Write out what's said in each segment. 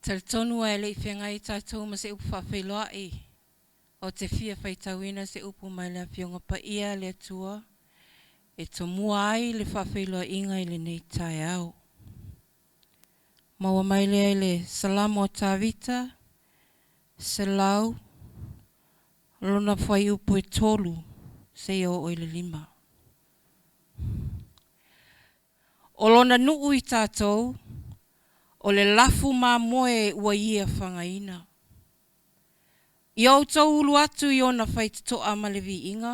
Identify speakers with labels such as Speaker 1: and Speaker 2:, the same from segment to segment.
Speaker 1: Tonu ai le whengai tātou ma se upu Faafeiloai. O te fia Valaauina se upu mai le awhionga PAIA le atua. E to mua ai le Faafeiloaiga i le nei tae au. Maua mai le salamo o tāwita, se lau, lona whai upu e tolu, se o le 5. O lona nuu i tātou, o le lafu mā moe ua ia whangaina. I au tau ulu atu i ona whaititoa ma le viinga,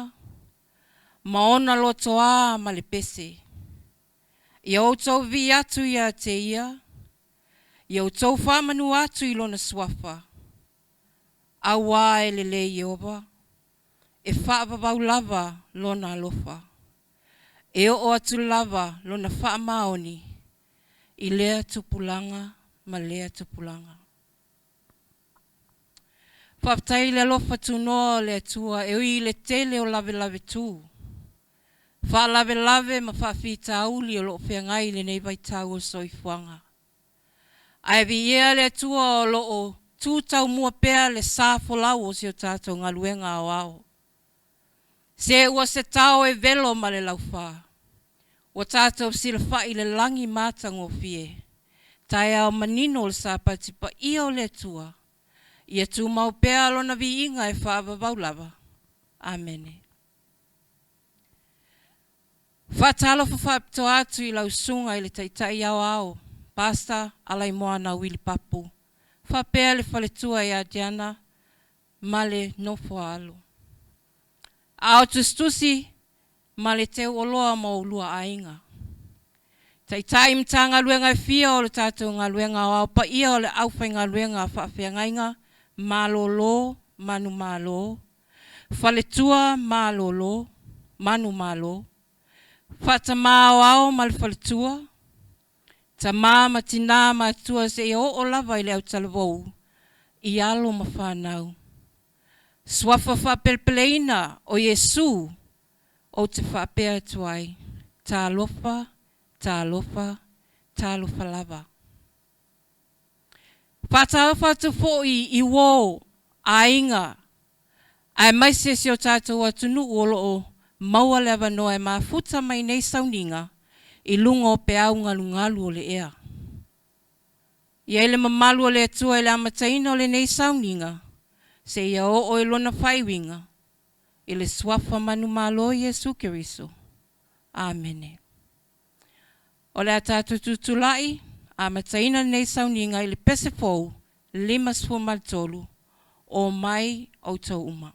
Speaker 1: ma ona loto a ma le pese. I au tau vi atu i a te ia, i au tau whamanu atu i lona swafa. Awa e le Jehova, e whaapapau lava lona alofa. E o atu lava lona whaamaoni, i lea tupulanga ma lea tupulanga. Faafetai le alofa tunoa le atua e ui le tele o lave lave tu. Fa lave lave ma faafitauli o loo whiangai le nei vaitau o soifuanga. Ai vi ea le atua o loo tūtau mua pea le sāfolau o si o tātou ngaluenga o ao. Se ua se tau e velo ma le lauwha. O tātou sila whai le langi mātango fie. Tai au manino le SAPATI pa ia o le atua. Ia tu mau pea lona vi inga e whaavavau lava. Amene. Whatalo Faapitoa atu i lau sunga i le taitai au au. Pasta Alaimoana Willie Papu. Whapea le whaletua i a Diana. Male nofo alo. Ao tustusi male teo oloa ma ulua ainga. Taitai mtanga luenga fia o le tātou ngā luenga o au pa ia o le aufai ngā luenga whaafeangainga. Malolo, manu malo. Whaletua malolo, manu malo. Whatamao au mal whaletua. Ta mama tina matua se o lava i le au talavou. I alo ma whanau. Swafa whapelpeleina o Yesu o te whapea tuai. Tā lofa, tā lofa, tā lofa lava. Whatau whatu fōi i wō ainga. Ai maise si o tātou atunu olo o maua lewa noa e mafuta mai nei SAUNIGA i lungo pe au ngalungalu o le ea. Ia ele mamalu o le atua ele amataina o le nei SAUNIGA. Se ia o e lona whaiwinga. I le swafa manu malo Yesu Keriso. Amene. O le tātou tutulai. Amataina nei SAUNIGA i le Pese fou 5 o mai o tau uma.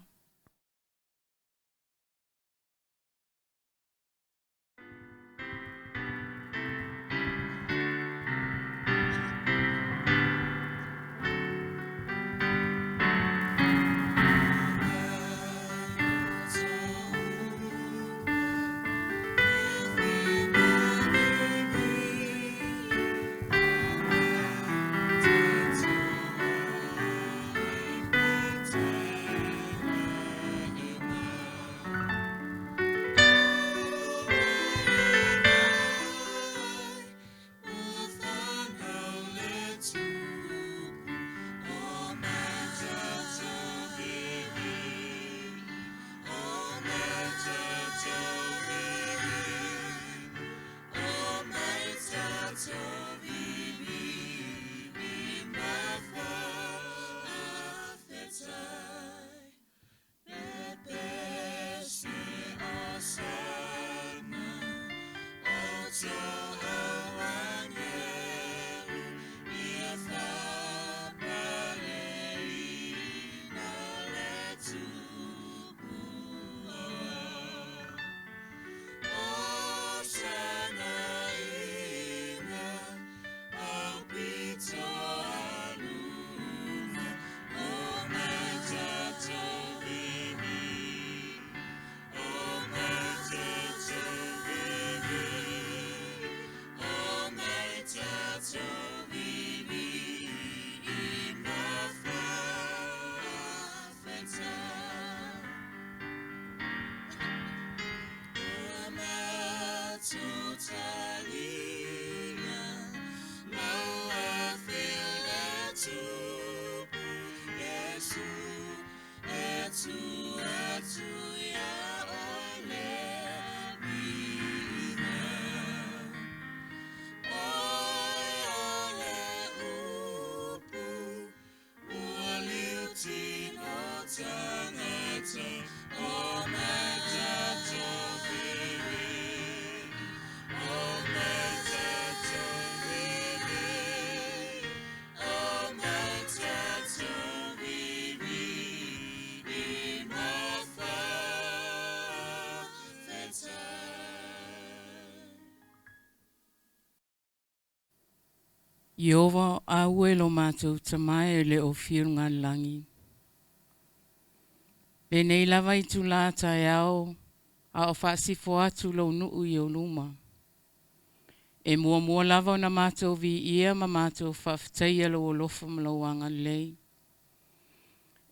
Speaker 1: Iova aue lo mātou tamae le o whiunga langi. Le nei lava i tu la tai au, a o whaasifo atu lo nuu i o luma. E mua lava o na mātou vi ia ma mātou Faafetai alo o lofa malauanga lei.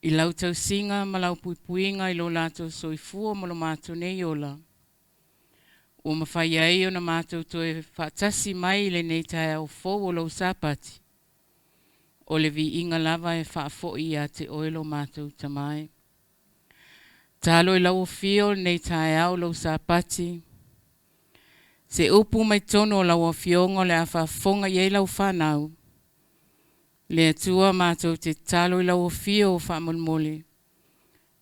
Speaker 1: I lau tau singa ma lau puipuinga i lo lātou soifua ma lo mātou nei ola. O mawhai ai o na mātou to e whaatasi mai le nei tai au fōu o lau SAPATI. O le vi inga lava e whaafoi a te oelo mātou tamai. Tatalo i lau o fio nei tai au lau SAPATI. Se upu mai tono o lau o fionga le a whaafonga i lau whanau. Le atua mātou te talo i lau o fio o whaamolmole.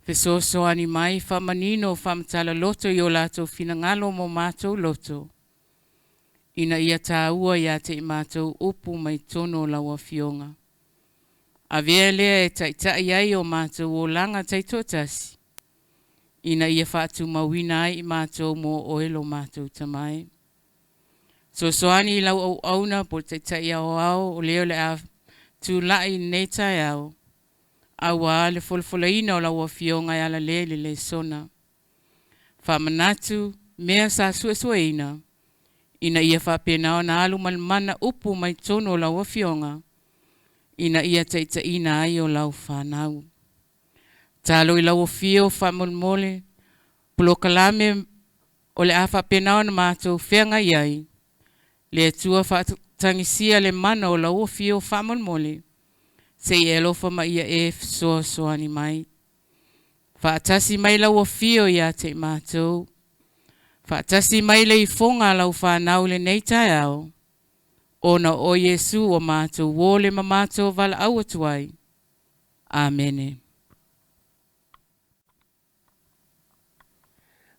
Speaker 1: Fesola'i mai whamanino whamatala loto i o lātou finangalo mo mātou loto. Ina ia tāua ia te i mātou upu mai tono lawa fionga. A vea lea e taitai ai o mātou o langa taitotasi. Ina ia whaatu mawina ai i mātou mo oelo mātou tamai. Soani i lau au auna po taitai au o leo le a tūlai Nita au. Awa le Valaauina o lawa fionga i ala Lelilio. Whamanatu mea sa suesueina. Ina ia whapena na alu mana upu mai tono o lawa fionga. Ina ia taitaina ai o lau whanau. Talo i lawa fio whamolmole. Pulo kalame o le a whapena na mātou whenga iai. Le atua whatangisia le mana o lawa fio whamolmole. Se elofa ma ia e Fesola'i mai. Whaatasi mai lau o fio ia te mātou. Whaatasi mai le i fonga lau whanau le nei tai au. Ona o Yesu o mātou wole ma mātou Valaauina tuai. Amene.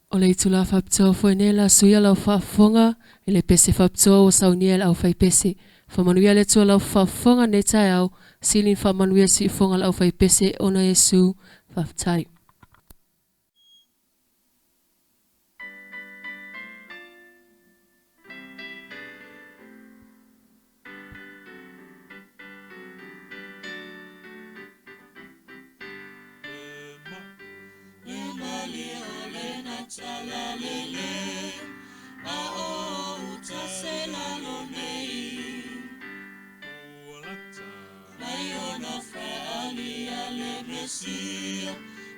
Speaker 2: O le itula Faapitoa fuenela suia lau whaafonga e le Pese Faapitoa o SAUNIGA au Fai Pese. Whamanuia le tua lau whaafonga nei tai au. Silin whamanuia si fonga lau Fai Pese ona Yesu Faafetai.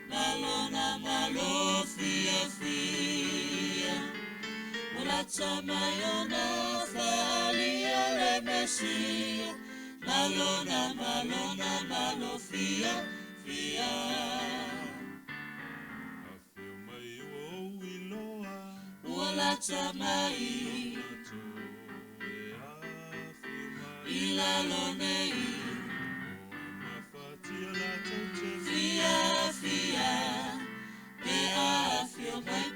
Speaker 3: Malona malo fia fia. Mulata mayona Faali ale Mesia. Malona malo fia fia. Afio mai o iloa. Mulata mai. Ilalonei. Fia, fia,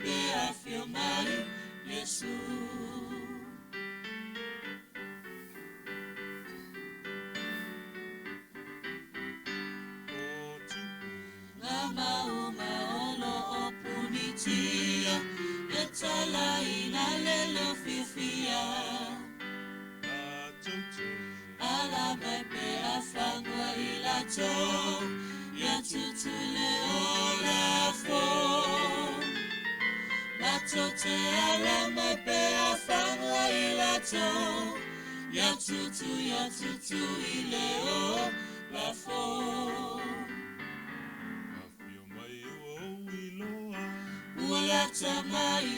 Speaker 3: pe afio mai, Yesu. Ngama umaolo opunitia, Talaina lelo fifia. Ala mai pe afangwa ilato. Ya tutule ola fo. La tote ala mai pe afangwa ilato. Ya tutu ile ola fo. Afio mai o iloa. Uala mai.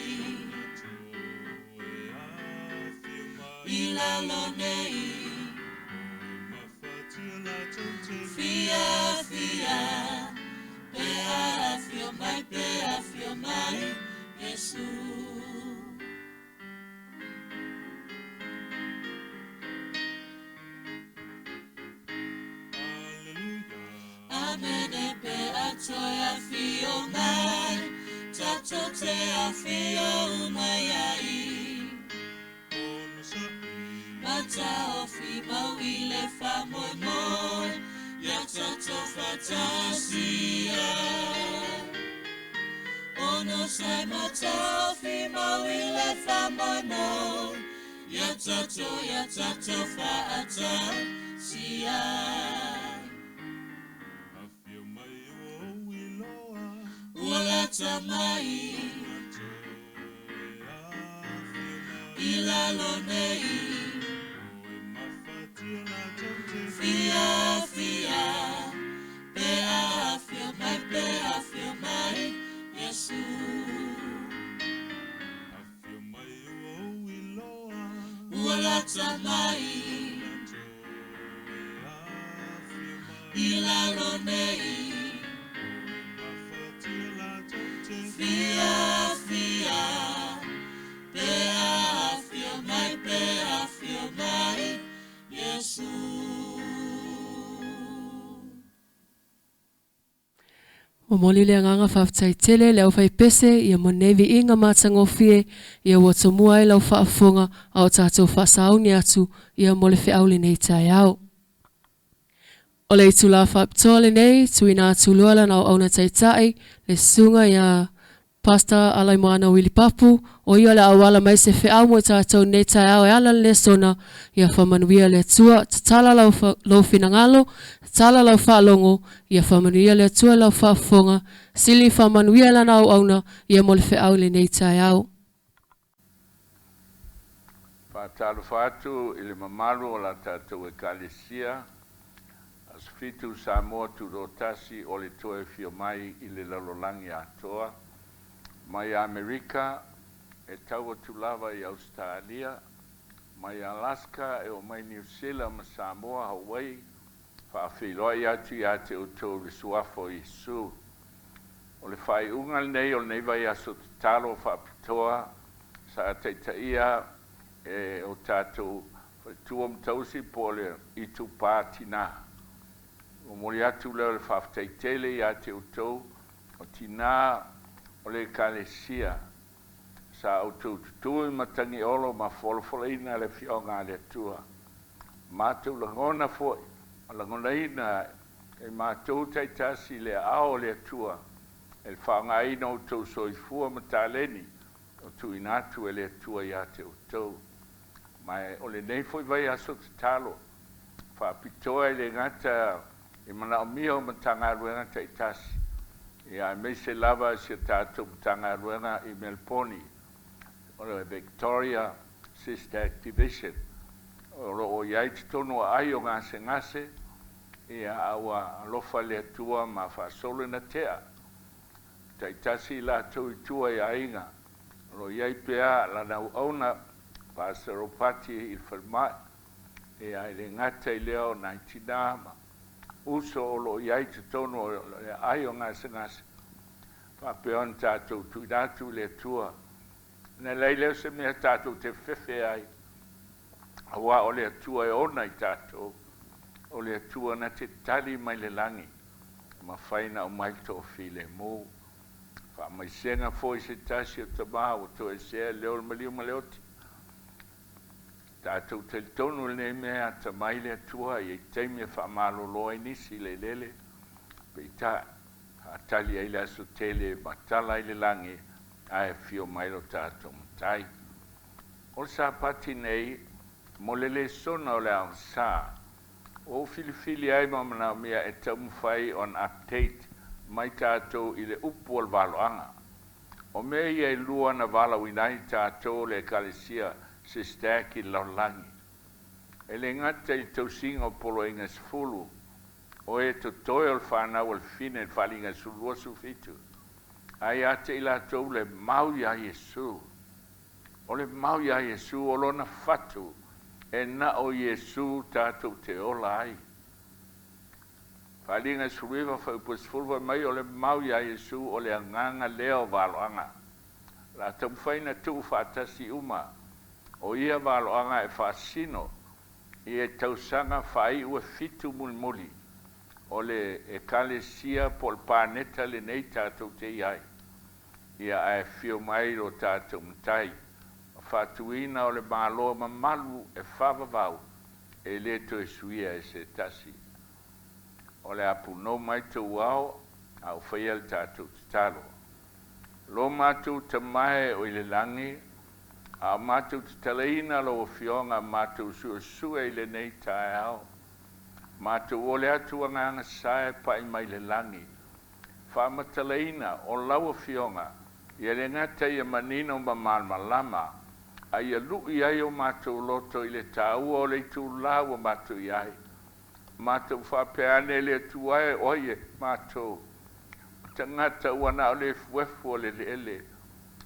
Speaker 3: Ilalonei. Fia, fia, pe afio mai, Yesu. Hallelujah. Amene pe toia fio ngai, tato te a fio unaiai. Mata ofi mawile fa moi moi, ya tato fantasia. Ono sai mata ofi mawile fa moi moi, ya tato fa atasia. Ula tamai ila lonei fia fia pe afio mai Yesu ula tamai ila lonei Fia, fia, fio mai, Yesu.
Speaker 2: Momoli le nganga Faafetai tele le au fai pese ia monevi inga matangofie ia watomua ila faafonga au tatou fasauni atu ia mole fe au le nei taiao. O le itu la Faapitoa le nei, tuina atu luala na au na taitai, le sunga ia Pastor Alaimoana Willie Papu, o ia le awala mai se fe au mo tatou nei taiao e ala Lesona, ia whamanuia le tua, tatala lau finangalo, tatala lau whaalongo, ia whamanuia le tua lau whaafonga, sili whamanuia la nau auna, ia mole fe au le nei taiao.
Speaker 4: Whātalo whātu i le mamalu o la tātou e kalesia, as fitu sa moa tu rotasi o le toe fio mai i le lalolangi atoa, mai Amerika e tau atu lava i Australia, mai Alaska e o mai New Zealand ma Samoa, Hawaii, Faafeiloai atu i ate o tō risuafo i su. O le whai ungal nei o nei vai aso Tatalo Faapitoa, sa taitaia e o tātou tuam tausi po le i tu pātina. O mori atu leo le Faafetai tele i ate o tō o tina o le kalesia. Sa o tō tutu i matangi olo ma Faualii le fionga le tua. Mātou langona foi, langona ina e mātou taitasi le ao le tua. E whaanga ina o tō soifua mataleni o tu inatu e le tua i ate o tō. Mai o le nei foi vai aso Tatalo. Faapitoa i le ngata i mana o mia o matanga ruenga taitasi. Ia me se lava se tātou matanga ruenga i Melbourne. O le Victoria SISDAC Division. O iai titono ai o ngase, ia aua alofa le tua ma whaasolo na tea. Taitasi la tau i tua i ainga. O iai pea la nau auna SAPATI i whalmai. Ia i le ngata i leo 99 ma. Uso o lo iai titono le ai o ngase. Whapeon tātou tuidatu le tua. Na lei leo se mea tātou te whewhe ai. Awa o le tua e ona i tātou. O le tua na te tali mai le langi. Ma whaina o mai tō while mō. Wha mai senga fōi se tasi o tamaha o tō e sea leo le maliu ma leoti. Tātou te tonu le mea ta mai le tua i teimia wha malo loa nisi le lele. Pei tā, a tali ai le aso tele ma tala i le langi. Ai fio mai lo tātou matai. O SAPATI nei, mo Lelilio o le au sa. O filifili ai mamana mea e tamu fai on update mai tātou i le upu o le Valaauina. O mea ia i lua na Valaauina i tātou le kalesia SISDAC i laulangi. E le ngata i tausinga o polo inga sefulu. O e to toi o le whanau o le fine le whalinga sulua sufitu. Ai ate i la tau le mau ia Yesu. O le mau ia Yesu o lona fatu. E na o Yesu tātou te ola ai. Whalinga suluiva whaupusfulwa mai o le mau ia Yesu o le anganga leo Valaauina. La tau whaina tu whatasi uma. O ia Valaauina e whasino. I e tausanga whai ua fitu mulmuli. o le ekalesia po le paneta le nei tātou te iai. Ia e fio mai o tātou mtai. Whatuina o le māloa mamalu e whawawau e le to e suia e se tasi. O le apu no mai tau au au whaia le tātou Tatalo. Lo mātou te mai o i le langi, a mātou te talaina lo o fionga mātou sua i le nei tae au. Mātou o le atu anganga sae pa i mai le langi. Whamatalaina o lau o fionga, ia le ngata ia manino ma malama, a ia lui ai o mātou loto i le tāua o le tū lau o mātou iai. Mātou whapeane le tuae oie mātou. Tangata wana o le fuefu o le ele.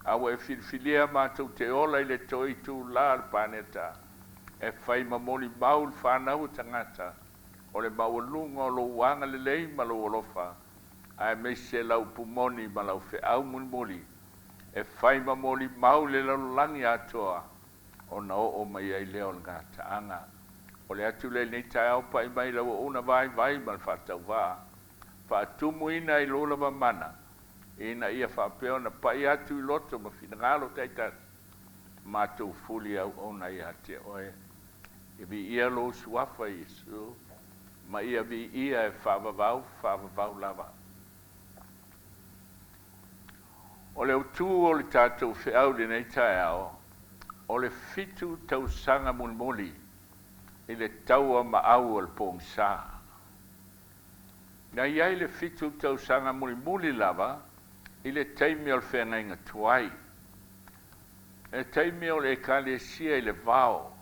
Speaker 4: Awa e filfilia mātou te ola i le toi tū la paneta. E whai mamoli maul whanau tangata. O le maulunga o lo wanga le lei ma lo olofa. Ai me se lau pumoni ma lau fe au muli. E whai mamoli maul le lau langi atoa. O na o mai ai leo ngata anga. O le atu le nei tai au pai mai lau una vai ma le whatau waa. Whaatumu ina i lola mamana. Ina ia whapeo na pai atu i loto ma finangalo taitat. Mātou fuli au ona ia te oe. I vi ia lo suafa i su. Ma ia vi ia e whavavau lava. O le utu o le tātou whiau le nei tai au. O le fitu tau sanga mulmuli. I le taua ma au o le pong saa. Na iai le fitu tau sanga muli lava, i le teimi o le whengainga tuai. E teimi o le ekalesia i le vao.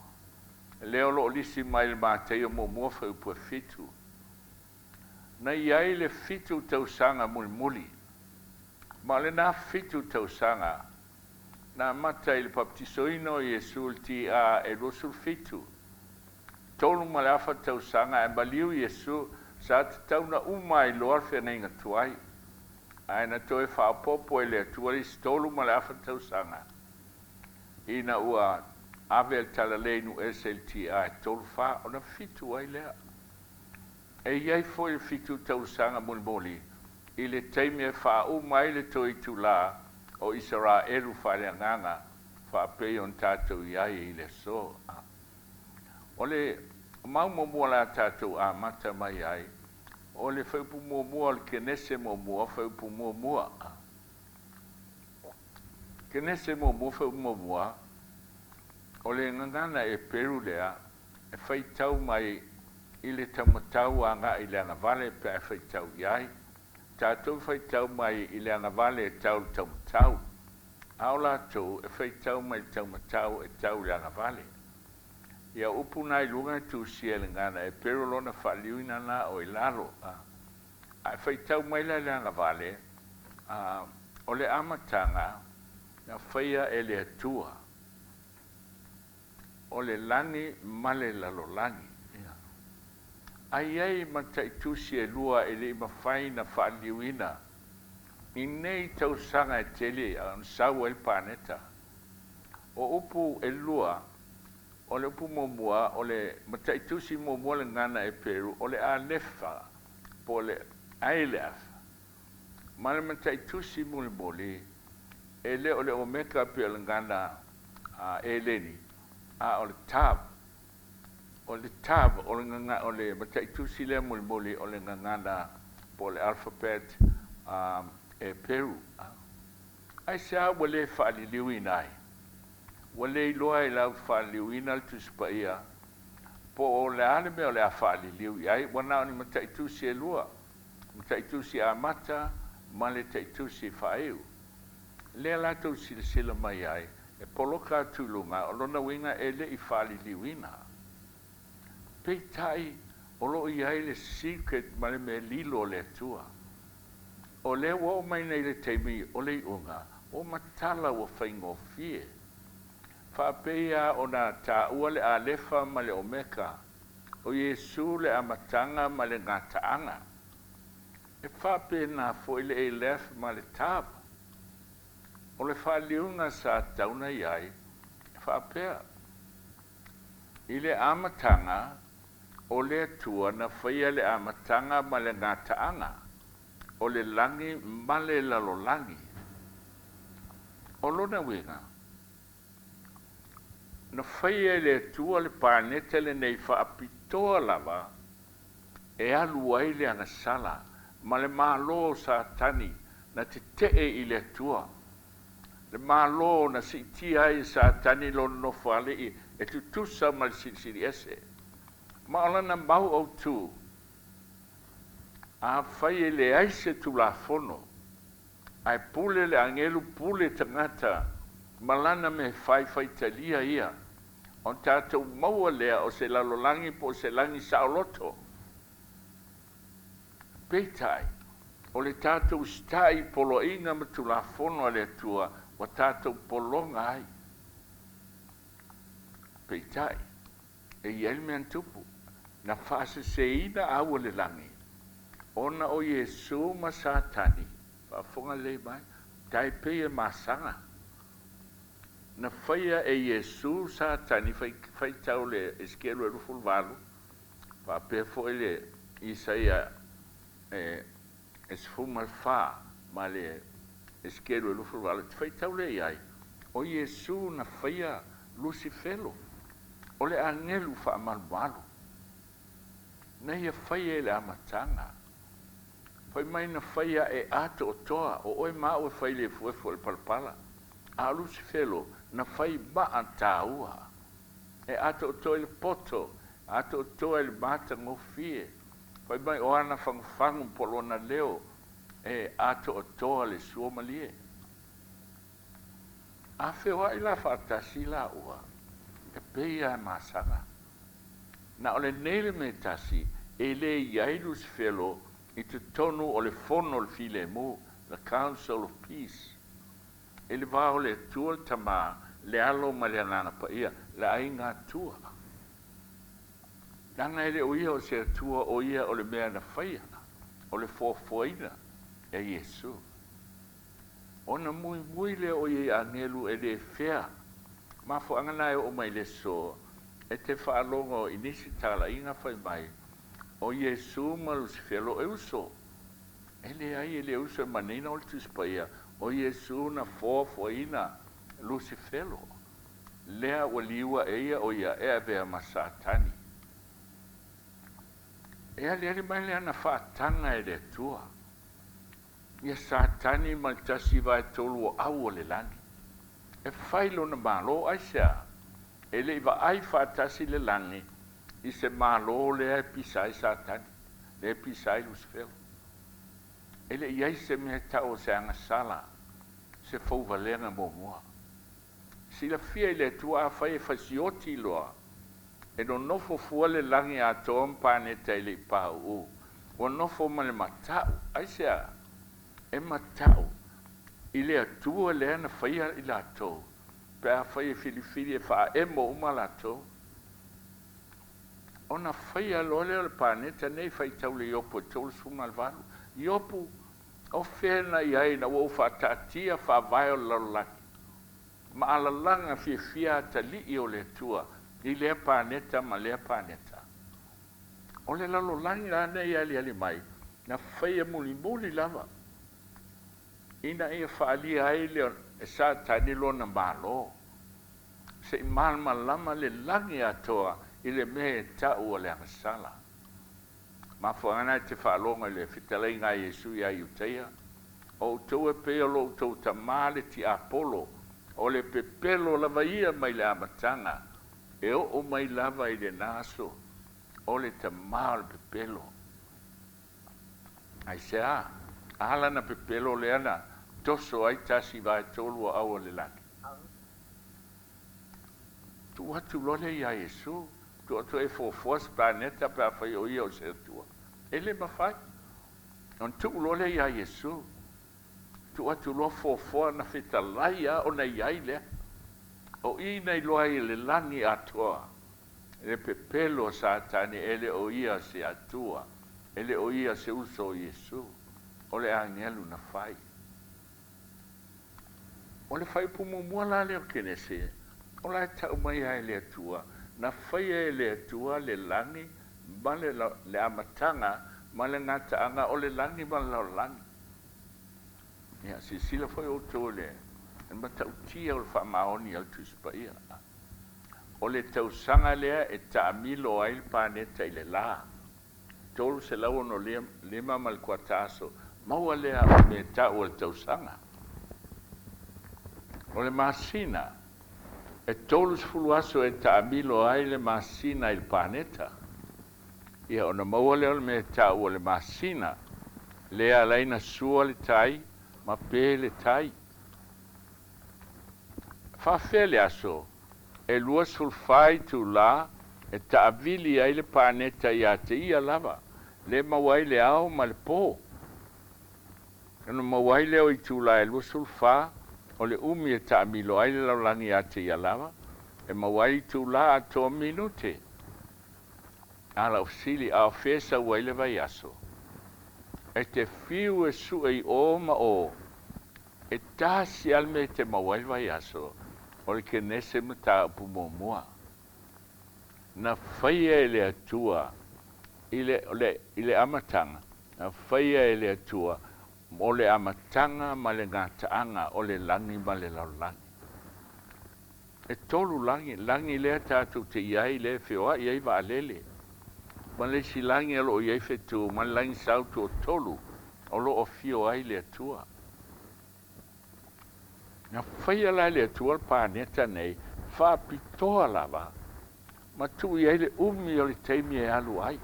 Speaker 4: Leo lo lisi mai le mātei o mua whaupua fitu. Na iai le fitu tau sanga muli. Ma le nā fitu tau sanga, na Amata i le baptisoino i Yesu ti a e rosul fitu. Tolu ma le afa tau sanga e maliu Yesu, sa te tauna uma i loa whenenga tuai. Aina toe whapopo e lea tuari stolu ma le afa tau sanga. Ina ua ave el talaleinu SLTI tolu wha o na fitu ai lea. E iai foi fitu tau sanga mulmoli. I le teime e wha uma i le toi tu la o isara eru whare nganga wha peion tātou iai i le so. O le mau mua la tātou Amata mai ai. O le whaupu mua le kenese mua whaupu mua. Kenese mua whaupu mua. O le ngangana e peru lea. E whaitau mai i le tamatau anga i le anga vale pe e whaitau iai. Tātou whaitau mai i le anga vale e tau tamatau. Aola tō e whaitau mai tamatau e tau le anga vale. Ia upuna i lunga tu siele ngana e pero lona Faafeiloaiga na o i lalo. A whaitau mai la langa vale, o le amatanga na whaia e le atua. O le lani male lalo lani. Ai ai matai tusi e lua e le mawhai na Faafeiloaiga. I nei tau sanga e tele an sau el paneta. O upu e lua, o le upu mua, o le mataitusi mua le ngana e Peru, o le alefa, po le ailef. Ma le mataitusi muli, e le o le omeka pe le ngana e leni, o le tab. O le tab, o le ngana, o le mataitusi le muli, o le ngana po le alphabet e Peru. Ai sea wale Faafeiloaiga ai. Wale iloa i lau Faafeiloaiga le tusipaia. Po o le ale me o le a Faafeiloaiga ai. Wana o ni mataitusi e lua. Mataitusi Amata, ma le taitusi Faeu. Le alatou sila mai ai. E poloka tulunga, o lona winga e le i Faafeiloaiga. Peitai, o lo i ai le secret ma le me lilo le tua. O le wa o mai nei le teimi o le unga, o matala o whaingofie. Whapeia o na ta ua le alefa ma le omeka, o Yesu le amatanga ma le ngataanga. E whape na foi le elef ma le tab. O le whaliunga sa tauna iai, whapea. I le amatanga, o le atua na whaia le amatanga ma le ngataanga o le langi ma le lalolangi. O lona wenga. Na whaia le atua le pānete le nei Faapitoa lava e alu ai le angasala ma le malo sa tani na te tee i le atua. Le malo na si tia ai sa tani lo no Faalii e tutusa ma le siri ese. Ma ala na mau au tu. A whai le aise tu la fono. Ai pule le angelu pule tangata. Malana me whai talia ia. On tātou maua lea o se lalolangi po se langi saoloto. Peitai. O le tātou stai polo inga ma tu la fono le tua. Wa tātou polonga ai. Peitai. E iel me antupu. Na fase seina awa le langi. Ona o Yesu ma satani. Whafonga le mai. Tai pea masanga. Na whaia e Yesu satani. Whai tau le eskelu e ruful walu. Whapea fo le Isaia esfuma fa. Ma le eskelu e ruful walu. Whai tau le iai. O Yesu na whaia Lucifelo. O le angelu wha malu. Na ia whaia le amatanga. Whai mai na whaia e ato o toa. O oi mao e whai le fuefo le palpala. A Lucifelo na whai maa tāua. E ato o toa le poto. Ato o toa le mata ngofie. Whai mai o ana whangu polona leo. E ato o toa le suomalie. A whewa ila whaatasi la ua. E peia e masanga. Na ole nele me tasi, e le iai Lucifelo i te tonu o le fono le file mo, the Council of Peace. E le vao le tua tama, le alo ma le anana PAIA, le ainga tua. Nanga ele o ia o se tua o ia o le mea na whaia, o le Faafeiloaiga, e Yesu. Ona mui le o ia angelu e le fea, ma fo angana e o mai le so, e te whaalongo inisi tala inga whai mai, o Yesu ma Lucifelo e uso. Ele ai ele uso e manina o le tuspaia, o Yesu na Faafeiloaiga Lucifelo. Lea o liwa e ia o ia e avea ma satani. E ali mai lea na whaatanga e le tua. Ia satani ma le tasi vai tolu o au o le lani. E whailo na malo ai sea. E le iwa ai whaatasi le langi. I se malo le e pisai satani. Le e pisai Lucifelo. E le iai se mea tau se angasala. Se fauvalenga mo mua. Si la fia i le tua a whai e whasioti loa. E no nofo fua le langi a toa mpaneta i le pau u. O nofo ma le matau. Ai sea. E matau. I le atua le ana whaia i la tau. Pe a whaia filifili e wha e mo uma la tau. Ona whaia lole o le paneta nei whai tau le iopo e tau le suma al valu. Iopo o whena i aina o wha tatia wha vai o lalaki. Ma ala langa fia ta li o le tua. I le paneta ma le paneta. O le lalo langi la nei ali mai. Na whaia muli lava. Ina ia whaalia ai leo e sa tani lona malo. Se i malma lama le langi atoa i le me tau o le angasala. Ma whangana te whaalonga le fitalei ngā Yesu i ai uteia. O tau e peo lo tau tamale ti Apollo. O le pepelo lava ia mai le amatanga. E o mai lava i le naso. O le tamale pepelo. Ai sea, ala na pepelo le ana. Toso ai tasi vai tolu au le laki. Tu atu lole ia Yesu. Tu atu e fofuas planeta pe a whai o ia o se tua. Ele ma whai. On tu lole ia Yesu. Tu atu lo fofua na whitalai a o na iai lea. O i nei loa i le langi atoa. Le pepelo satani ele o ia se atua. Ele o ia se uso o Yesu. O le angelu na whai. O le whai pumu mua la leo kene se. O la tau mai ai le atua. Na whai e le atua le langi ma le amatanga ma le ngataanga o le langi ma le langi ia sila foi o tole ma tautia o le faamaoni al tusipaia o le tausanga lea e taamilo ai le paneta i le la tolu se lau no lima ma le kuataso maua lea o me tau o le tausanga o le masina e tolu sefulu aso e taamilo ai le masina i le paneta ia ona maua lea o le me tau o le masina lea laina sua le tai ma pe le tai faafele aso e lua sulfai tu la e taavili ai le paneta ia te ia lava le mawai le ao ma le po ono mawai leo i tu la e lua sulfa o le umi e taamilo ai le laulangi ia te ia lava e mawai tu la ato minute ala usili a fesa wai le vai aso e te fiu e su e o ma o e tasi alme te mawai vai aso o le kenese mata pumomua na faia ele atua ile amatanga na faia ele atua o le amatanga ma le ngataanga o le langi ma le laulangi e tolu langi le tatu te iai le feoa iai va alele ma le silangi alo iai fetu ma le langi sautu o tolu o lo o fio ai le atua na faia la le atua paneta nei Faapitoa lava ma tu iai le umi o le teimi e alu ai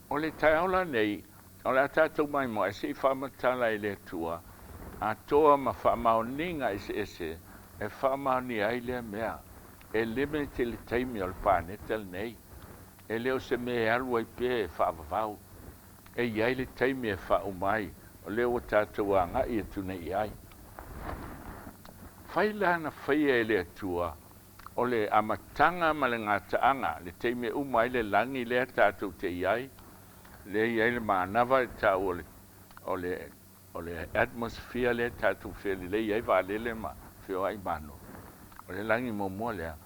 Speaker 4: o le taola nei o le atatou mai mo e se whaamatala i le atua a toa ma whaamaoninga ese e whaamaoni ai le mea e leme te le teimi o le paneta nei e leo se me alu ai pe e whaavavau e iai le teimi e whaumai o leo o tātou a ngai e tunei ai whailana whaia e le atua o le amatanga ma le ngataanga le teime umai le langi le tātou te iai le iai le maanava e tau o le atmosphere le tātou whili le iai waalele ma whio ai mano o le langi momua lea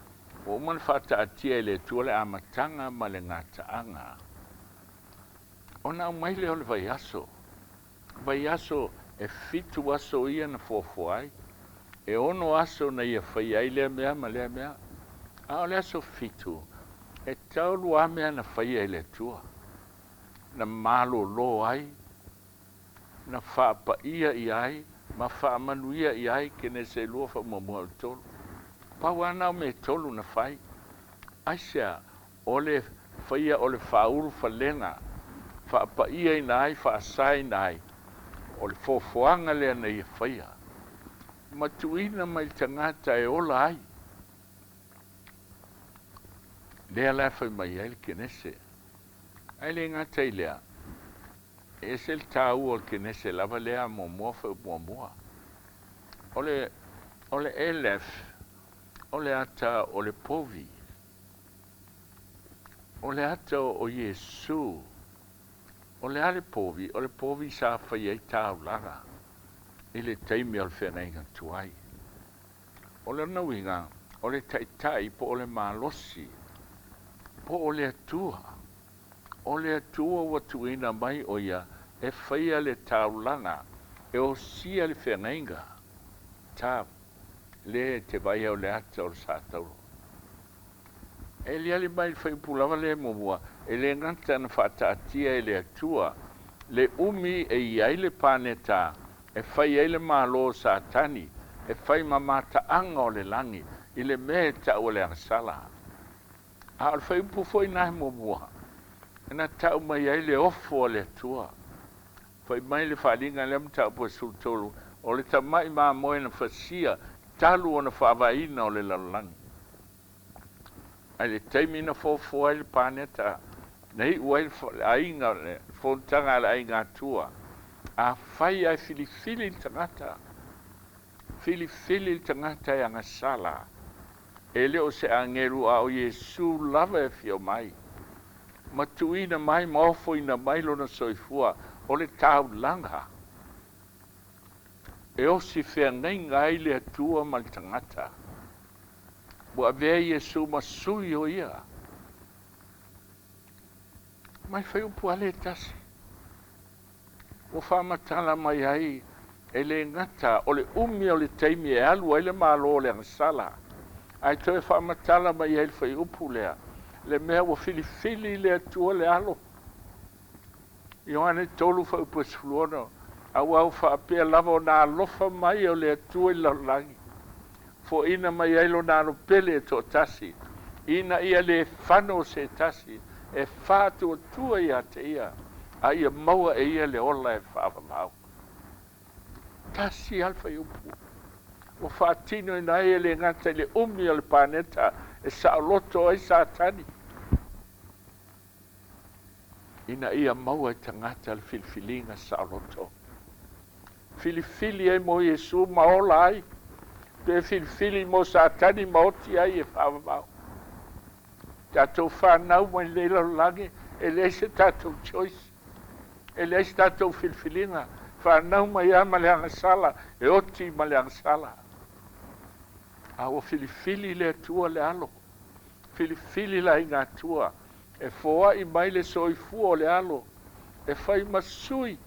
Speaker 4: o umana whata atia e le atua le amatanga ma le ngataanga ona umai le o le vai aso e fitu aso ia na fuafuai e ono aso na ia whai ai lea mea ma lea mea a o le aso fitu e taulu a mea na whai ai le tua na malo lo ai na whaapaia i ai ma whaamanuia i ai kene se lua whaamamua o tolu pau anau me tolu na whai aisea o le whaia o le whauru whalenga whaapaia i nai whaasai nai o le fofoanga lea na ia whaia matuina mai tangata e ola ai lea la whai mai ai le kenese ai le ngata i lea e se le tau o le kenese lava lea momoa whai momoa o le elef o le ata o le povi o le ata o Yesu o le ale povi sa whai ai tau lara i le teimi o le wheneinga tuai. O le nauinga, o le taitai po o le malosi, po o le atua watuina mai o ia e whaia le taulanga e o sia le wheneinga tā le te vai o le ata o le sātauro. E le ali mai whai pulawa le momua e le nganta na whataatia e le atua le umi e iai le paneta e whai eile malo satani, e whai mamata anga o le langi, i le mea o le ansala. A o whai pufoi nahi momua, e na tau mai eile ofo o le atua. Whai mai le whalinga le mtau po sultolu, o le tamai maa moe na whasia, talu o na whawaina o le lalangi. Ai le teimi na fofo eile paneta, nei uai ainga, fontanga le ainga atua. A whai ai filifili tangata e anga sala e leo se angeru a o Yesu lava e fio mai matuina mai maofo ina mai lona soifua o le tau langa e o si whea nei ngai le atua mal tangata bua vea Yesu masui o ia mai fai upu ale tasi. O whamatala mai ai, e le ngata, o le umi o le teimi e alu, e le malo o le angasala. Ai toe whamatala mai ai le fai upu lea. Le mea wa fili le atua le alo. Ioane tolu fa upu Sefuluai. Au au whaapea lava o nā alofa mai o le atua I laulangi. Fo ina mai ai lo nā no pele e tō tasi. Ina ia le whano se tasi. E whātua tua ia te ia. A ia maua e ia le ola e whaamau. Tasi alfa I upu. O whaatino ina e le ngata le umi o le pāneta. E saoloto ai sa tani. Ina ia maua e tangata le filfilinga saoloto. Filifili e mo Yesu maola ai. Pe filifili mo sa tani maoti ai e whaamau. Tatou whanau mai le laulangi. E le se tatou choice. E le se tatou filfilinga. Whanau mai a ma le angasala. E oti ma le angasala. A o filifili le atua le alo. Filifili la inga atua. E foa I mai le soifua o le alo. E fai masui.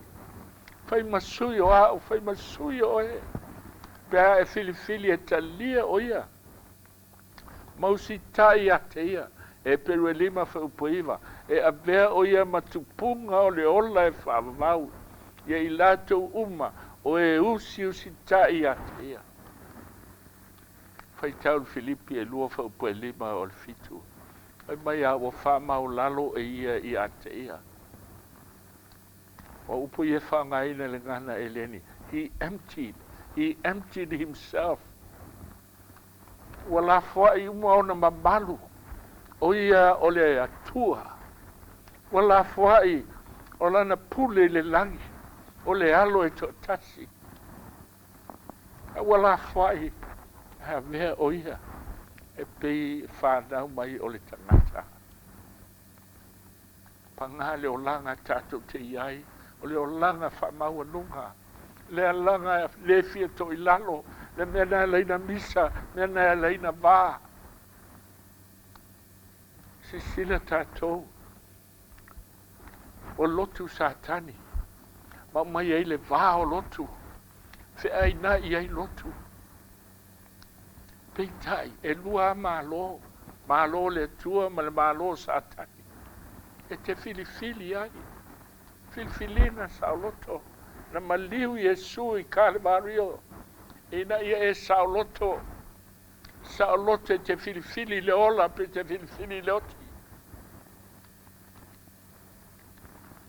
Speaker 4: Fai masui o a o fai masui o e. Pea e filifili e talia o ia. Mausi tai a te ia. E peru e lima fa upoiva. E a bea o ia matupunga o le ola e whaamau. Ia I latou uma o e usi tai a te ia. Fai tau Filipi e lua fa upo e lima o le fitu. Ai mai a o whaamau lalo e ia I a te ia. O upo ia whangaina le ngana e leni. He emptied himself. Wala fwa I uma ona mamalu. O ia o le atua. Wala fwa I o lana pule le langi. O le alo e to tasi. Wala fwa I ha mea o ia. E pei whanau mai o le tangata. Pangale o langa tatou te iai. O le o langa whamau anunga. Le langa le fia to I lalo. Le mea na leina misa. Mea na leina vā. Se sila tatou. O lotu satani. Ma mai ei le vā o lotu. Fe aina I ai lotu. Peitai, e lua malo. Malo le tua ma le malo satani. E te filifili ai. Filfilina sauloto. Na maliu Yesu I kale mario. Ina ia e sauloto. Sauloto e te filifili le ola pe te filifili le oti.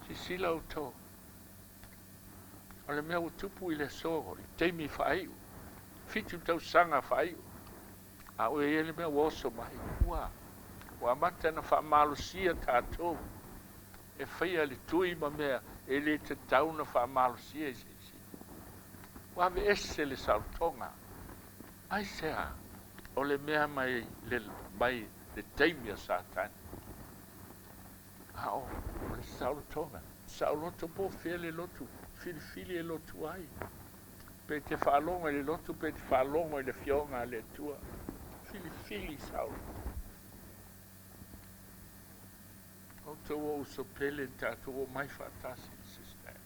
Speaker 4: Sisila o to. O le mea o tupu I le soho. I teimi whaiu. Fitu tau sanga whaiu. A o e le mea woso mai. Ua. O Amata na whaamalusia tātou. E whaia le tui ma mea. E le te tau na whaamalusia I sisi. Ua me ese le sautonga. Ai sea. O le mea mai le teimi a satani. A o le sautonga. Sauloto po fia le lotu. Filifili e lotu ai. Pe te whaalonga le lotu. Pe te whaalonga le fionga le tua. Filifili saulo. O tau o usopele tātou o mai whatasi SISDAC.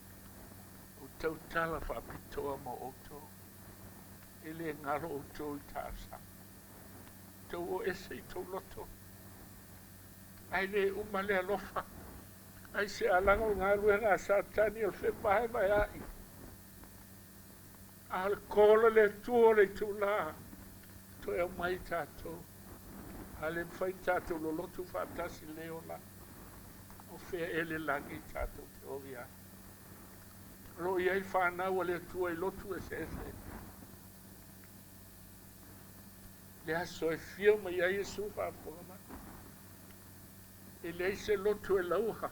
Speaker 4: O tau tala Faapitoa mo o tau. Ele ngaro o tau I tāsa. Tau o ese I tau loto. Ai le umale alofa. Ai se alango ngaru e ngā satani o whi mahe mai ai. Al kola le tua le tula. To e mai tātou. Ale whai tātou lo lotu whatasi leo la. O whea ele langi tātou te oria. Ro iai whanau le tua I lotu e se. Le aso e fio mai ai e su whapoma. E le se lotu e lauha.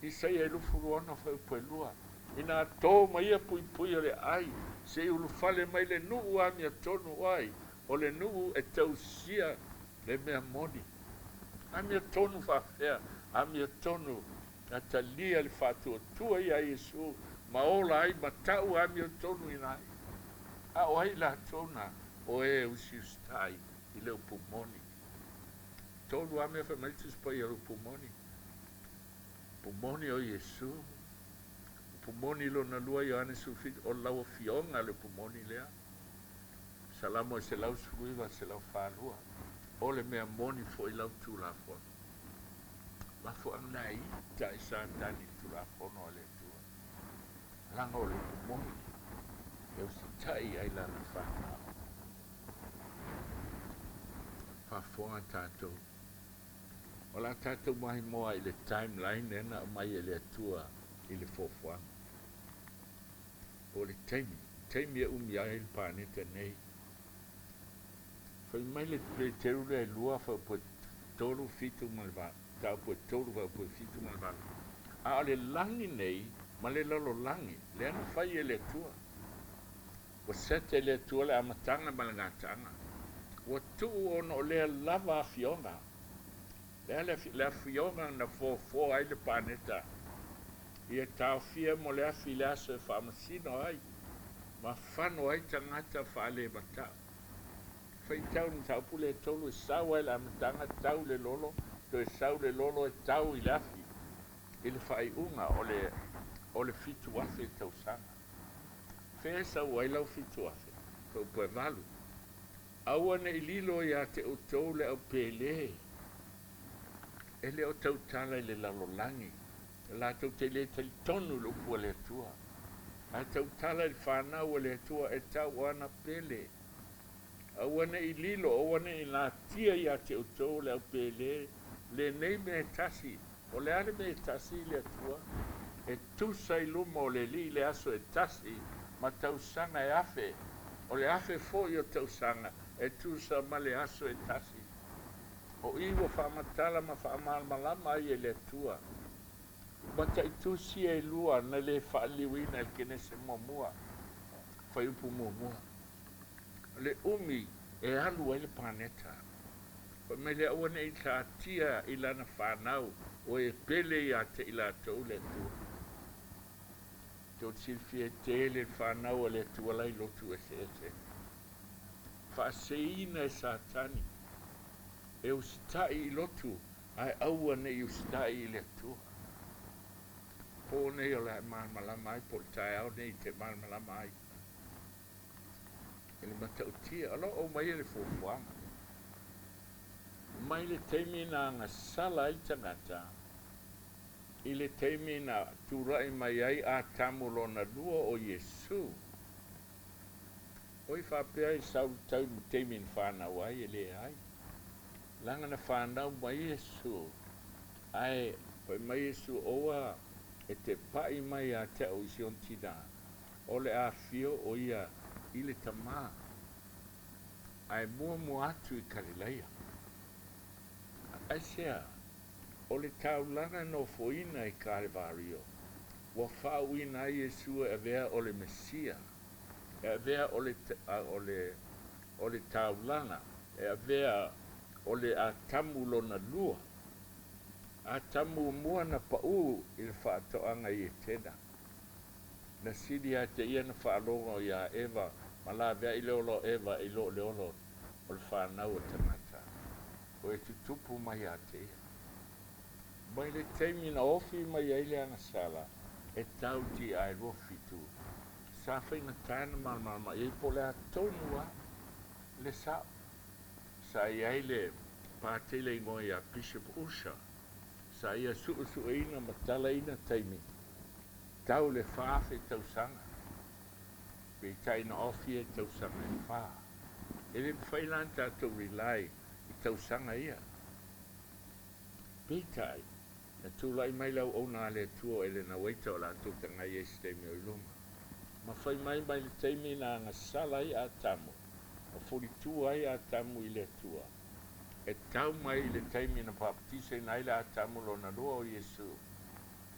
Speaker 4: I sei e lufuruona Faafeilua. Ina tō mai a pui pui o le ai. Se ulu fale mai le nuu a mia tonu ai. O le nuu e tausia le mea moni. A mia tonu whawhea. A mia tonu na talia le whatua tua I a Yesu. Ma ola ai ma tau a mia tonu ina ai. A o ai la tona o e usi ustai I leo pumoni. tolu ame fa mai tus pa ia pumoni. Pumoni o Yesu. Pumoni lo na lua Yohane sufit o lau fionga le pumoni lea. Salamo se lau suiva se lau falua. O le mea moni fo I lau tu la fo. Ma fo anai ta isa tani tu la fo no le tu. Langa o le pumoni. E o si tai ai la na fa. Fa fonga tātou. O la tātou mahi moa I le timeline ena mai e le atua I le fofoanga. O le taimi e umi ai le pāneta nei. Fai mai le teru le lua fa po tolu fitu malva. Tau po tolu fa po fitu malva. A le langi nei, ma le lalo langi. Le ana fai e le atua. O sete le atua le amatanga malangatanga. O tu ono le lava fionga. Le fionga na fo ai le paneta. Ia tau fia mo le afila so fa masino ai. Ma fano ai tangata fa le bata. Fai tau ni tau pule tolu sau ai la matanga tau le lolo. To sau le lolo e tau I lafi. Ile fai unga o le fitu afe tau sanga. Fea sau ai lau fitu afe. Ko poe valu. Aua ne ililo ia te o tau le au pele. Ele o tau tala I le lalolangi. La tau te le tali tonu lo pua le tua. A tau tala I whanau le tua e tau ana pele. Aua ne ililo, aua ne la tia ia te o tau le au pele. Le nei me tasi. O le ale me tasi le tua. E tusa I luma o le li le aso e tasi. Ma tau sanga e afe. O le afe fo I o tau sanga. E tusa ma le aso e tasi. O iwo whamatala ma whamamalama ai e le tua. Mata I tusi e lua na le Faaliuina e kene se mua. Whai upu mua. Le umi e alu ai le planeta. Whai me le awane I ta tia I lana whanau o e pele I ate I la tau le tua. Tau silfi e te le whanau o le tua lai lotu e se. Whaaseina e satani. E ustai I lotu, ai aua ne I ustai I le tua. Po ne o la malama ai, po tai au ne I te malama ai. Ele matau tia, alo o mai le fofuanga. Mai le teimi na nga sala I tangata. I le teimi na turai mai ai a tamulo na lua o Yesu. Oi whapea I sau tau teimi na whanau ai e le ai. Langa na whanau mai Yesu. Ai, pai mai Yesu oa e te pai mai a te o isi on tina. O le a fio o ia I le tamā. Ai mua atu I Kalileia. Ai sea, o le taulanga no foina I Kalvario. Wa Faualii ai Yesu e vea o le Mesia. E vea o le taulanga. E vea o le atamulo na lua. Atamu mua na pau I le whaatoanga I tena. Na sidi a te ia na whaalonga ia Eva. Ma la vea I leolo Eva I lo leolo o le whanau o tangata. O e tutupu mai a te ia. Mai le teimi na ofi mai a ile ana sala. E tau ti ai rofi tu. Sa whaina tāna malama. E po le atonua le sao. Sa ia le pātele ngoi a Bishop Usha. Sa ia su'eina matala ina taimi. Tau le whaafe tau sanga. Pe taina ofi e tau sanga e wha. Ele whailan tātou relay I tau sanga ia. Pe tai. Na tūlai mai lau ona le tua ele na waita o la tuka ngai e stemi o iluma. Ma whai mai le taimi na ngasala I a tamu. O furitua ai a tamu I le tua. E tau mai le taimi na papatise na ila a tamu lo na lua o Yesu.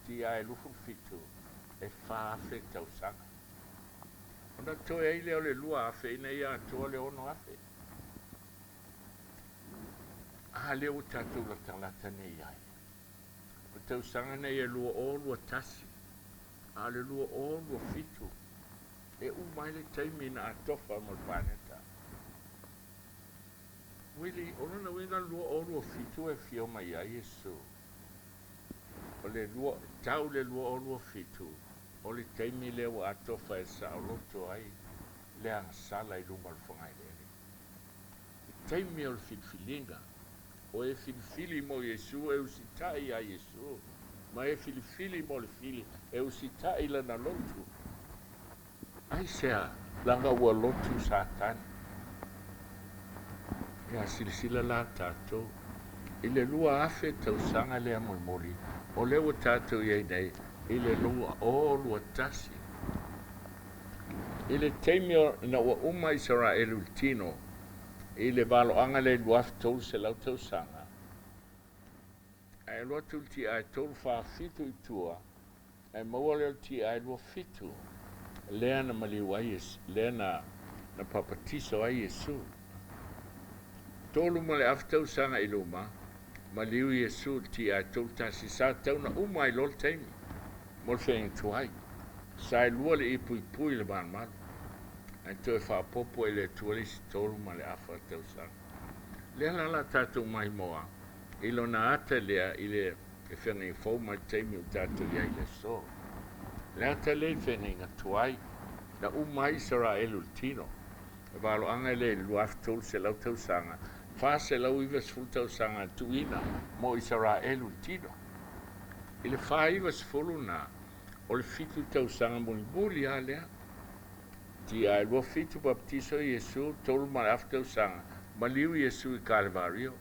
Speaker 4: Ti ai lufu fitu. E whaafe tau sanga. Ona toe ai leo le lua afe ina ia toa le ono afe. A leo tatou la talata nei ai. O tau sanga nei e lua o lua tasi. A le lua o lua fitu. E mai le taimi na atofa mo paneta. Willie, ona winga lua fitu e fio mai a Yesu. O le lua, tau le lua fitu. O le teimi le wa atofa e sa o loto ai. Le ansala I luma l'fongai lele. Teimi o le filfilinga. O e filfili mo Yesu e usitai a Yesu. Ma e filfili mo le fili e usitai lana lotu. Ai sea, langa ua lotu satani. Ia silisila la tātou. I le lua afe tausanga lea mulmuli. O le ua tātou iei nei. I le lua o lua tasi. I le teimio na ua uma Israel ultino. I le Valaauina le luaf tolu se lau tausanga. Ai lua tulti ai tolu Faafitu I tua. Ai maua leo ti ai lua fitu. Lea na maliu ai lea na papatiso ai Yesu. Tolu male aftau sanga iluma, maliu Yesu ti ai tolu tasi sa tau na uma I lol teimi, mol whengi tuai. Sa I lua le ipui le man malu. Ai to e whaapopo e le tuali si tolu male afa tau sanga. Lea lala tātou mai moa, ilo na ata lea I le whengi fau mai teimi u tātou iai le so. Lea ta le whengi nga tuai, na uma Israel ultino. E Valaauina le luaf tolu se lau tau sanga. Fase lau iwa sefulu tau sanga tuina mo Israel ultino. I le wha iwa sefulu na o le fitu tau sanga muli a lea. Ti ai lua fitu baptiso Yesu tolu male aftau sanga. Maliu Yesu I Calvario.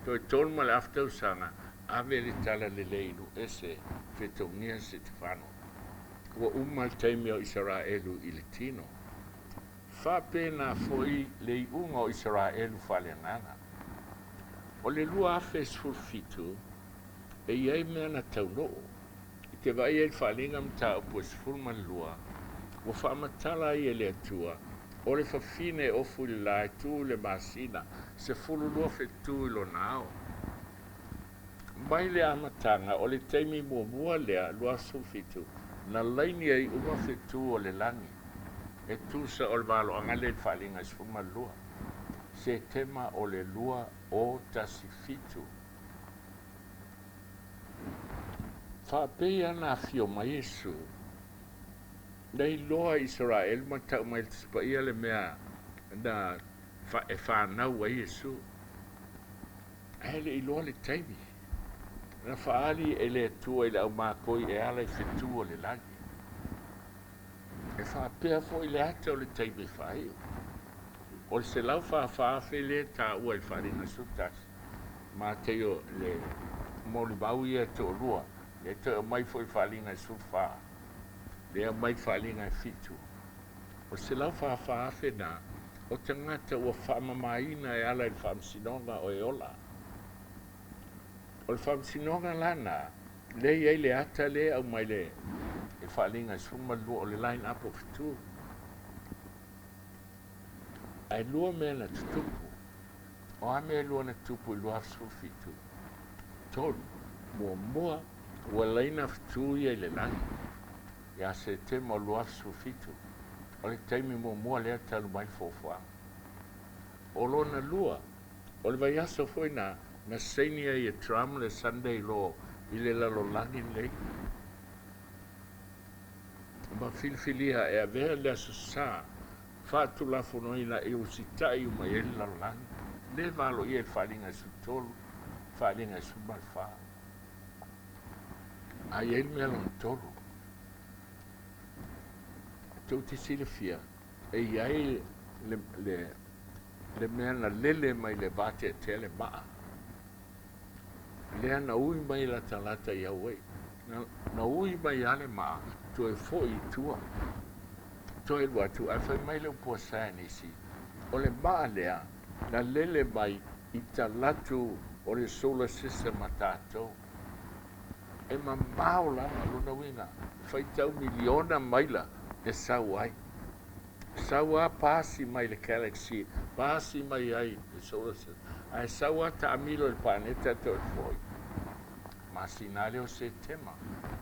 Speaker 4: Toi tolu male aftau sanga. Ave le tala le leinu ese fetonia se tefano. Ua umal teimio Israelu I le tino. Whapena foi le unga o Israelu whaleanganga. O le lua afe sfurfitu, e iei mea na taunoo. I te vai e whalinga mta upo sfurman lua, o whaamatala I le atua, o le whawhine o Fualii tu le masina, se fulu lua fetu ilo nao. Mai le amatanga o le teimi mua lea lua sfurfitu, na laini ai uma fetu o le langi. E tusa o le Valaauina le whalinga sfurman lua. Se tema o le lua o tasifitu. Whapea na fio ma Yesu. Nei loa Israel ma tau mai tispaia le mea na whanau a Yesu. Hele I loa le taimi. Na Faali e le tua I le au mākoi e ala I fitu o le langi. E whapea fo I le ata o le taimi whaio. O le se lau Faafetai ta ua I wharinga sutas. Ma teo le molimau ia Toailoa. Le teo mai fo I wharinga sufa. Le mai wharinga fitu. O se lau Faafetai na o tangata ua whaamamaina e ala I whaamsinonga o e ola. O le whaamsinonga lana, le iei le ata le au mai le e wharinga suma lua o le line up of two. Ai lua mea na tutupu. O a mea lua na tupu I lua fitu. Tolu, mua, ua laina fitu ia I le langi. Ia se te mo lua fitu. O le taimi mua lea talu mai fofoanga. O lona lua, o le vai aso foi na seinia I tram le Sunday lo I le lalo langi lei. Ma filfilia e a vea le aso saa. Fatu la fonoina e usitai uma e la lang le valo I whalinga su tolu whalinga su malfa a el melon tolu tu ti silfia e iai le mena lele mai le bate tele ma le na ui mai la talata ia wei na ui mai ale ma tu e foi tua Toailoa tu ai fai mai leo posa nisi. O le maa lea, na lele mai I talatu o le solar system a tātou. E ma maola luna winga. Fai tau miliona maila le Sauai. Saua pasi mai le galaxy, pasi mai ai le solar system. Ai saua ta amilo le planeta to foi. Ma sinale o se tema.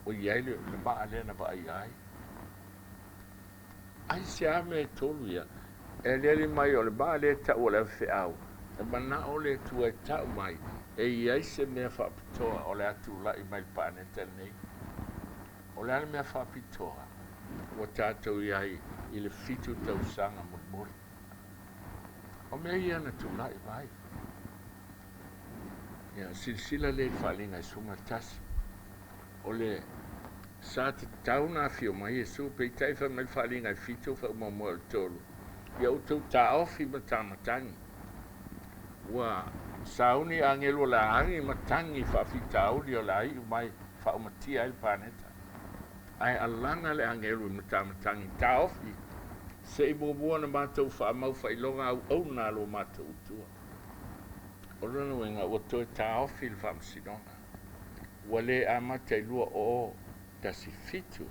Speaker 4: O iai le maa lea na ba ai. Ai se ame tolu ia. E lele mai o le maa le ta o le feau. e mana o le tua e tau mai e iai se mea faapitoa o le atu lai mai paneta nei o le ale mea faapitoa ua tatou iai i le fitu tausaga mulimuli o mea ia na tulai mai ia silasila le faaliga e suga tasi o le sa te tauna afio mai Iesu peitai fa mai faaliga e fitu fa mo le tolu ia outou taofi ma tamatangi ua sauni angelo la angi matangi faafitauli o la i mai faumatia i le paneta ai alanga le angelo ma tamatangi taofi se i bobua na matou faamau Fai-Lauga au na lo matou tua o lona uega ua toe taofi le faamasinoga ua lē amata i lua o tasi fitu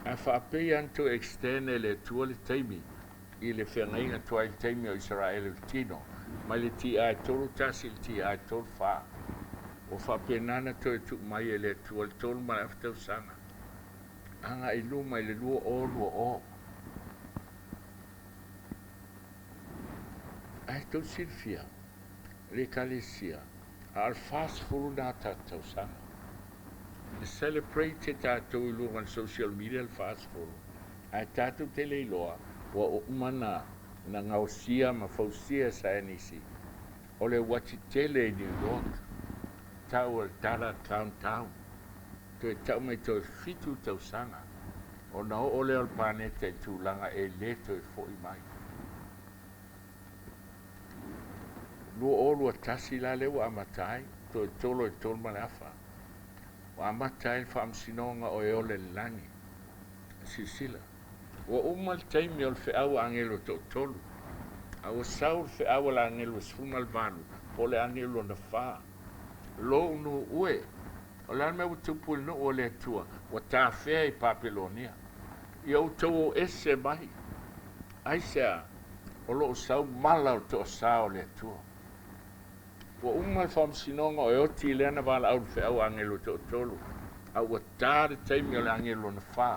Speaker 4: a faapei ana toe externe le atua le taimi i le feagaiga toa i le taimi o Israele le tino mai le ti'a e tolu tasi i le ti'a e tolu fā o faapenana toe tu'u mai e le atua le tolu ma le afatausaga aga i luma i le lua o ae tausilifia le ekalesia a o le fasfulu na tatausaga le celebrate tatou i luga le social media le fasfulu ae tatou te leiloa ua u'uma na gaosia ma fausia saenisi o le uatitele i New York tau o le tala downtown toe tau mai toe fitu tausaga ona o'o lea o le paneta i tulaga e lē toe fo'i mai lua o lua tasi la le ua amata ai toe tolo e tolu ma le afa ua amata ai le faamasinoga o e ole le lagi sisila ua uma le taimi o le fe'aua agelo to'atolu a ua sau le fe'aua le agelo e 14 po le agelo na fā lou nu'ue o le ale mea ua taupulenu'u o le atua ua tafea i papelonia ia outou o ese mai ai sea o lo'o sau mala o to'asā o le atua ua uma le faamasinoga o e oti i lea na valaau le fe'aua agelo to'atolu a ua tā le taimi o le agelo na fā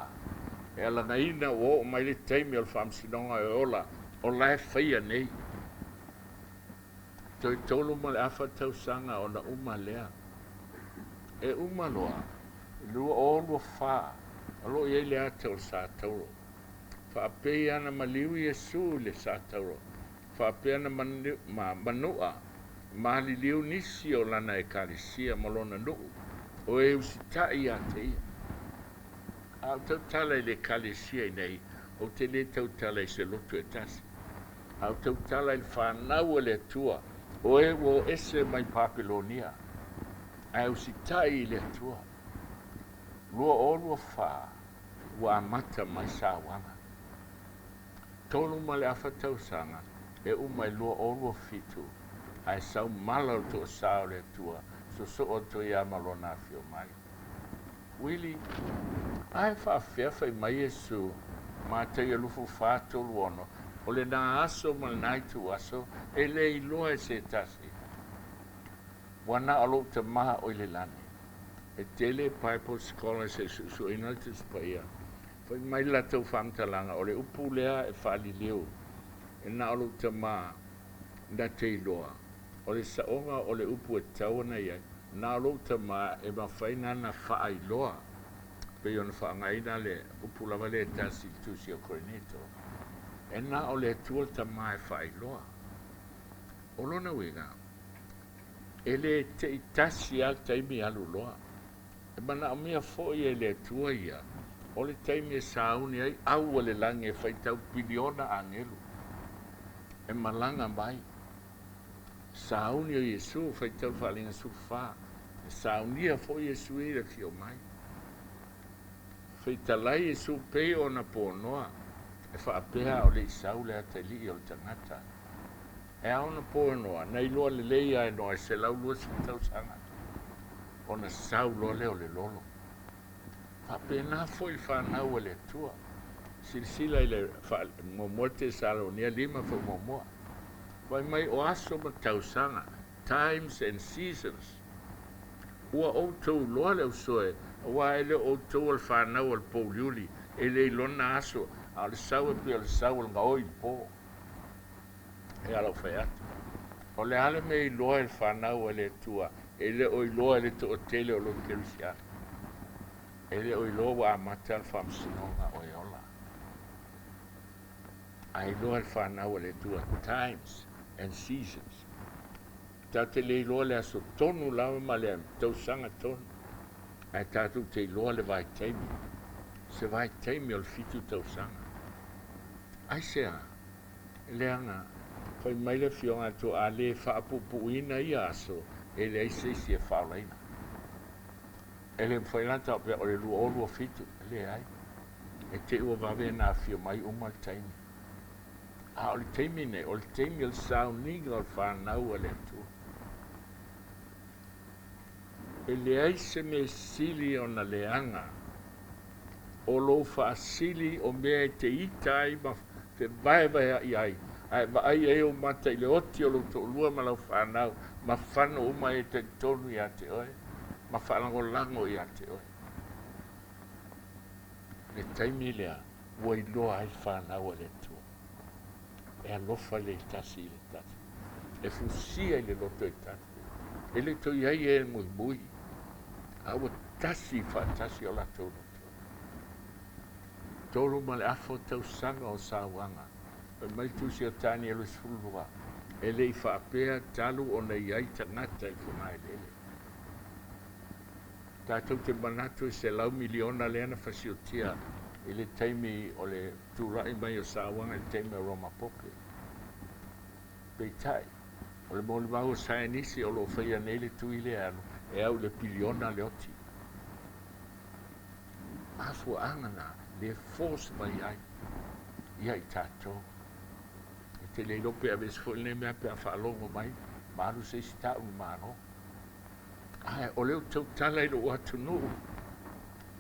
Speaker 4: e alagaina ua o'o mai le taimi o le faamasinoga e ola o lae faia nei toe tolu ma le afa tausaga ona uma lea e uma loa lua o lua fā o lo'o iai le ata o le sa tauro faapei ana maliu Iesu i le sa tauro faapei ana manu'a maliliu nisi o lana ekalesia ma lona nu'u o e usita'i iā te ia a o tautala i le ekalesia i nei o te lē tautala i se lotu e tasi a o tautala i le fanau e le atua o e ua o ese mai papelonia ae usita'i i le atua lua o lua fā ua amata mai sauaga tolu ma le afatausaga e uma i lua o lua fitu ae saumala o to'asā o le atua soso'o toe iā ma lona afio mai Willie ae faafea fai mai Iesu matai alufu fatolu ono o le na aso ma lenā ituaso e le iloa e se tasi ua na o lo'u tamā o i le lani e tele Bible scholars e su'esu'eina le tusipaia fai mai latou faamatalaga o le upu lea e fa'aliliu e na o lo'u tamā na te iloa o le sa'oga o le upu e tau ana iai na o lo'u tamā e mafaina ana fa'ailoa pei ona fa'againa le upu lava le tasi i tusi o Korinito e na o le atua le tamā e fa'ailoa o lona uiga e le te'i tasi a le taimi alu loa e mana'omia fo'i e le atua ia o le taimi e sauni ai au o le lagi e faitau piliona agelu e malaga mai sauni o Iesu faitau fa'aliga sulufā e saunia fo'i Iesu i le fio mai feitalai Iesu pei ona ponoa e fa'apea o le isau le atali'i o le tagata e aona ponoa na iloa lelei ae noa e se laulua sitausaga ona sau loa lea o le lolo fa'apena fo'i le fanau e le atua silasila i le momoa tesalonia 5 fa'umomoa vai mai o aso ma tausaga times and seasons ua outou loa le ausoe ua e le outou o le fanau o le pouliuli e le ilona aso a o le sau e pea o le sau o le gaoi le pō e ala fai atu. O le ale me iloa e whanau e le tua, e le o iloa e le to o tele o lo kerisia. E le o iloa wa amata al whamsinonga o e ola. A iloa e whanau e le tua, times and seasons. Ta te le iloa le aso tonu lawa ma le tausanga tonu. Ai tātou te iloa le vai teimi. Se vai teimi o le fitu tausanga. Ai sea, leanga, fai mai le fionga to a le whaapupuina i aso, e le aise Faualii. E le mwhailanta pe o le lua olua fitu, le ai. E te ua wawe na fio mai uma le teimi. A o le teimi ne, o le teimi o le SAUNIGA o le whanau a le atua. E le aise me sili o na leanga, o lo whaasili o mea te itai ma te vai i ai. Ai va ai e o mata i le oti o lo to lua ma lau whanau, ma whano uma e te tonu i a te oe, ma whanango lango i a te oe. Le taimi lea, ua i loa ai whanau a le tua. E alofa le tasi i le tasi. E fusia i le loto i tasi. E le to iai e mui mui. Aua tasi whaatasi o la tono. Tolo ma le afo tau sanga o sauanga. E mai tusi o tani e lo Sefuluai. E le i whaapea talu o na iai tangata i whanai lele. Tātou te manatu e se lau miliona leana fasiotia i le taimi o le tūrai mai o sauanga le taimi o Roma Poke. Peitai. O le moli mau o sainisi o lo whaia nele tu i le anu e au le piliona le oti. Afu angana le force mai ai. Iai tātou. E te le lope a vesfoli ne mea pe a whaalongo mai. Maru se si tau ni mano. Ai, o leo tau tala i lo atu nuu.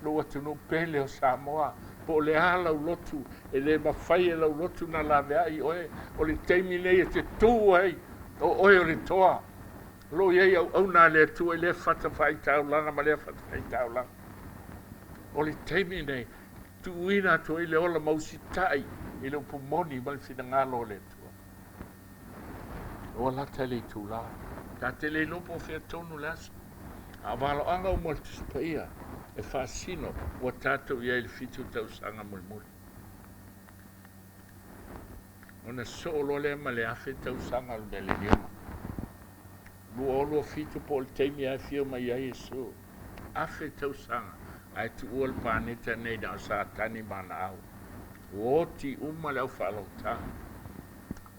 Speaker 4: Lo atu nuu pele o Samoa. Po le ala u lotu. E le mawhai e lau lotu na la vea i oe. O le teimi nei e te tū ai. O oe o le toa. Lo iei au nā le tua i le whata whai tau langa ma le whata whai tau langa. O le teimi nei. Tu uina to i le ola mausitai. I le upumoni ma le whina o le tua. O la tele i tū la. Ta tele lopo whea tonu le aso. A Valaauina o Maltus PAIA. E whaasino. Ua tātou iei le fitu tau sanga mulmuli. Ona so'olo le ma le afe tau sanga o Lelilio. Lua olo fitu po le teimi ai fio mai ai e so. Afe tau sanga. Ai tu ua le pāneta nei na o sa tani mana au. Oti uma le au whaalauta.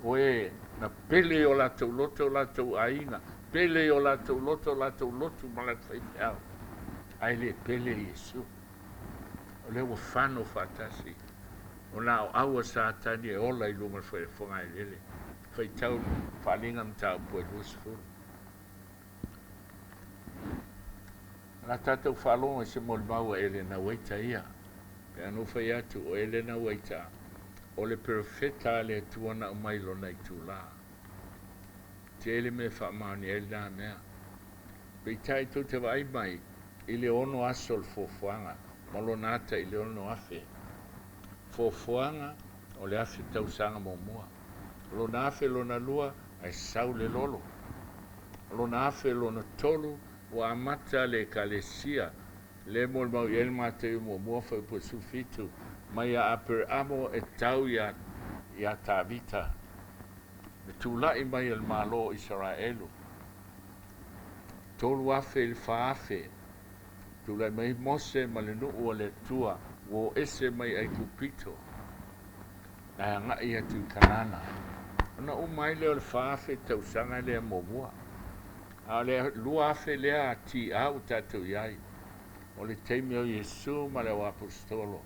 Speaker 4: Oe na pele o la tau loto o la tau ainga. Pele o la tau loto ma la tau whaiau. Ai le pele i Yesu. O le ua whano whatasi. O nā o aua sa tani e ola i luma whai whangai lele. Whai tau whalinga mtau pue lusfuru. Nā tātou whalonga se moli maua ele na waita ia. Pe anu whai atu o ele na waita. O le perfeta le tuana o mailo nei tūla. Te ele me whaamauni ele nā mea. Pei tai tō te wai mai i le ono asol fofuanga. Malo nata i le ono afe. Fofuanga o le afe tausanga momua. Lo na afe lo na lua ai sau le lolo. Lo na afe lo na tolu wa amata le kalesia. Le mol mau i elma te momua fai po sufitu. Mai a aper amo e tau ia tavita. Me tūlai mai el malo Israelu. Tolu afe il faafe. Tūlai mai mose ma le nuu o le tua. Wo ese mai ai kupito. Na nga ia tu kanana. Ona umai le o le faafe tausanga le momua. A le lua afe lea ti au tatu iai. O le teimi o Yesu ma le o apostolo.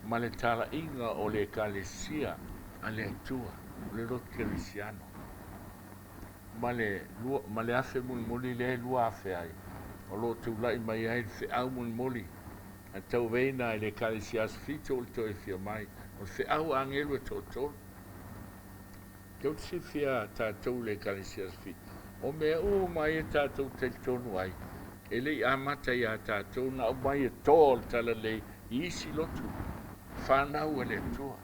Speaker 4: Ma le tala inga o le kalesia a le atua. Le lo kerisiano. Ma le afe muli le lua afe ai. O lo tūlai mai ai fe au muli. A tau veina e le kalesias fito o le toi fia mai. O fe au angelu e tōtō. Tau si fia tātou le kalesias fito. O mea o mai e tātou te tonu ai. E le amata i a tātou na o mai e tōl tala le isi lotu. Whanau e le tua.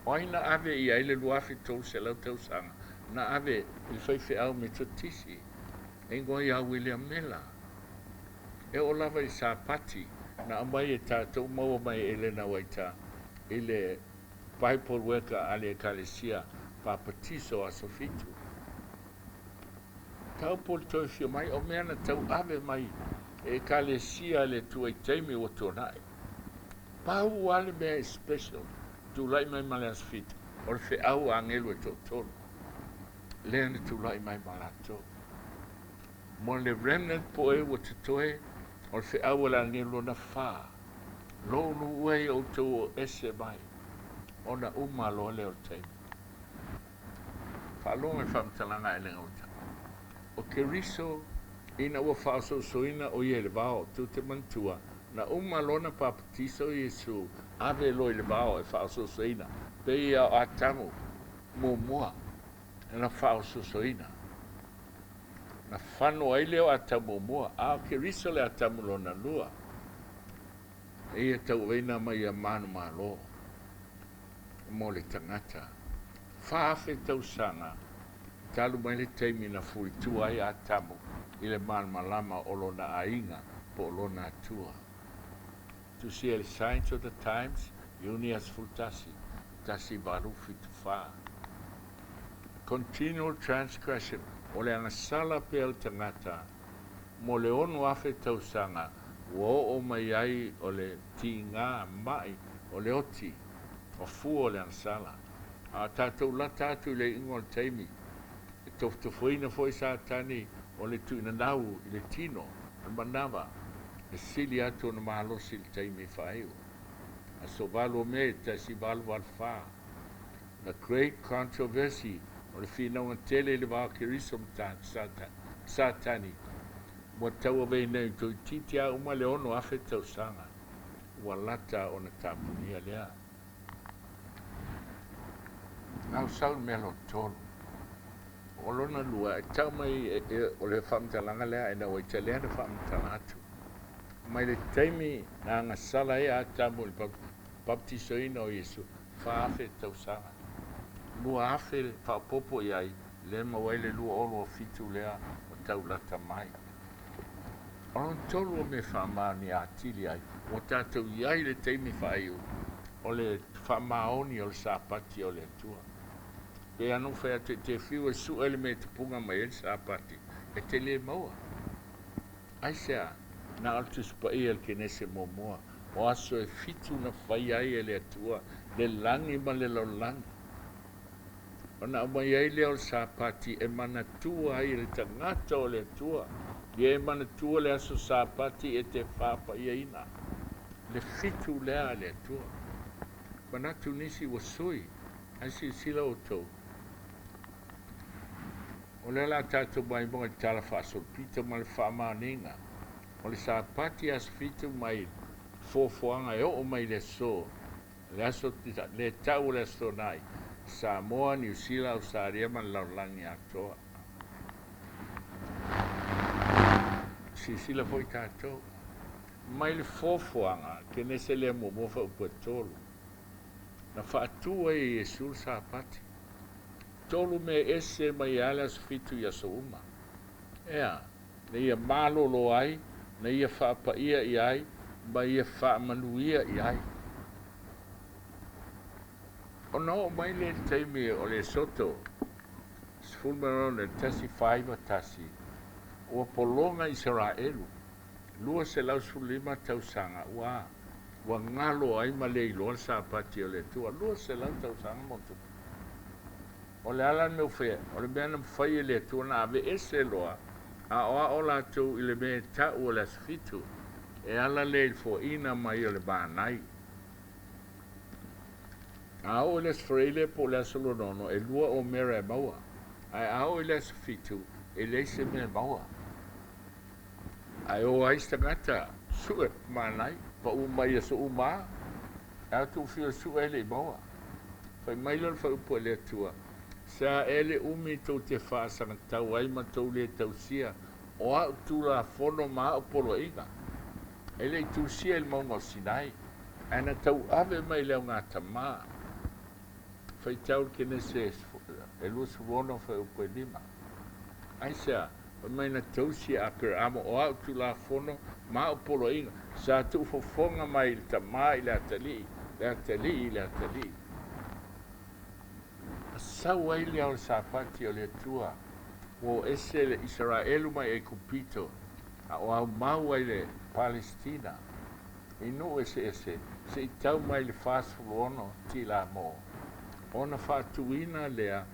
Speaker 4: O aina ave i aile luafi tō se lau tau sanga. na ave il faifeau me totisi e ngoi a William Mela e o lava I SAPATI na mai e tātou maua mai Elena Waita ile Bible worker ale kalesia papatiso a sofitu tau pol toi fio mai o mea na tau ave mai e kalesia le tuai teimi o tonai pau ale mea special tu lai mai malas fit o le feau angelu e totonu lena tu lai mai malato mo le remnant po e o tutoe o le feau ala angelu na fa lo nu wei o to ese mai ona umalo le o teimi falonga famtalanga ele ngota o keriso ina ua faasoasoina o ia le vao tu te mantua na umalona papatiso Iesu ave lo le vao e faasoasoina pe ia o atamu momoa na faasoasoina na fano ai leo atamu momoa a keriso le atamu lona lua ia tauveina mai a manu malo mo le tangata faafetausaga talu mai le taimi na fuitua ai atamu I le malmalama o lona aiga po o lona atua tusia le signs of the times iunias fultasi tasi valufi tufā continual transgression o le agasala pea o le tagata mo le ono afetausaga ua o'o mai ai o le tigā ma'i o le oti o fua o le agasala a tatou lata atu I le iga o le taimi e tofutofuina foi sa tani o le tuinanau I le tino le manawa e sili atu ona malosi le taimi whaeu a so valo me tasi valo valfa the great controversy o le whinaunga tele le wā kiriso satani mo tau avei nei tui titia uma le ono afe tausanga ua lata ona tapunia lea au sau melo tonu o lona lua e tau mai o le whamtalanga lea e na waita lea na whamtala atu mai le taimi na ngasala e a tamu le baptisoina o Iesu whaafe tausanga lua afe whapopo iai le mawaile lua olo o fitu lea o tau lata mai o lon tolu o me whamani a tili ai o tātou iai le taimi whaiu o le whamaoni o le SAPATI o le atua pe anu fea te whiu e su ele me te punga mai el SAPATI e te le maua ai sea na altus pa ia ke nese momoa o aso e fitu na whai ai e le atua le langi ma le laulangi o na mai ai le o SAPATI e mana tua ai le tangata o le atua e mana tua le aso SAPATI e te Faafeiloaiga le fitu lea le atua manatu nisi ua sui ai sila o tou o le la tātou mai mo i tala whaasolpita ma le whaamaniga o le SAPATI as fitu mai fofoanga e o mai le so le aso le tau le aso nai Samoa, New Zealand, Australia ma laulangi atoa sila foi tātou mai le fofoanga ke nese le momofa upa tolu na whaatua e Iesu SAPATI tolu me ese mai alas fitu ia so uma ea na ia malolo ai na ia whaapaia i ai ma ia whaamanuia i ai o no mai le taimi o le soto sfulmaron le tasi whaiva tasi o polonga Israelu lua se lau sulima tausanga wa ngalo ai ma le ilo SAPATI o le tua lua se lau tausanga motu o le ala me ufea o le mea na mwhai le tua na ave ese loa a oa o la tau i le mea ta ua le asfitu e ala le fo ina mai o le bānai a o le asfreile po le asolonono e lua o mera e maua ai a o le asfitu e le se mea maua ai o ai stangata sue manai pa umai so uma a tu fio sue le maua fai mai lor fa upo le tua sa ele umi to te fa sang tau ai ma to le tausia o a tu la fono ma o poloiga ele tu sia el mongo sinai ana tau ave mai le ngata ma fai tau ke nese e lua suona fa upe lima. Ai sea, mai na tausi a per amo o au tu la fono, ma o polo inga, sa tu fofonga mai il tamai le atali, le atali, le atali. Sau ai le au sapati o le tua, o ese le Israelu mai e kupito, a o au mau ai le Palestina, inu ese, se i tau mai le fasfuono ti la mo. Ona fatuina lea,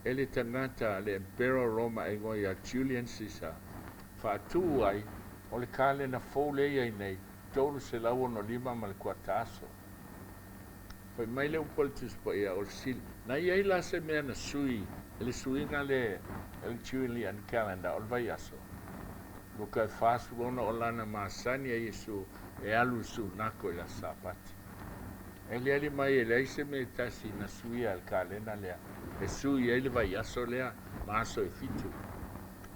Speaker 4: e le tangata le Impero Roma e ngoi a Julian Caesar, fatu ai, o le kale na Faualii ai nei, tolu se lau ono lima ma le kuataso. Fai mai le upolitus pa ia o sil, na iai la se mea na sui, e le suinga le Julian calendar o le vai aso. Luka e fasuona o lana maasani a Yesu e alu su nako i la sapati. E le ali mai e le aise me tasi na sui al kalena lea, e sui e le vai aso lea, maaso e fitu.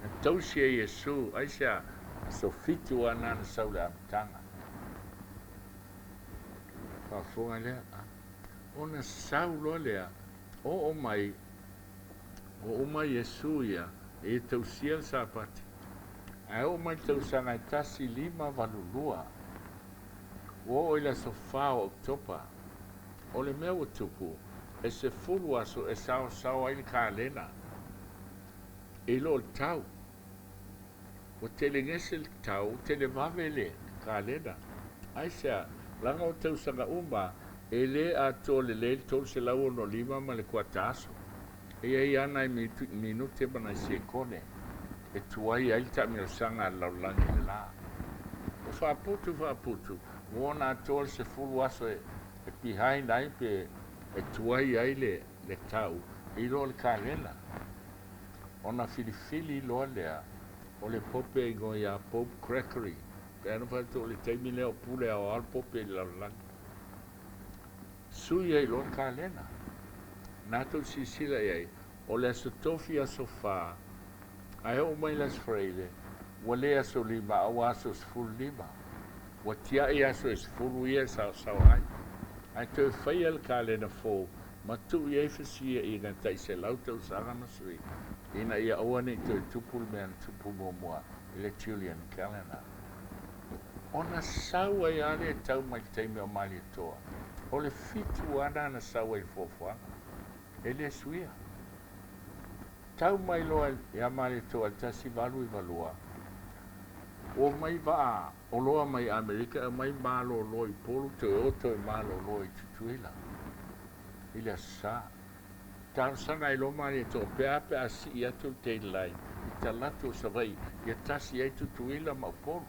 Speaker 4: Na tausi e Yesu, aisea, so fitu ana na saule amtanga. Fafonga lea, ona saulo lea, o mai Yesu ia, e tausia al sapati. Ai o mai tausanga tasi lima valulua. O ila sofa o oktopa. O le mea o tupu. E se fulu aso e sao ai le kalena. E lo tau. O tele ngese le tau, tele vavele kalena. Ai sea, langa o tausanga uma, e le a to le tol se lau no lima ma le kuataso. E ai ana i minute mana i se kone. E tuai ai ta mi sanga laulangi la. O faaputu. Wona tol se fulu aso e behind ai pe e tuai ai le tau. I lo le kalena. Ona filifili lo lea. O le pope i ngoi a Pope Crackery. Pe anu fatu le teimi leo pule au al pope i laulangi. Sui ai lo le kalena. Nato sisila ai. O le asotofi asofa. Ai o mai las freile, wa le aso lima, au aso sfulu lima. Wa tia i aso sfulu ia sao ai. Ai te whai al kale na fō, ma tu i efesia i ngā taise lautau sanga masui. Ina ia awane te tupul mea tupu mua, i le Julian calendar. Ona sau ai ale e tau mai teime o mali toa. O le fitu ana na sau ai fōfuanga. E le suia. Tau mai loa e amare toa tasi valu I valua. O mai va, o loa mai Amerika, e mai malo loa I polu, te oto e malo loa I tutuila. Ila sa. Tau sana I lo mare toa, pe asi I atu te lai, I talatu o savai, I tasi ai tutuila ma polu.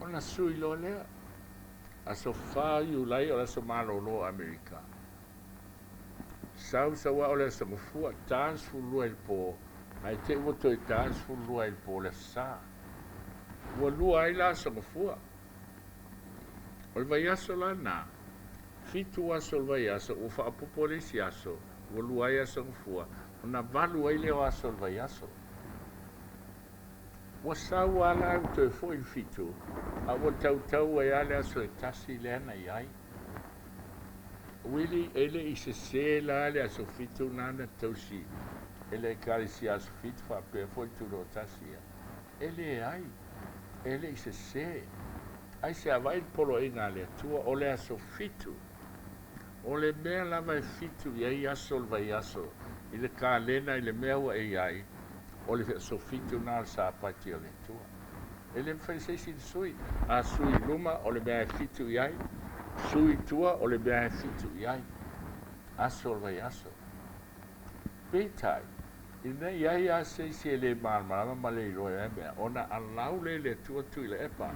Speaker 4: Ona sui loa lea. Aso fa I ulai o laso malo loa Amerika. Sau wa ole sa mfua tans fulu el po ai te woto I tans fulu el po le sa wa lu ai la sa mfua ol vai aso la na fitu aso vai aso o fa polisi aso wa lu ai aso mfua ona valu ai le aso vai aso wa sa wa la te fo il fitu a wa tau ai ale aso tasi le na ai Willie ele I se la le aso fitu nana tausi. Ele kalisi aso fitu fa pe foi tudo tasia. Ele I se. Ai se avai polo inga le tua o le aso fitu. O le mea la vai fitu I aso vai aso. I le kalena I le mea wa ai. O le aso fitu na SAPATI o le tua. Ele fai se sui. A sui luma o le mea fitu ai. Sui tua o le bea fitu iai. Aso vai aso. Peitai. Ina iai a se le marama ma le iroe e mea. Ona alau le tua tui le epa.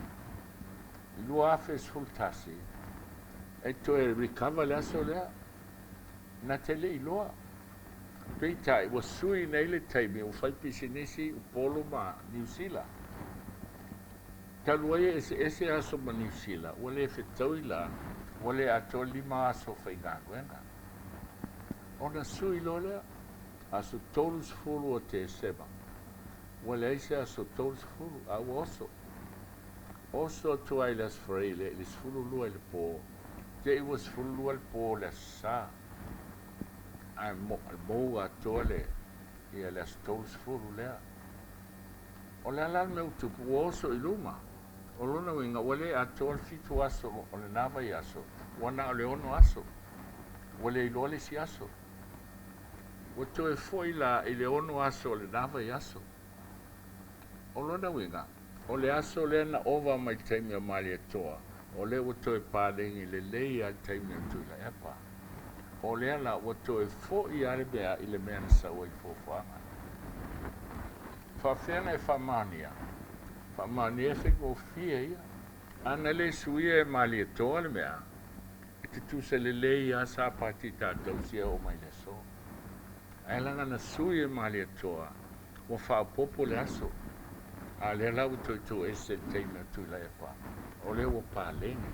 Speaker 4: Lua afes fultasi. E to e recover le aso lea. Na te le iloa. Peitai. Wa sui nei le taimi. O fai pisinisi u polo ma New Zealand. Taluai ese aso ma New Zealand. Wa le fetau ila. Wale ato lima aso whaingaruenga. Ona sui lolea, aso tolus fulu o te seba. Wale eise aso tolus fulu, au oso. Oso Toailas freile, ilis fulu lua il po. Te iwas fulu lua il po le sa. ai mo atole ia le stores furu lea o le ala me utupu oso i luma o lona winga wale atole fitu aso o le nava i aso wana o le ono aso wale i lole si aso o toe foi la i le ono aso o le nava i aso o lona winga o le aso le na ova mai taimi a mali atoa o le o toe palengi le lei al taimi a tui la epa o le ala o toe fo i ale bea i le mea na saua i fofoanga Faafeiloaiga e Faamania e whaingofia ia ana le suia e mali atoa le mea e te tusa le lei a SAPATI tātou sia o mai le so ai langa na suia e mali atoa o whaapopo le aso a le lau toi e se teina tui la epa o le o pālengi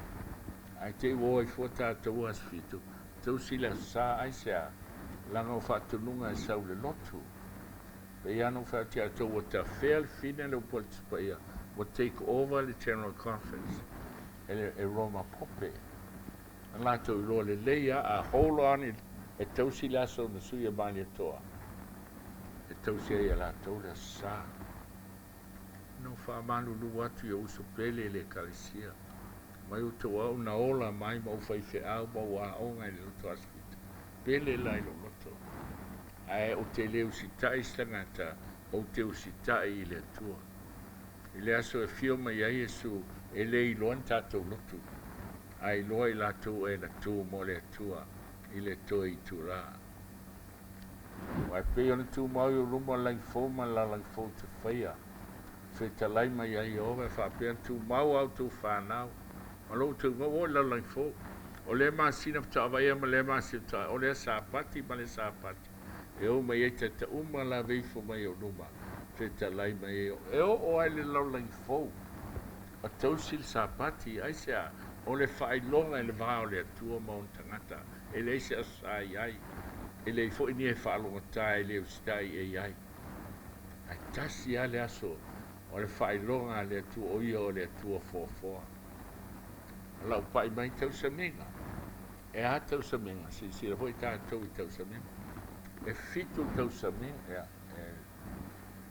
Speaker 4: ai te ua i fota tātou asfitu tau sila sa ai sea langa o whaatununga e sau le lotu pe iano whaatia tau o ta fair fina le upolitis PAIA o take over the General Conference e Roma Pope la tau I loa le leia a hold on e tau sila so na suia mani atoa e tau sila la tau le sa no whaamanu lu atu I uso pele le kalisia mai o tau au na ola mai ma ufai fe au ma ua onga I le loto asfita pele lai lo loto ai o te leo si tai stangata o te o si tai I le atua I le aso e fio mai ai esu e le I loan tatou lotu ai loa I latou e la tu mo le atua I le toi I tura wai pe ona tu mau I luma lai fo ma la lai fo te whaia Fetalai mai ai ova whapea tu mau au tu whanau ma lo tu ngau la lai fo o le ma Sina ptawai ma le ma Sina o le SAPATI ma le SAPATI e o mai e te uma la veifo mai o luma Fetalai mai e o ai le lau lai fo a tausil SAPATI ai sea o le Fai-Lauga e le vao le atua ma on tangata e le se asai ai e le fo ini e whaalongata e le ustai e ai ai tasi a le aso o le Fai-Lauga le atua o ia o le atua fofoa lau pai mai tausaminga e a tausaminga si la hoi tātou I tausaminga e fitu tausaminga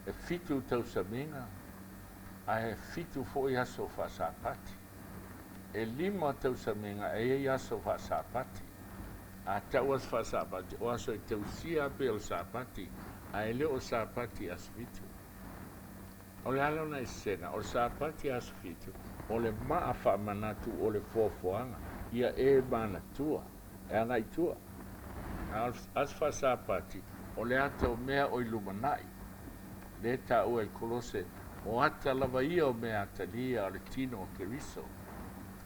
Speaker 4: e fitu tausaminga a e fitu foi aso fa SAPATI e lima tausaminga e aso fa SAPATI a tauas fa SAPATI o aso e tausia pe o SAPATI a e leo SAPATI as fitu o le ala na esena o SAPATI as fitu o le maa whaamanatu o le fofoanga ia e manatua e anga I tua as fa SAPATI o le ata o mea o ilumanai le ta ua I kolose o ata lava ia o mea atalia o le tino o keriso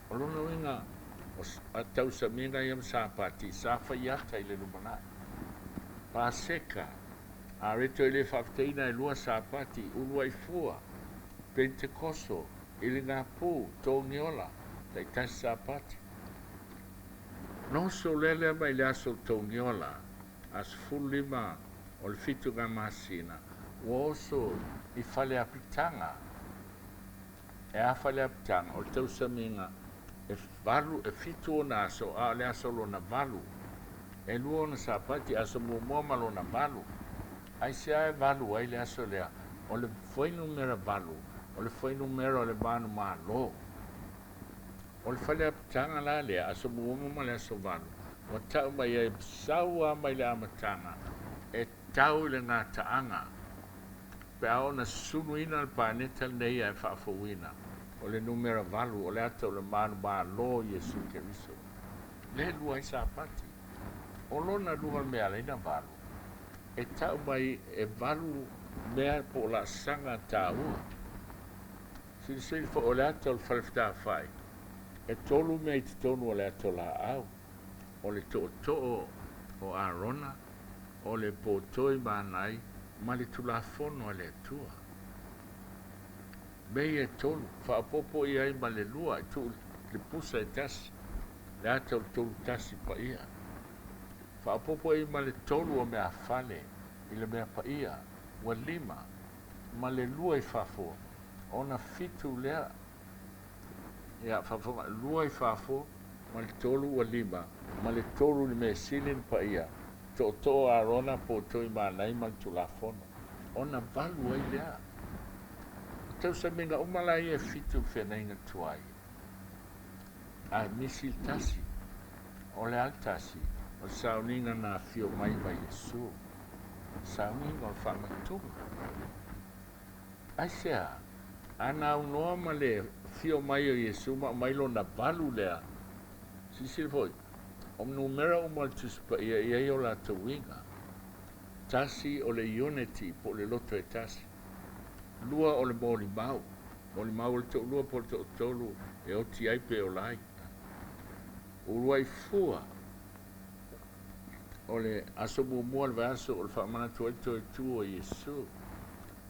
Speaker 4: o lona winga o tausaminga iam SAPATI sa whaiata I le lumanai paseka a reto I le whafteina e lua SAPATI ulua I fua Pentecoso I le ngā pū tōngiola tai tasi SAPATI non so lele mai le aso tōngiola as fulima o le fitu ngā masina o oso I fale apitanga e a fale apitanga o le tausaminga e valu e fitu o na aso a le aso lo na valu e lua na SAPATI aso mua malo na valu ai sea e valu ai le aso lea o le foi numera valu o le foi numera o le manu malo o le fale apitanga la lea aso mua ma le aso valu o tau mai e saua mai le amatanga e tau le ngā taanga pe ao na sunuina al planeta nei e Faafeiloaiga o le numera valu o le ata o le manu malo Iesu Keriso le lua I SAPATI o lona lua le mea leina valu e tau mai e valu mea po la sanga tāua silisili fo o le ata o le falefetafai e tolu mea I te tonu o le ata o la au o le toʻotoʻo o Arona o le potoi manai ma le tulafono a le atua mei e tolu whaapopo I ai ma le lua I tu le pusa e tasi le ata o le tolu tasi PAIA whaapopo I ma le tolu o mea fale I le mea PAIA ua lima ma le lua I whafo o na fitu lea ia whafonga lua I whafo ma le tolu ua lima ma le tolu le mea silin PAIA to arona po toi manai mal tulafono. Ona valu ai lea. Tau sa minga umalai e fitu wheneinga tuai. A misil tasi. O le altasi. O sauninga na fio mai mai Yesu. Sauninga o whamatunga. Ai sea. Ana unoa ma le fio mai o Yesu ma mailo na valu lea. Sisil foi. O numera umal tuspa ia o la tawinga. Tasi o le unity po le loto e tasi. Lua o le moli mau. Moli mau le tau lua po le tau tolu e o ti ai pe o lai. Uruai fua. O le aso mua le vaso o le whamana tuai tu o Yesu.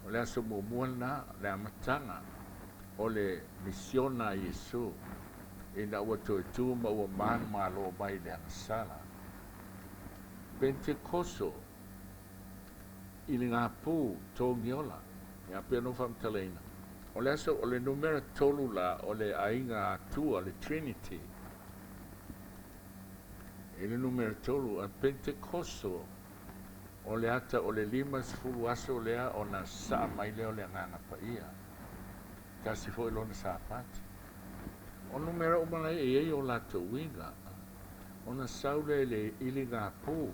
Speaker 4: O le aso mua na le amatanga. O le misiona Yesu. E na ua tu ma ua manu ma lo mai le angasala. Pentekoso. Ili ngā pū tō ngiola. Ia pia no whamtaleina. O le aso o le numera tolu la o le ainga atua, le Trinity. E le numera tolu a Pentekoso. O le ata o le 5 aso lea o na saa mai leo le ngana PAIA. Kasi foi lona SAPATI. O numera umalai e o la tawinga. O na saule le ili ngā pū.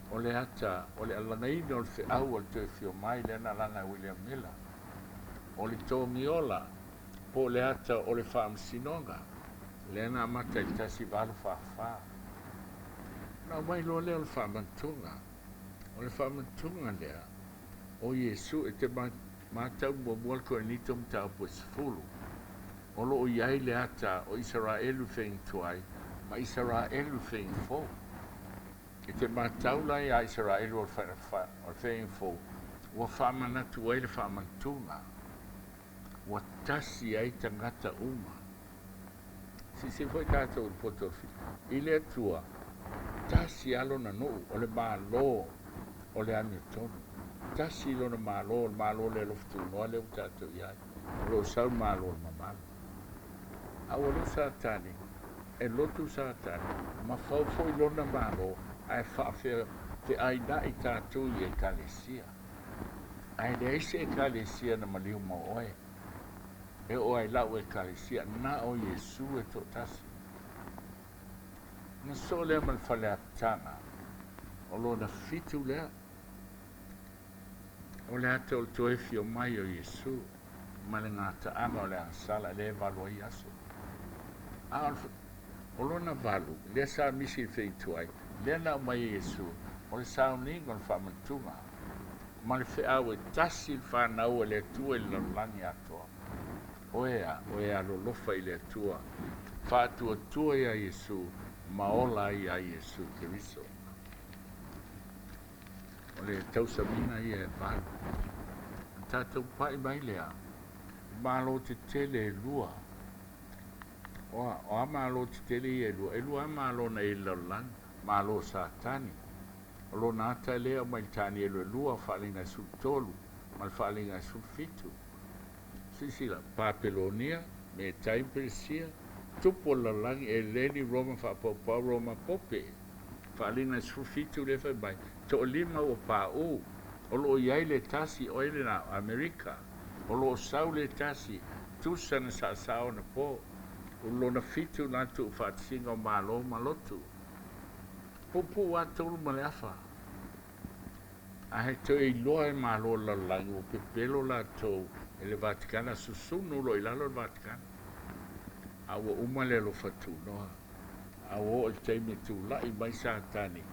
Speaker 4: O le ata, o le alangaina o le whiau o le tue fio mai le na langa William Miller. O le tōngiola, po le ata o le whaamsinonga. Le na amata i tasi walu whawha. Na mai lo leo le whaamantunga. O le whaamantunga lea. O Yesu e te matau mua ko e Nita mtau po Sefulu. O lo o iai le ata o Israelu wheng tuai, ma Israelu wheng fō. E te matau lai a Israelu o wheng fō. Ua whaamanatu ai le whaamantunga. Ua tasi ai tangata uma. Si foi tātou o potofi. I le atua, tasi alo na nuu, o le mālo, o le anu tonu. Tasi ilo na mālo, le loftu noa le tātou iai. O lo sau mālo le mamalo. Awa lo sātani, e lotu sātani, ma fau foi lona mālo, ai whaafea te aina i tātou i e kalesia. Ai le eise e kalesia na maliu ma oe. E o ai lau e kalesia, na o Yesu e to tasi. Na so lea mal fale atanga, o lo na fitu lea. O le ate o le toe fio mai o Yesu, ma le ngata anga o le ansala, le valoi aso. O lo na valu, le sa misi fei tuai, le na mai Yesu, o le SAUNIGA o le whamantunga, ma le wheau e tasi le whanau e le tua i le langi atoa. Oea lo lofa i le atua, whātua tua i a Yesu, maola i a Yesu Keriso. O le tausamina i e valu. Tātou pai mai lea, malo te tele e lua. O a malo te tele i e lua. E lua malo na i laulang, malo satani. O lo nata e lea mai tani e lua whalinga sul tolu, mal whalinga sul fitu. Sisila, Papelonia, me taiperesia, tupo lalang e leni Roma whapopau Roma pope. Whalinga sul fitu le whai mai. To lima o Papu. O lo iai le tasi o ele na Amerika. O lo sau le tasi, tusa na sao na po. O lo na fitu na tu whaatsinga o malo malotu. Pupu wa tolu maleafa. A he to i loa e malo la langi o pepelo la to e le Vatikana susunu lo i lalo le Vatikana. A ua umale lo fatu noa. A ua o le teime tu la i mai satani.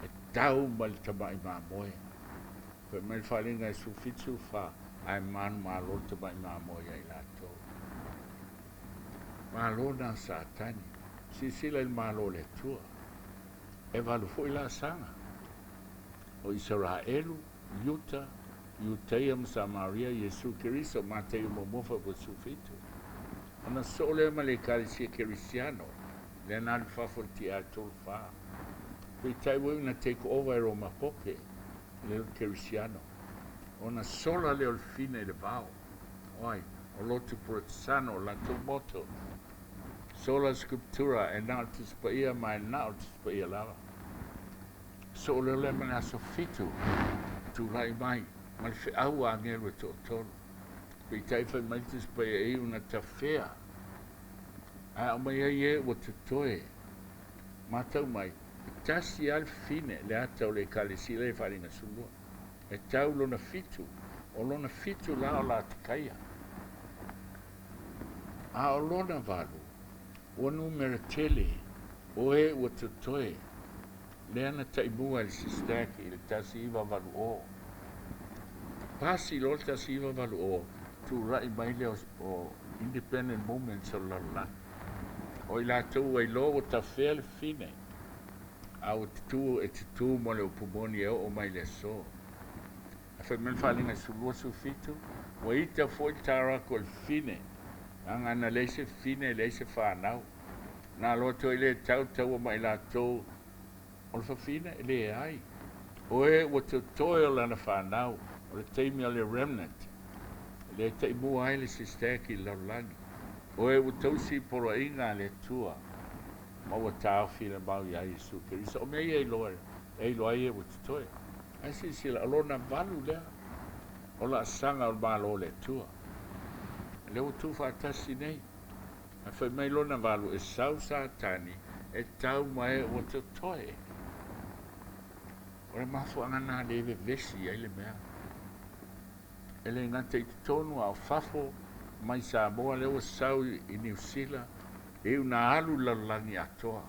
Speaker 4: E tau mal tamai mamoe. Pe mai whalinga e sufitu wha ai manu malo tamai mamoe ai lato. Malo na satani. Sisila il malo le tua. E valu fo i la sanga. O Israelu, Leota, Iuteiam, Samaria, Yesu Keriso, Mateo Momofa po sufitu. Ona sole ma le kalisia kerisiano. Le nal fafolti a tolfa. Pei taiwe na take over Roma pope. Le kerisiano. Ona sola le olfine le vao. Oi, o lotu protsano la tomoto. Sola scriptura e nautis paia mai nautis paia lava. so o le mana so fitu tu lai mai ma le feʻau agelu e toʻatolu peitai fai mai te spai ai una tafea a o mai ai e ua totoe matau mai tasi alfine le ata o le kalesi le wharinga sulua e tau lona fitu o lona fitu la o la tikaia a o lona valu o numera tele o e ua totoe le ana taimua le SISDAC i le tasi iwa valu o pasi lo le tasi iwa valu o tu rai mai le o independent movements o lala o i lātou ai lo o tawhea le fine au tutu e tutu mo le upumoni e o mai le so a whai man whalinga sulua su fitu wa ita foi tara ko le fine anga na leise fine leise whanau na loto i le tau tau o mai lātou o le whawhine e le ai o e o te toi o lana whanau o le teimi o le remnant le teimu ai le SISDAC i laulangi o e o tausi poro inga le tua ma ua tau whina mau ia Iesu Kirisa o mea e loa e o te toi ai si sila alona valu lea o la sanga o malo le tua le o tu whaatasi nei a whai mai lona valu e sau sa tani e tau mai o te toi o le mafu angana lewe vesi ai le mea e le ngata i te tonu au fafo mai sa moa leo sau i New Zealand e una alu lalangi atoa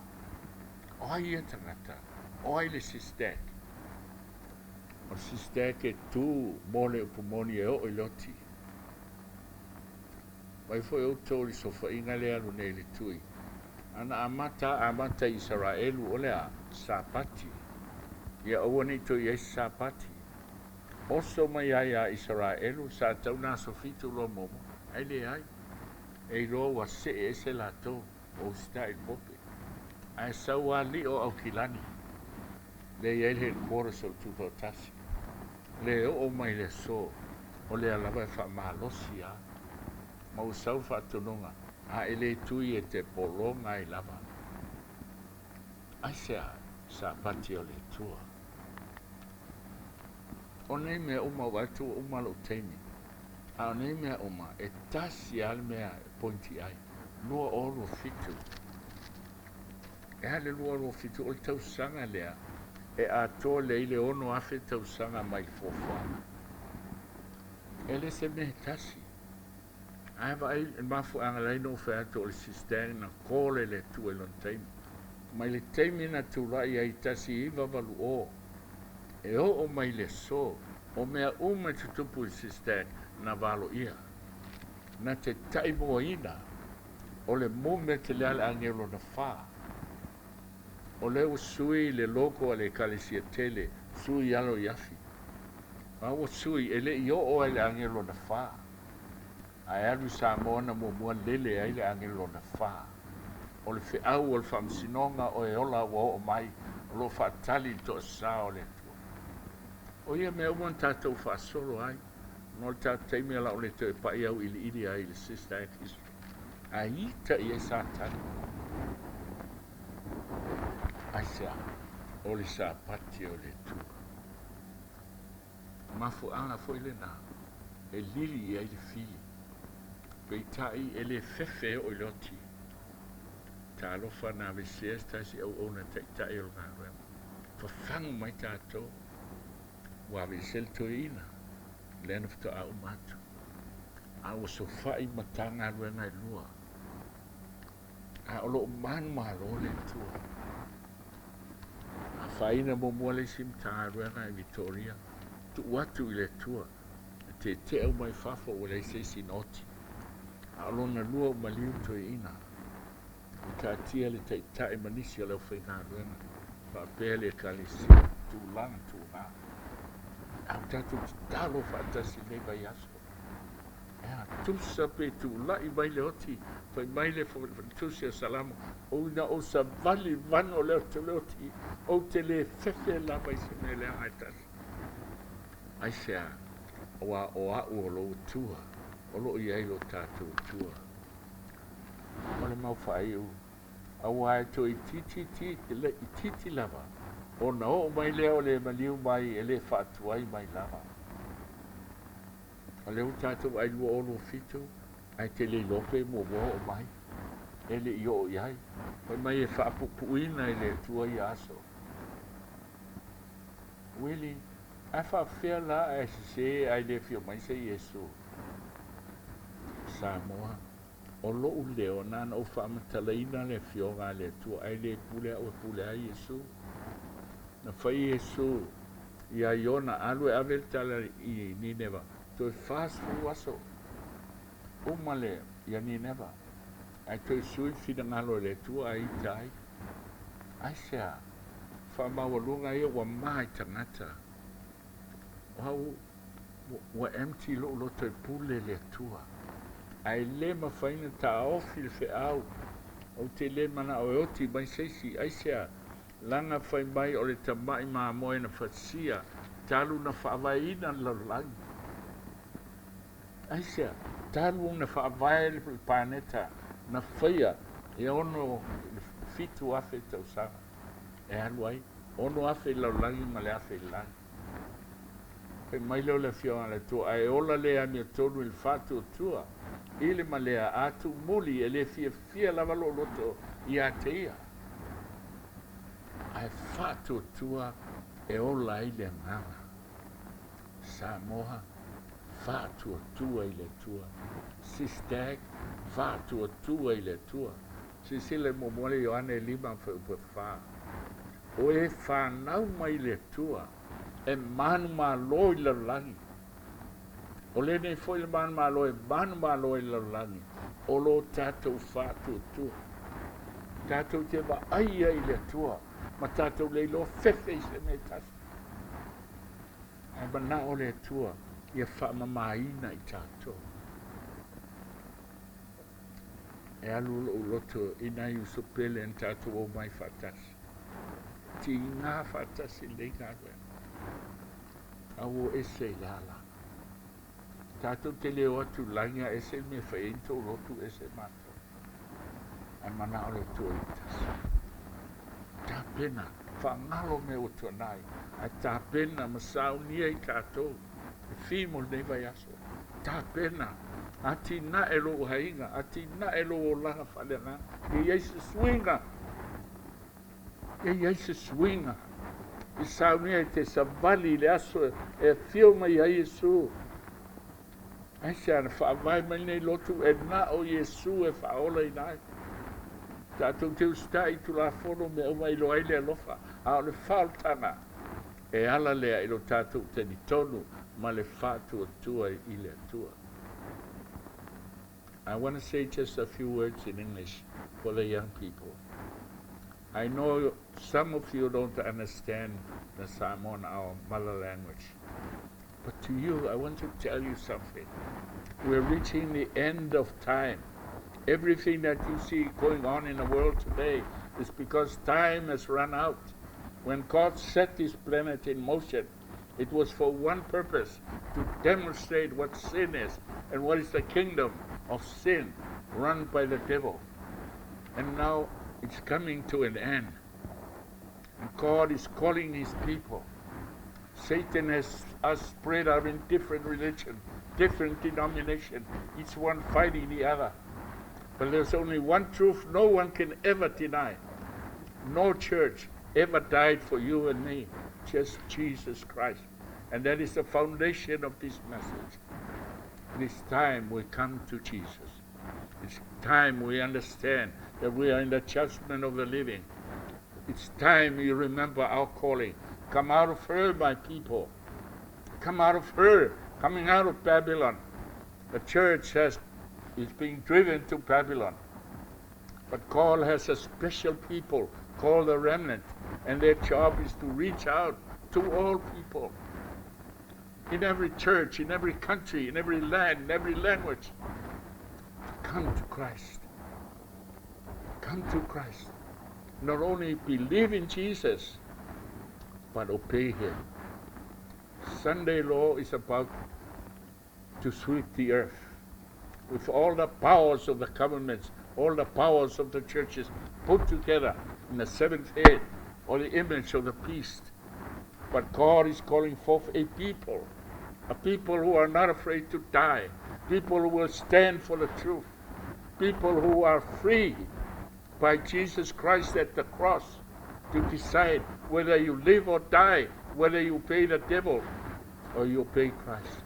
Speaker 4: o ai e tangata o ai le SISDAC o SISDAC e tu mole upumoni e o i loti mai foi o tori sofa inga le alu nei le tui ana amata Israelu o le a SAPATI ia oa nei to i SAPATI oso mai ai a Israelu sa tau na sofitu lo momo ai le ai e lo wa se se la to o stai pope ai Faualii o Auckland le ia le quarters o tu tasi le o mai le so o le alava fa malosia ma o sau fa tonga a ele tui e te polonga i lava ai sa pati o le tua o nei mea uma watu uma lo teimi a nei mea uma e tasi al mea pointi ai lua oro fitu e hale lua oro fitu o le tausanga lea e a to leile ono afe tausanga mai fofa e le se me tasi ai vai mafu angalai no fe ato o le SISDAC na kole le tu e lon teimi mai le teimi na tu rai ai tasi iwa valu o e o mai le so o mea uma tutupu i SISDAC na valo ia na te taimoina o le mume te leale angelo na wha o leo sui le loko a le kalesia tele sui alo iafi ma o sui e le io o le angelo na wha a alu sa moana mua lele ai le angelo na wha o le whiau o le whamsinonga o e ola o mai o lo whaatali to sa o le o ia mea uman tātou whaasolo ai no le tātou teimea la o le te PAIA au ili ai le SISDAC a ita i e sātani ai sea o le SAPATI o le tu mafuanga foi le nā e lili i ai le fili peitai e le fefe o i loti ta alofa na veseas tasi au ona taitai o ngā reo whawhangu mai tātou wa vesel toina lena fto a umatu a o so fai matanga ruenga lua a o lo man malo le tua a faina mo mole sim tanga ruenga Victoria tu watu i le tua te au mai fafo o le se sinoti a lo na lua o maliu toina ka tia le taitai manisi o le whainga ruenga pa pele kalisi tu lang tu na au tatu talo fantasi nei vai aso tu sape tu la i mai le oti fai mai le tusia salamo o na o sa vali vano le oti o te le fefe la vai se me le aitas ai sea o a o lo tua o lo i ai lo tatu tua o le mau fai u au ai to i titi le i titi lava O na o mai leo le maliu mai e le whaatuai mai lava. O leo tātou ai lua olo fitu, ai te le lope mo o mai. E le i o iai. Pai mai e whaapupuina e le tua i aso. Willie, ai whaafea la e se ai le fio mai se Yesu. Samoa. O loo leo nana o whaamatalaina le fio ngā le tua ai le pule o pule ai Yesu. Na whai Yesu, ia iona alue ave tala i Nineva. Toi fast fu aso. Umale, ia Nineva. Ai toi sui fina ngalo le tua ai tai. Ai sea, whamawalunga ia wa mai tangata. Wau, wa empty lo toi pule le tua. Ai le mawhaina ta ofi le fe au. O te le mana o eoti mai seisi, ai sea, langa whai mai o le tamai maa moe na whatsia, talu na whaavaina lalangi. Aisea, talu na whaavai le planeta, na whaia, e ono fitu afe tau sanga. E aluai, ono afe lalangi ma le afe langi. Pai mai leo le fionga le tua, ai ola le ami o tonu il fatu o tua, ile ma lea atu muli e le fia lava lo loto i a te ia. Ai fatu tua e ola i le nganga. Samoa, fatu tua i le tua. SISDAC, fatu tua i le tua. Sisile momole Ioane lima fa. O e whanau mai le tua. E manu malo i le langi. O le nei foi le manu malo e manu malo i le langi. O lo tatou fatu tua. Tatou te wa aia i le tua. Ma tatou le lo fefe i se me tasi. Ai mana o le tua, ia whaamamaina i tatou. E alu lo loto ina i usopele en tatou o mai whatasi. Ti ngā whatasi le ngāwe. Au o ese lala. Tatou te leo atu langa ese me whaento lotu ese mato. Ai mana o le tua i tasi. Tapena, whangalo me o tuanai, a tapena ma saunia i tātou, e whimo nei vai aso. Tapena, a ti na e lo hainga, a ti na e lo o langa whalenga, e Yesu swinga. E Yesu swinga. I saunia i te savali le aso, e whio mai a Yesu. Ai se ana whaavai mai nei lotu, e na o Yesu e whaola i nai. Tātou te ustai tu la fono me o mai loai le alofa, a o le whaotanga. E ala lea ilo tātou te ni tonu, ma le whātua tua i le tua. I want to say just a few words in English for the young people. I know some of you don't understand the Samoan, our mother language. But to you, I want to tell you something. We're reaching the end of time. Everything that you see going on in the world today is because time has run out. When God set this planet in motion, it was for one purpose, to demonstrate what sin is and what is the kingdom of sin run by the devil. And now it's coming to an end. And God is calling his people. Satan has us spread out in different religions, different denominations, each one fighting the other. But there's only one truth no one can ever deny. No church ever died for you and me, just Jesus Christ. And that is the foundation of this message. It is time we come to Jesus. It's time we understand that we are in the judgment of the living. It's time you remember our calling. Come out of her, my people. Come out of her, coming out of Babylon. The church is being driven to Babylon. But God has a special people called the remnant, and their job is to reach out to all people. In every church, in every country, in every land, in every language. To come to Christ. Come to Christ. Not only believe in Jesus, but obey him. Sunday law is about to sweep the earth. With all the powers of the governments, all the powers of the churches put together in the seventh head, or the image of the beast. But God is calling forth a people who are not afraid to die, people who will stand for the truth, people who are free by Jesus Christ at the cross to decide whether you live or die, whether you obey the devil or you obey Christ.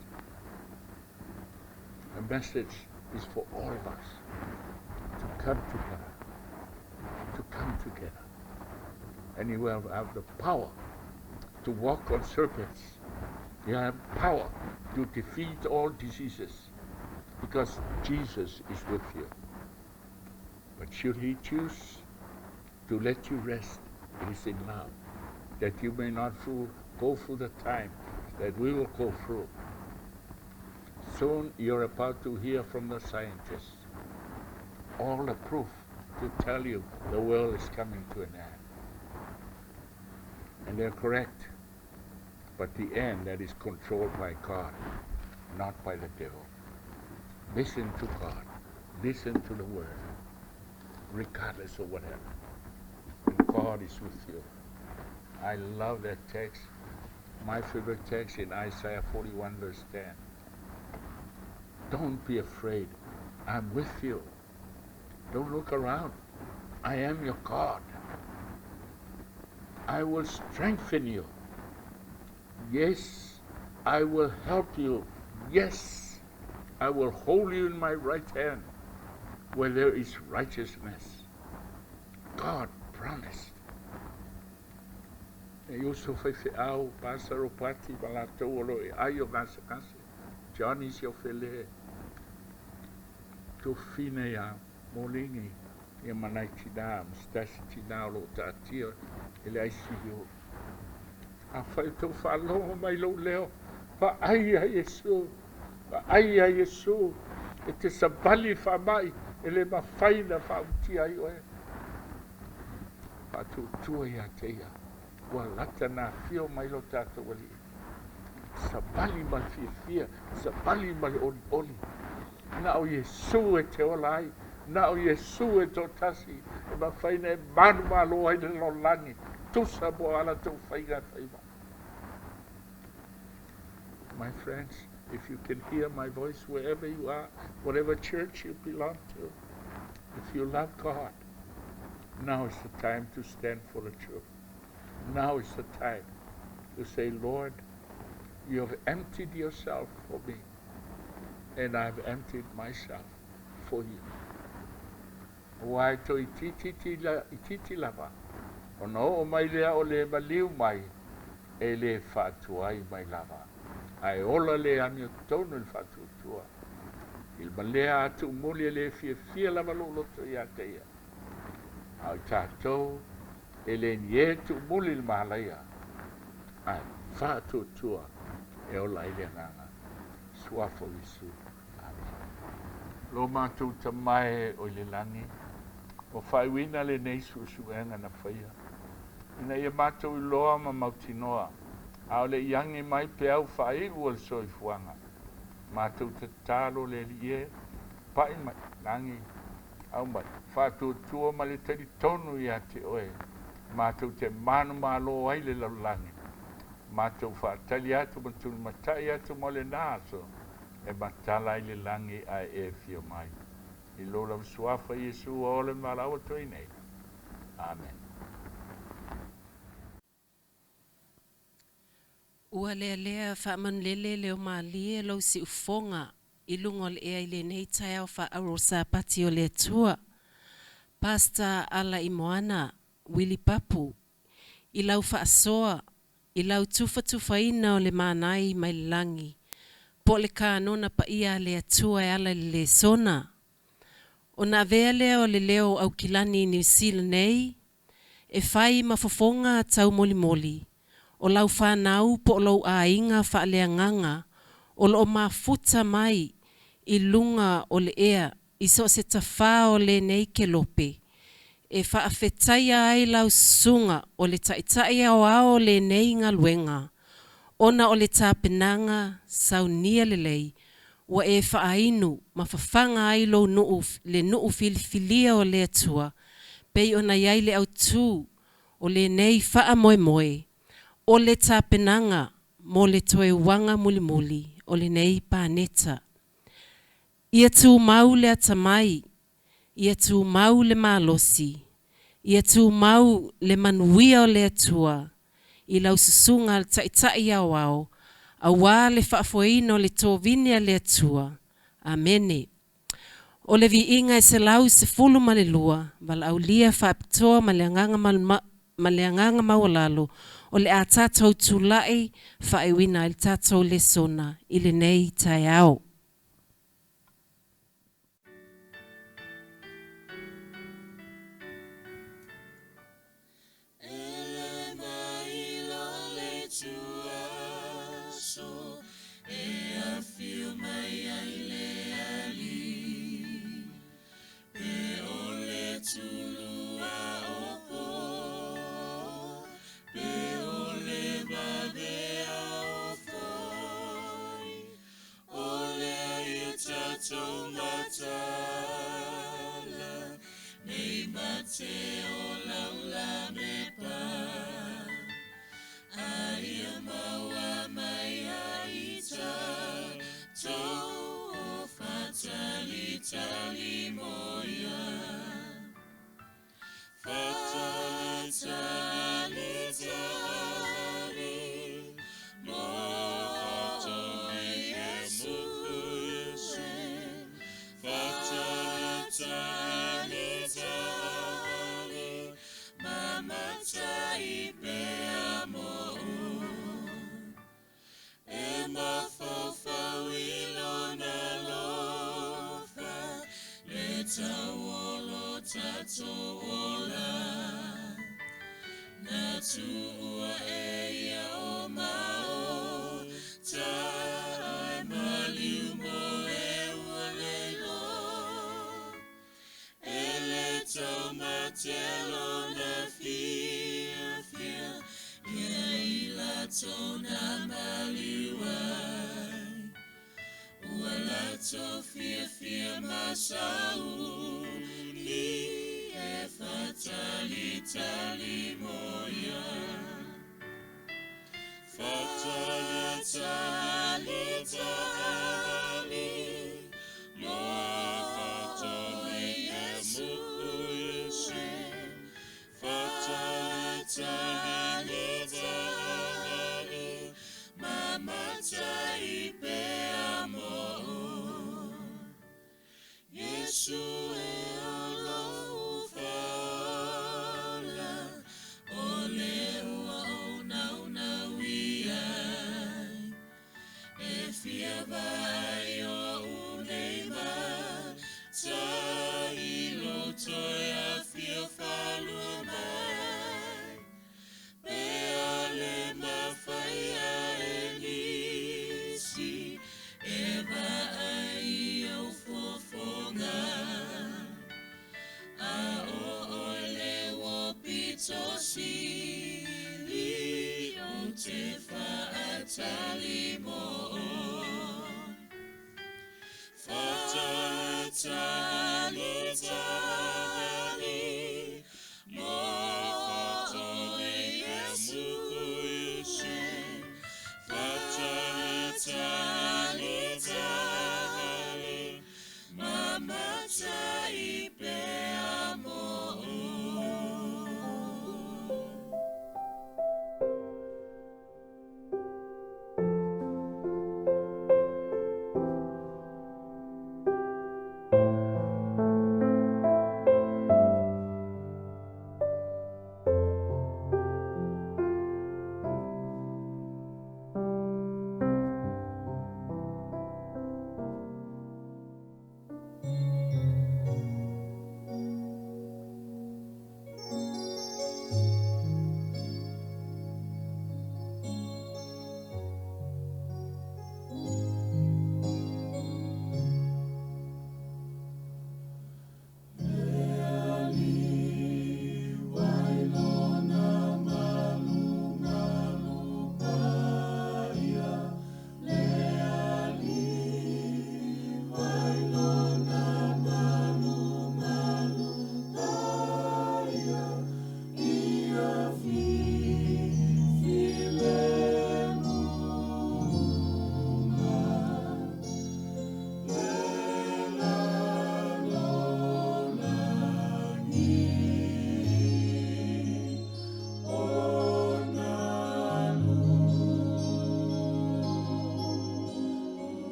Speaker 4: The message is for all of us to come together. And you will have the power to walk on serpents. You have power to defeat all diseases because Jesus is with you. But should he choose to let you rest, it is in love, that you may not go through the time that we will go through. Soon you're about to hear from the scientists all the proof to tell you the world is coming to an end. And they're correct. But the end that is controlled by God, not by the devil. Listen to God. Listen to the word, regardless of whatever. And God is with you. I love that text. My favorite text in Isaiah 41 verse 10. Don't be afraid. I'm with you. Don't look around. I am your God. I will strengthen you. Yes, I will help you. Yes, I will hold you in my right hand where there is righteousness. God promised. Eu sou Faafeiloaiga, pássaro pati, Valaauina, AOGA, Johnny seu fele, tu fine ya molingi, e manai tina, mustasi tina Leota tio, ele aisiu. A fai tau whaloho mai lau leo, Faaiya Yesu, Faaiya Yesu, e te sabali whamai, ele mawhaina whautia ioe. Patu tua ia teia, ua lata nā whio mai lo tātou wali. Sabali mal fia, sabali mal oli oli. Na o Yesu e te olai, na o Yesu e tō tasi, e mawhaina e manu malo ai le lo langi. Tusa mo ala tō whainga whaima. My friends, if you can hear my voice wherever you are, whatever church you belong to, if you love God, now is the time to stand for the truth. Now is the time to say, Lord, you have emptied yourself for me, and I've emptied myself for you. Wai to ititi lava. Ono o mai lea o le maliu mai, e le whātuai mai lava. Ai ola le ani o tonu il whātutua. Il malea atu muli le fia lava loloto ia teia. Ai tātou, e le nie tu muli il mahalaia. Ai whātutua, e ola i le nganga. Suafo Yesu. Amen. Lo mātou tamae o le langi, o whaiwina le neisu suenga na whaia. Ina ia mātou I loa ma mautinoa, ao le iangi mai pe au whaigu al soifuanga. Mātou Tatalo Lelilio, pai mai langi, au mai, whātou tua ma le tari tonu ia te oe. Mātou te manu malo ai le laulangi. Mātou whātali atu ma tunu matai atu mo le nāso, e matala I le langi ai e fio mai. I lola suafa Yesu o le marau toi nei. Amen.
Speaker 2: Ua lea whaaman lele leo maalie lau si ufonga I lungo le ea I le Nita au whaaro SAPATI o le tua. Pastor Alaimoana, Willie Papu, I lau whaasoa, I lau tufa ina o le manai mai langi. Po le kānona PAIA le atua e Fai-Lesona. O na vea leo le leo au kilani New Zealand nei, e whai mafofonga tau moli. O lau whanau po o lau ainga Faaleanganga, o lo mafuta mai I lunga o le ea, I so se tawha o le nei ke lope. E Faafetai ai lau sunga o le taitai ao le nei ngaluenga. Ona o le tapenanga SAUNIGA lelei, wa e whaainu mawhawhanga ai lo le nuu Filogia o le atua, pei ona iai le au tū,
Speaker 1: o le nei faa moe moe, o le tapenanga mo le toe wanga muli muli, o le nei paneta. Ia tu mau le atamai, ia tu mau le malosi, ia tu mau le manuia o le atua, i lau susunga le taitai au au, a wā le whaafoina o le tōvini le atua. Amene. O le vi inga e se lau se fulu ma le lua, Valaauina Faapitoa ma le anganga mawalalo, o le a tātou tūlai whaewina i le tātou lesona, i le nei tai au.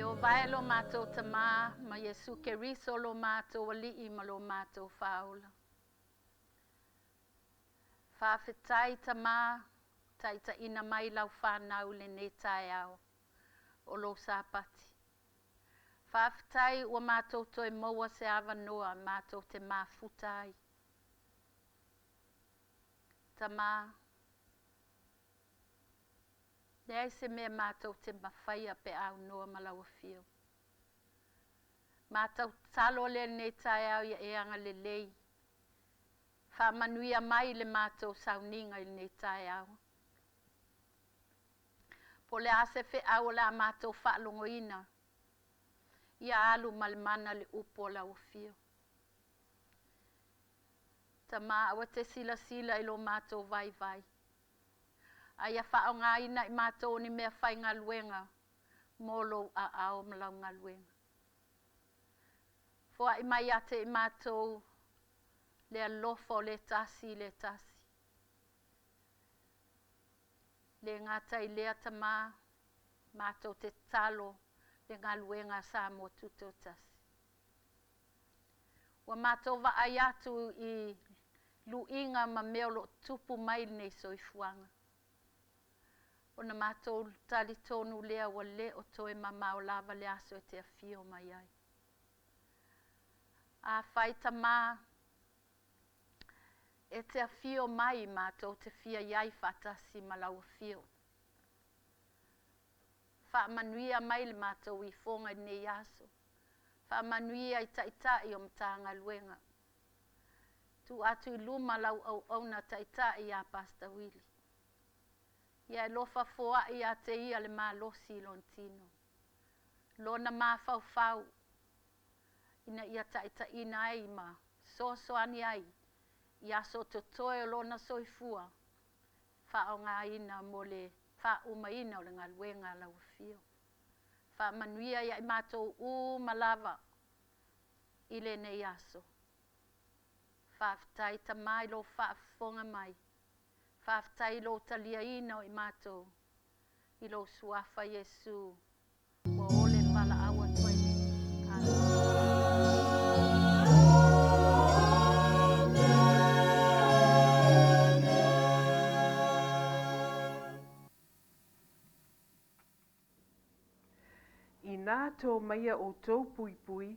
Speaker 5: o vai lo mātou tamā, ma Yesu Keriso lo mātou alii ma lo mātou whaula. Faafetai tamā, taita ina mai lau whanau le netai au, o lo SAPATI. Faafetai ua mātou toi maua se awanoa, mātou te mafutai. Tamā, nei se mea mātou te mawhaia pe au noa malaua whio. Mātou talo le netai au ia eanga le lei. Whamanuia mai le mātou SAUNIGA i le netai au. Po le ase fe au la mātou whaalongoina. Ia alu malemana le upo la ufio. Tamā awa te sila i lo mātou vai. Aia whaongaina i mātou ni mea whai ngā luenga. Molo a ao malau ngā luenga. Fua i mai ate i mātou le alofo le tasi. Le ngata i lea tamā, mātou te talo le ngā luenga sa mo tuto tasi. Wa mātou wa ai atu i luinga ma meolo tupu mai nei soifuanga. Ona mātou tali tonu lea wa le o toe mamao lava le aso e te afio mai ai. A whai tamā, e te afio mai mātou te fia iai whatasi malau afio. Whaamanuia mai le mātou i whonga nei aso. Whaamanuia i taitai o mtanga luenga. Tu atu i luma lau au na taitai a Pastor Willie. Ia e lofa foa i a te ia le malosi lontino. Lona mā fau. Ina ia taitai ina ai ma. So ani ai. Ia so to toe lona soifua. Whao ngā ina mo le wha umaina o le ngā luenga lau fio. Wha manuia ia i mātou malava. Ile nei aso. Faafetai tamā i lo whaafonga mai. Faafetai lo talia ina o i mātou. I lo suafa Yesu. Wa ole Valaauina toile.
Speaker 6: Nā tō maia o tō pui,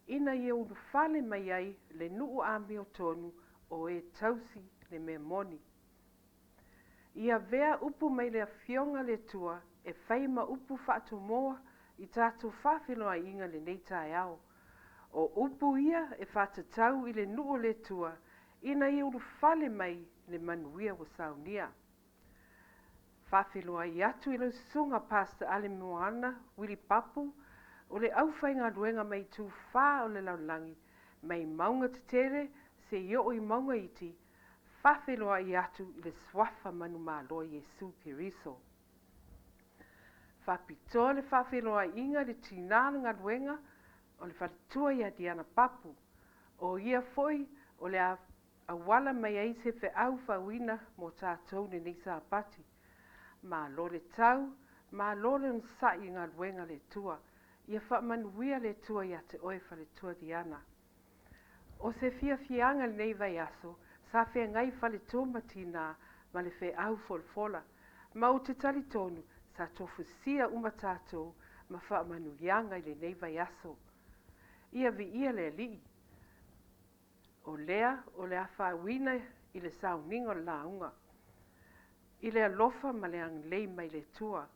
Speaker 6: ina i unu whale mai ai le nuu ame o tonu o e tausi le mea moni. Ia vea upu mai le afionga le tua e whaima upu whaato moa i tātou Faafeiloaiga le Nita ao. O upu ia e whaatatau i le nuu le tua ina i unu whale mai le manuia o SAUNIGA. Faafeiloai atu i lo sunga Pastor Alaimoana, Willie Papu, o le au whainga luenga mai tu wha o le laulangi, mai maunga te tere se i i maunga iti, Faafeiloai atu i le swafa manu māloa Yesu Keriso. Faapitoa le Faafeiloaiga le tinana ngā luenga o le Faapitoa ia Diana Papu, o ia foi o le awala mai ai se au Faualii mo tātou ne nei SAPATI. Ma lo le tau, ma lo le nsai ngā luenga le tua, ia whaamanuia le tua ia te oefa le tua Diana. O se fianga le nei vai aso, sa whea ngai whale tō matina ma le whea au folfola, ma o te tali tonu sa tofusia uma tātou ma whaamanuianga i le nei vai aso. Ia vi ia le li. O lea a Waiterangi i le SAUNIGA o Valaauina. I le alofa ma le anglei mai le tua.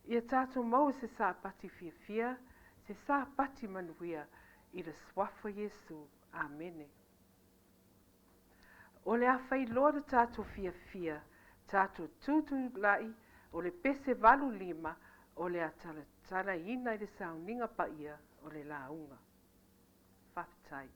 Speaker 6: Ia tātou mau se SAPATI fia, se SAPATI manuia i le swafa Yesu. Amene. O le Fai-Lauga tātou fia, tātou tutu lai o le Pese 5 o le atala ina i le SAUNIGA PAIA o le Valaauina. Faafetai.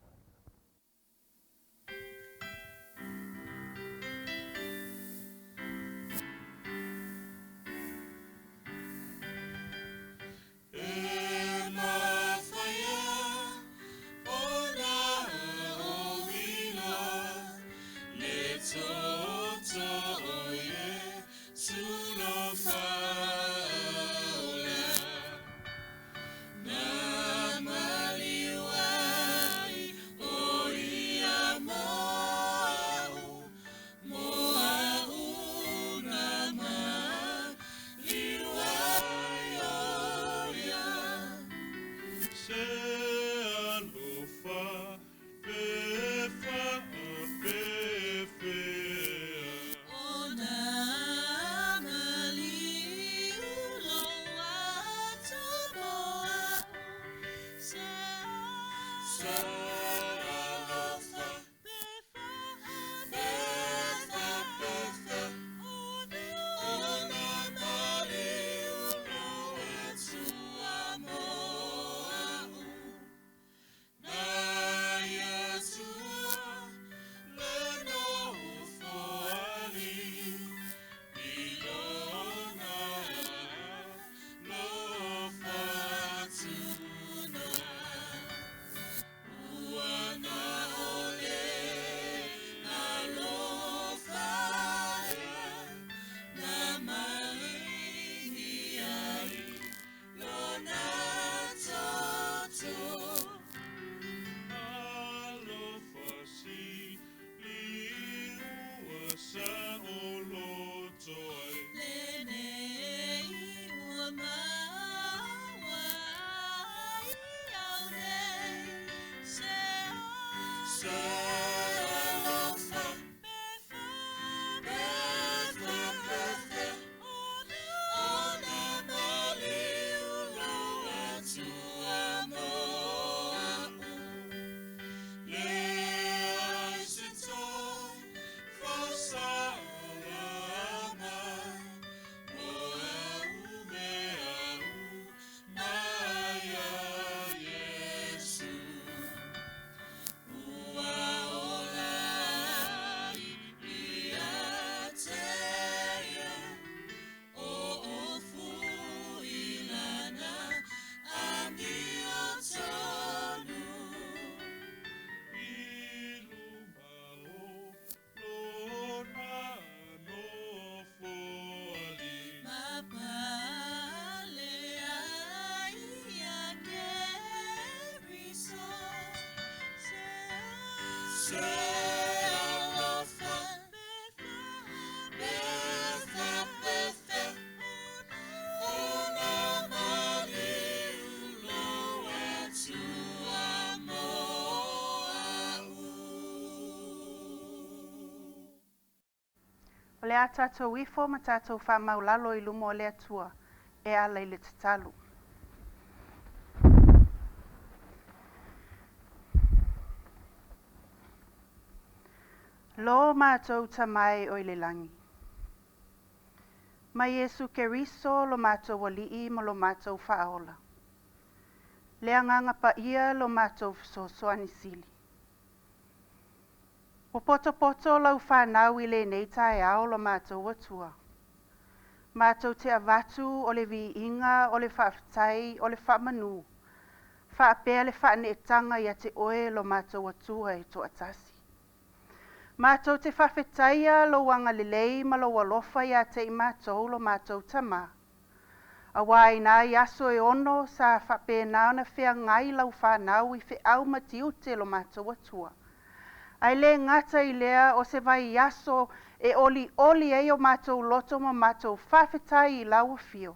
Speaker 7: O le a tātou ifo ma tātou whamaulalo I lumo o le atua e ala I le Tatalo. Lo mātou tamai o I le langi. Ma Yesu Keriso lo mātou walii ma lo mātou whaola. Le anganga pa ia lo mātou soani sili. O poto lau whanau I le Nita e ao lo mātou atua. Mātou te avatu o le vi inga, o le Faafetai, o le whamanu. Whaapea le whaanetanga ia te oe lo mātou atua e to atasi. Mātou te Faafetaia lo wanga lelei ma lo walofa ia te I mātou lo mātou tama. A waina I aso e ono sa whapena na whea ngai lau whanau I whe au matiute lo mātou atua. Ai le ngata I lea o se vai aso e oli e o mātou loto ma mātou Faafetai I lau fio.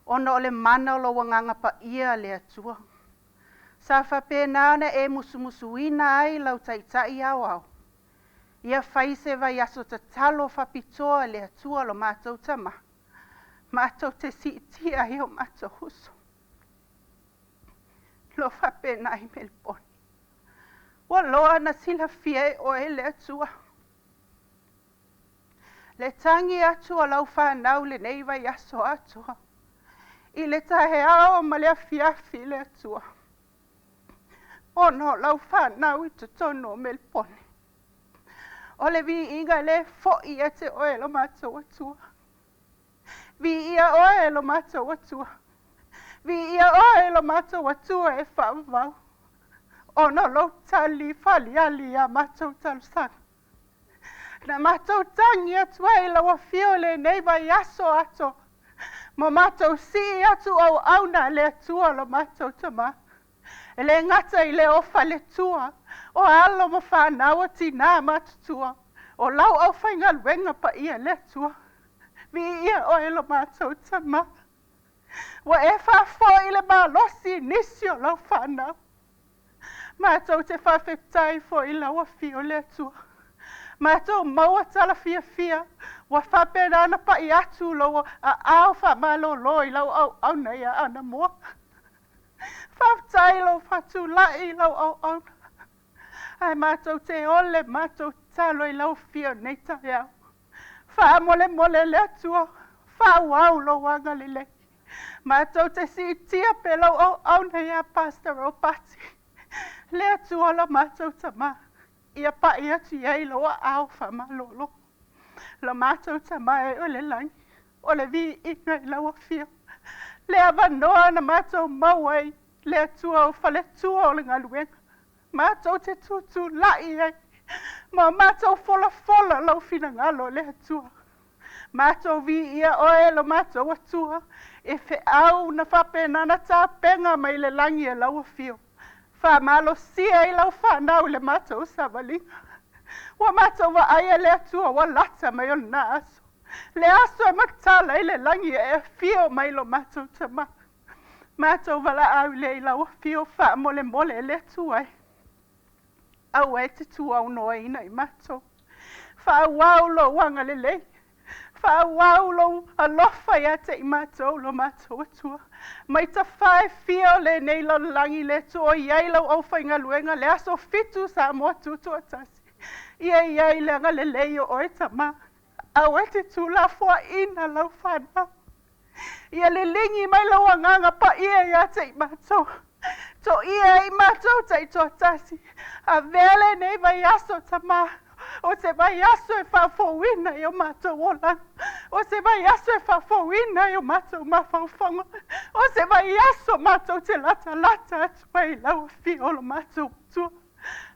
Speaker 7: Ono o le mana o lo wanganga pa ia le atua. Sa whapena na e musumusuina ai lau taitai au au. Ia whai se vai aso Tatalo Faapitoa le atua lo mātou tama. Mātou te siitia I o mātou huso. Lo whapena I melponi. Wa loa na sila fie o e le atua. Le tangi atua lau whanau le nei vai aso atua. I le tahe ao ma le afiafi le atua. Ono lau whanau I tutono melponi. O le vi inga le fo'i e te oe lo mātou atua. Vi ia oe lo mātou atua. Vi ia oe lo mātou atua e whaavau. Ono lo tali faliali a mātou talusanga. Na mātou tangi atua I lawa fio le nei vai aso ato. Mo mātou si atu au na le atua lo mātou tama. E le ngata I le ofa le tua. O alo mo whanau tina mātutua. O lau au whainga luenga pa ia le tua. Vi ia oe lo mātou tama. Wa e whafo I le malosi nisio lau whanau. Mātou te Faafetai fo I lawa fio le tua. Mātou maua tala fia. Wa whapena ana pa I atu lo a ao whamalo lo I lau au nei a ana moa. Faafetai lo fatu lai lau au. Ai mātou te ole mātou talo I lau fio nei tae au. Wha mole le atua. Wha wau lo wanga lile. Mātou te si tia pe lau au nei a pastoral party. Le atua lo mātou tama. Ia pa ia tu iei lo a au whama lolo. Lo mātou tama e o le langi. O le vi inga I lau fio. Le avanoa na mātou mauai. Le atua o whale tua o le ngaluenga. Mātou te tutu lai ei. Ma mātou fola lau fina ngalo le atua. Mātou vi ia oe lo mātou atua. E fe au na whapena na tāpenga mai le langi e lau fio. Whamalo sia I lau whanau le mātou savalinga. Wa mātou wa aia le atua wa lata mai o na aso. Le aso e matala I le langi e fio mai lo mātou tama. Mātou Valaauina le I lau fio wha mole le atua. Au e te tua unoa ina I mātou. Wha wau lo wanga le lei. Wha wau lo alofa ia te I mātou lo mātou atua. Mai ta whae fio le nei lo langi le tua iei lau au whainga luenga le aso fitu sa moa tutu atasi. Iei le anga le lei o oe tama. Au e te tula fua ina lau whana. Ia le lingi mai lau anganga pa ia te I mātou. To ia I mātou te I to atasi. A vele nei vai aso tama. O se vai aso e Faafeiloaiga I o mātou ola. O se vai aso e Faafeiloaiga I o mātou mawhauwhanga. O se vai aso mātou te lata atu ai lau fio lo mātou tua.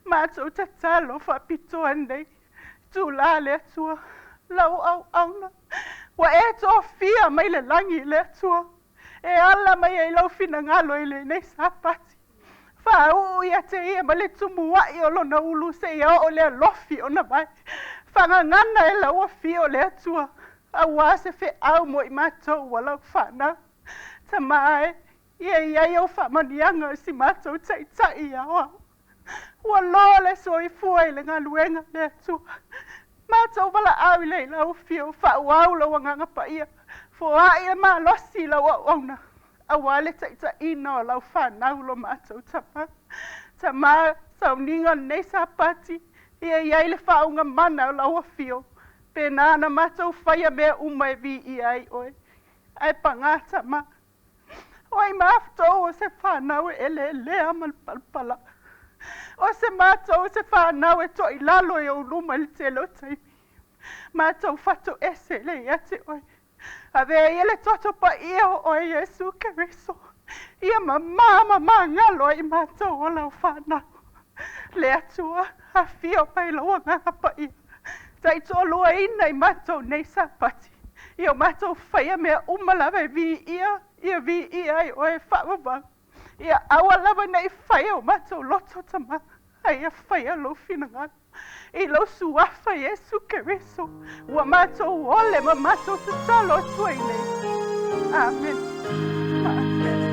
Speaker 7: Mātou Tatalo Faapitoa nei. Tu la le atua. Lau auna. Wa e to fia mai le langi le atua. E ala mai e lau fina ngalo I le nei SAPATI. Whau ia te ia ma le tumuai o lona ulu se ia o le lofi o na mai. Whangangana e laua fi o le atua. A wā se whi au mo I mātou wala whanau. Ta mai, ia o whamanianga si mātou tai ia o. Ua loa le soi fua I le ngā luenga le atua. Mātou wala au I le lau fi o whau au la wanganga pa ia. Fua ia mā losi la wauna. A wale tai ina o lau whanau lo mātou tama. Tama SAUNIGA nei SAPATI. Ia le whaunga mana o lau fio. Pena na mātou whaia mea umai vi I ai oe. Ai panga tama. Oi mātou o se whanau e lea malpalpala. O se mātou se whanau e toi lalo e o luma le te lo taimi. Mātou whato ese le ia te oe. Ave ia le toto pa ia o Yesu Keriso. Ia mama ngalo I mātou o lau whanau. Le atua a fio Fai-Lauga pa ia. Taitolua ina I mātou nei SAPATI. Ia mātou whaia mea umalawe vi ia I oe whaawawang. Ia awalawa nei whaia o mātou loto tama. Ia whaia lo whina I lo suafa Yesu Keriso. Ua mātou ole ma mātou tatalo tuai nei. Amen. Amen.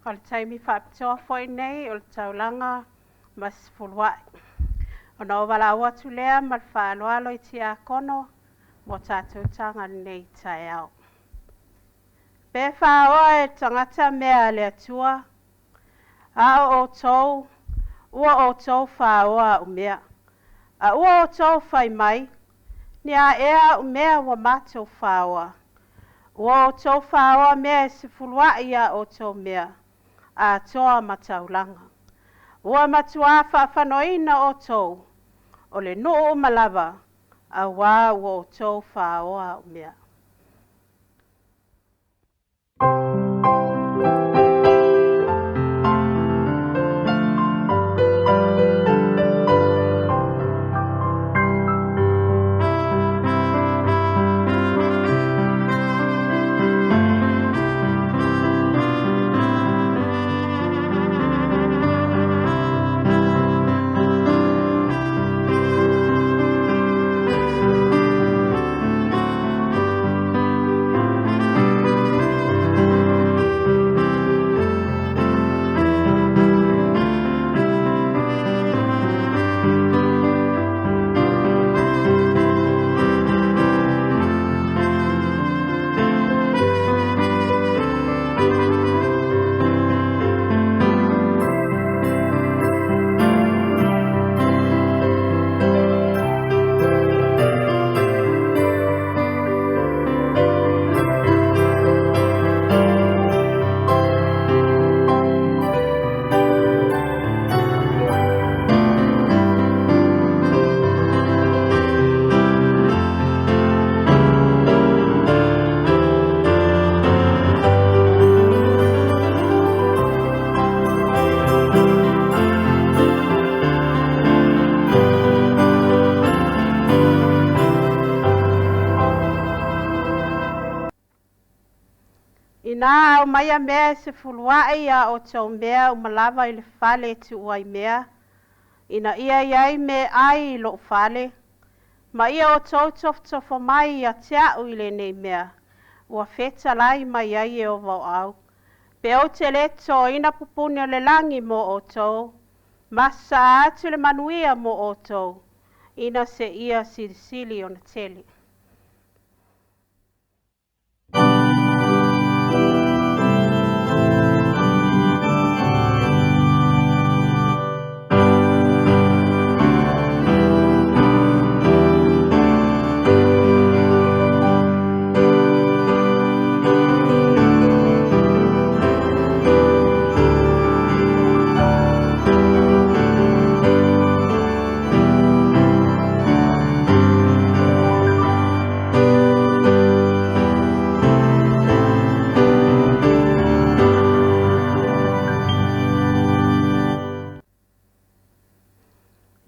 Speaker 7: O le taimi Faapitoa foi nei o le taulanga ma Sefuluai. Ona o Valaauina atu lea ma le whaaloalo I tia kono mo tātou tanga nei tae au. Pe whaoa e tangata mea le atua, a o tou, ua o tou whaoa o mea. A ua o tou whai mai, ni a ea o mea wa mātou whaoa. Ua o tou whaoa mea e Sefuluai a o tou mea. A toa mataulanga. Ua matua whawhanoina o tou, o le noo malawa, a wā o tou whaoa o mea. Ina o mai mea Sefuluai a o tau mea o malawa I le whale tu uai mea.
Speaker 8: ina ia iai me ai lo fale. Ma ia o tau mai ia tea uile nei mea. Ua Fesola'i mai ai e o vau au. Pe o te leto ina pupuni o le langi mo o tau. Masa atu le manuia mo o tau. Ina se ia silisili o na teli.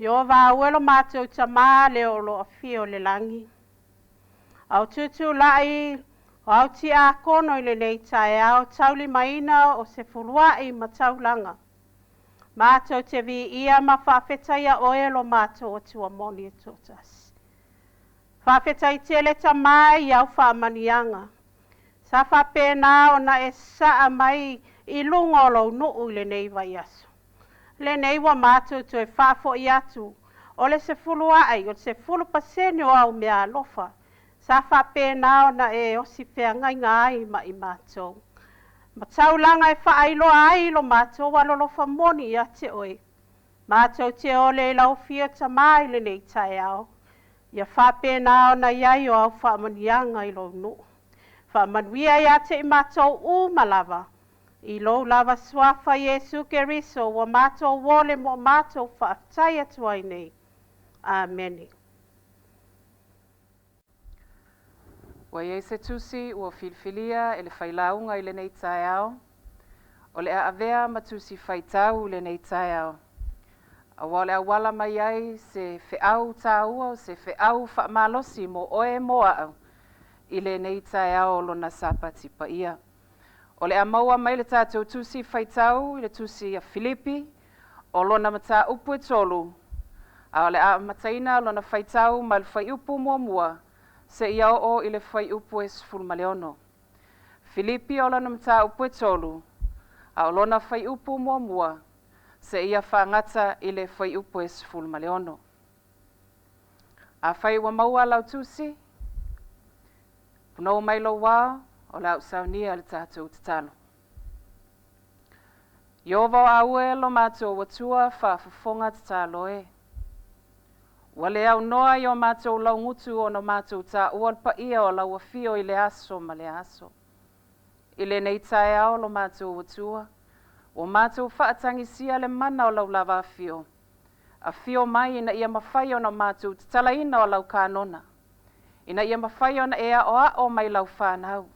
Speaker 8: Yo va uelo mato tama le o lo afio le langi. Au tutu lai o au ti a kono ile nei tae au tauli maina o Sefuluai ma taulanga. Mato te vi ia ma Faafetai a oelo mato o tua moni e totas. Faafetai tele tamai au faamanianga. Sa faapena o na e saa mai I lungo lo nuu ile nei vai aso. Le nei wa mato to e faafoi atu. O le Sefuluai, o le 10% o au mea alofa. Sa faapena o na e osi pea ngainga ai ma I mato. Ma taulanga e Faailoa ai lo mato wa lolofa moni ia te oi. Mato te ole lau fia tamai le nei tae au. Ia faapena o na iai o au faamanianga I lo nuu. Faamanuia ia te I mato malava. I lo lava swafa Yesu Keriso wa mato wole mo mato Faafetai atu ai nei. Amen.
Speaker 9: Wa Yesu tusi ua Filogia e le Failauga I le nei tae ao. O le avea matusi faitau le nei tae ao. A wale awala mai ai se feau taua o se feau faamalosi mo oe moa I le nei tae ao lona SAPATI PAIA. O le amaua mai le tātou tusi faitau I le tusi a Filipi, o lona mata upu e tolu. A o le a mataina lona faitau ma le fai upu mua se ia o I le fai upu e Sefuluai. Filipi o lona mata upu e tolu. A o lona fai upu mua se ia whaangata I le fai upu e Sefuluai. A fai wa maua lau tusi, puno mai lo wao, o lau SAUNIGA le tātou Tatalo. Iova aue lo mātou watua whaafafonga Tatalo e. Wale au noa I o mātou lau ngutu o no mātou tā ual PAIA o lau afio I le aso ma le aso. I le nei tae ao lo mātou watua. O mātou whaatangisia le mana o lau lava afio. Afio mai ina ia mawhai o no mātou tatalaina o lau kānona. Ina ia mawhai o na ea o mai lau whanau.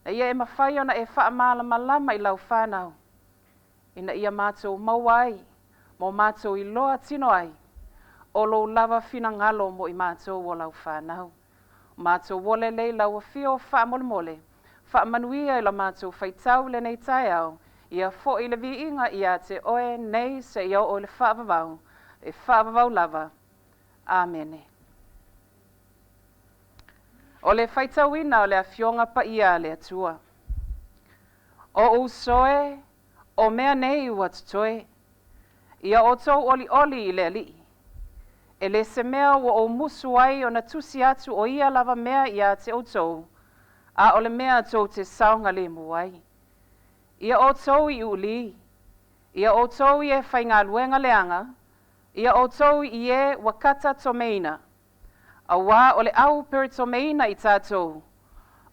Speaker 9: Na ia e mawhai ona e whaamala malama I lau whanau. Ina ia mātou mauai, mo mātou I loa tino ai, o lo lava fina ngalo mo I mātou o lau whanau. Mātou wole lei lau afio whaamole mole, whaamanuia I la mātou faitau le nei tae au, ia fo I le viinga ia te oe nei se ia o le whaavavau, e whaavavau lava. Amene. O le faitauina o le afionga PAIA le atua. O usoe, o mea nei ua tutoe. Ia o tau oli I le alii. E le se mea ua o musu ai o na tusi atu o ia lava mea ia te o tau. A o le mea tau te saunga le muai. Ia o tau I uli. Ia o tau I e whainga luenga leanga. Ia o tau I e wakata tomeina. A wā o le au peritomeina I tātou.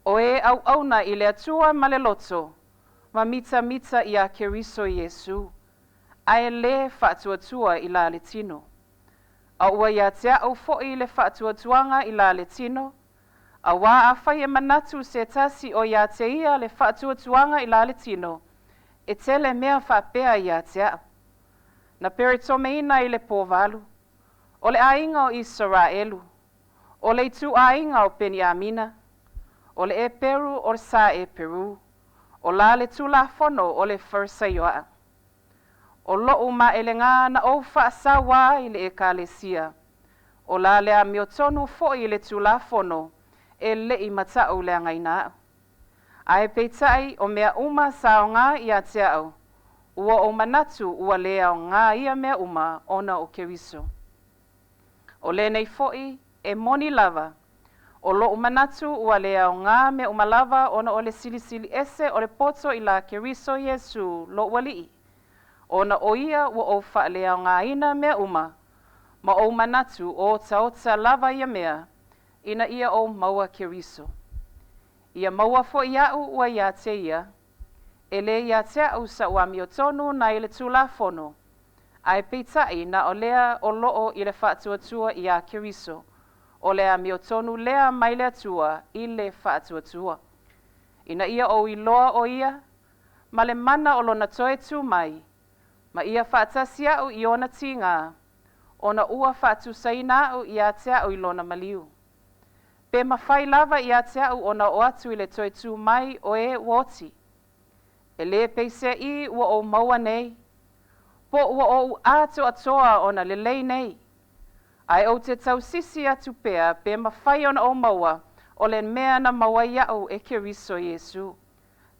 Speaker 9: O e au auna I le atua ma le loto. Ma mita I a keriso Yesu. A e le whaatuatua I la le tino. A ua ia te au fo'i le whaatuatuanga I la le tino. A wā a whai e manatu se tasi o ia te ia le whaatuatuanga I la le tino. E tele mea whaapea ia te au. Na peritomeina I le pōwalu. O le ainga o Israelu. O le tu ainga o Peniamina. O le e Peru o le sa e Peru. O la le tu la fono o le Fesola'i. O lo'u maelenga na o fa'asawa i le ekalesia. O la lea miotonu fo'i le tulafono e le'i mata'u le angaina. Ae peitai o mea uma saonga i a te au. Ua o manatu ua lea o ngā ia mea uma ona o Keriso. O le nei fo'i e moni lava. O lo'u manatu ua lea o ngā mea uma lava ona o le silisili ese o le poto i la Keriso Yesu lo wali'i. Ona o ia ua o whaalea o ngā ina mea uma. Ma o manatu o taota lava ia mea. Ina ia o maua Keriso. Ia maua fo iau ua ia te ia. Ele ia te au sa ua miotonu na ile tulafono. Ai peitai na o lea o loo i le whaatuatua i a Keriso. O lea miotonu lea mai lea tua i le whaatuatua. Ina ia o iloa o ia. Ma le mana o lona toe tu mai. Ma ia whaatasi au i ona tinga. Ona ua whaatu saina au i a te au i lona maliu. Pe mawhai lava i a te au ona o atu i le toe tu mai o e woti. E le Pese i ua o maua nei. Po ua o ato atoa ona le lei nei. Ai o te tau sisi atu pea pe mawhai ona o maua o le mea na maua iau e Keriso Yesu.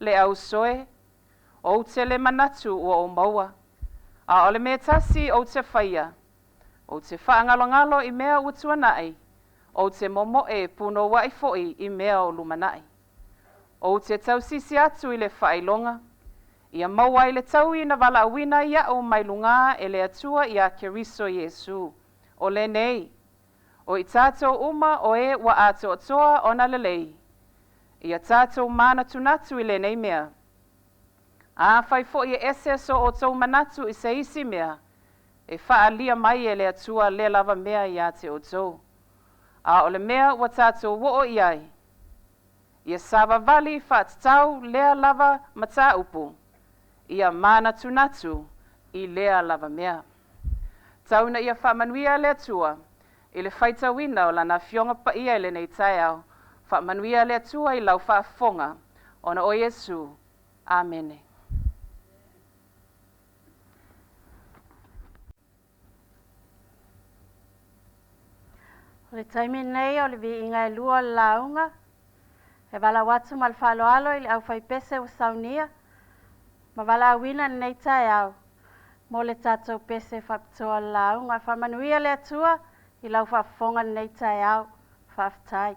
Speaker 9: Le au soe, o te le manatu ua o maua. A o le mea tasi o te whaia. O te whaangalo-ngalo i mea utuanai. O te momoe puno wai foi i mea o lumanai. O te tau sisi atu i le Fai-Lauga. Ia maua i le tau i na Valaauina ia o mailunga e le atua i a Keriso Yesu. O le nei. O i tātou uma o e wa ato atoa o na lelei. Ia tātou mana tunatu i le nei mea. A fai fo i ese so o tau manatu i se isi mea. E Faalia mai e le atua le lava mea i a te o tau. A o le mea wa tātou wo o iai. Ia savavali whaatatau lea lava mata upu. Ia mana tunatu i lea lava mea. Tauna ia whaamanuia lea tua. I le Faitauina o lana fionga PAIA i le nei tai au. Whaamanuia lea tua i lau whaafonga. Ona o Yesu. Amene.
Speaker 5: O le taimi nei o le vi inga e lua launga. E wala watu mal whaloalo i le au fai Pese o SAUNIGA. Ma Valaauina nei tai au. Mo le tātou Pese Faapitoa launga. Whamanuia le atua i lau whaafonga nei tai au. Faafetai.
Speaker 3: Faafetai.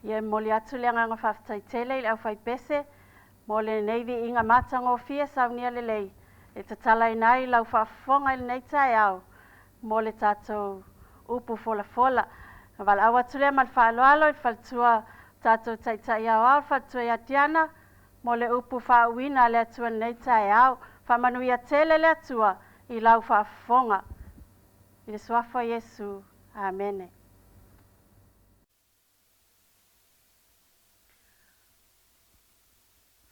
Speaker 8: Ia mole atu le nganga Faafetai tele le au fai pese, mole neivi inga matango fia saunia lelei. E tatalai nai lau whaafonga il nei tai au, mole tātou upu fola fola. Valaau atu lea mal whaaloalo i whaltua tātou taitai au au, whaltua ia tiana, mole upu Faauina le atua nei tai au, whamanuia tele le atua i lau whaafonga. I le suafa Yesu, amene.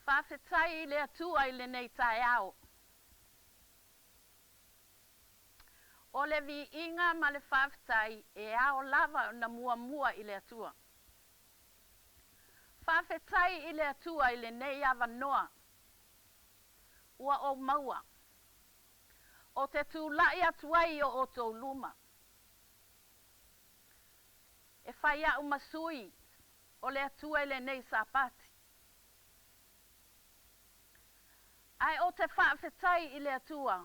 Speaker 5: Faafetai le atua i le nei tai au. O le vi inga ma le faafetai e ao lava na mua i le atua. Faafetai i le atua i le nei ava noa. Ua o maua. O te tūlai atuai o tō luma. E whai au masui o le atua i le nei SAPATI. Ai o te faafetai i le atua.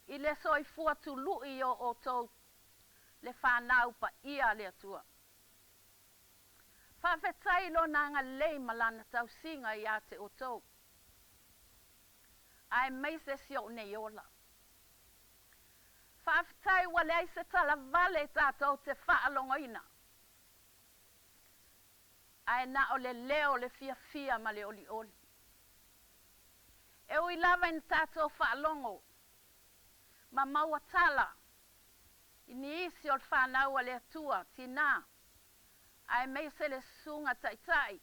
Speaker 5: I le soifua tului o tō le whanau PAIA le atua. Faafetai lo nanga lei malana tau singa i ate o tō. Ai meise sio nei ola. Faafetai wale ai se tala vale tātou te whaalongoina. Ai na o le leo le fia ma le oli. E ui lava in tātou whaalongo. Ma maua tala. Ini isi o le whanau le atua, tina. Ai meise le sunga taitai.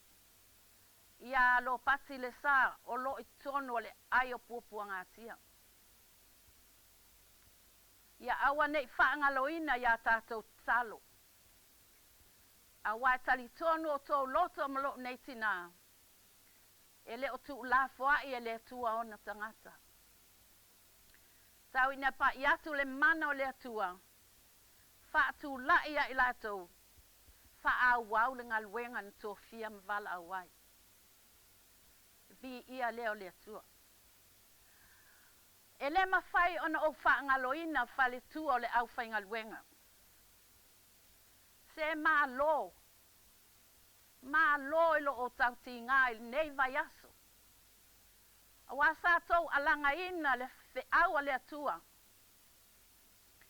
Speaker 5: Ia lo pati le sa o lo i tono le aio pupua ngatia. Ia awa nei whaangaloina ia tātou talo. A waitali tono o tō loto malo nei tina. E le o tu la foa i e le atua ona tangata. Tau ina pa iatu le mana o le atua. Wha tu la ia i latou. Wha a wau le ngaluenga ni tō fia mvala awai. Vi ia leo le atua. E le mawhai ona o wha ngaloina whale tua o le au whai ngaluenga. Se maa lo. Maa lo ilo o tau ti ngai nei vai aso. Awa sa tau alanga ina le aua le atua.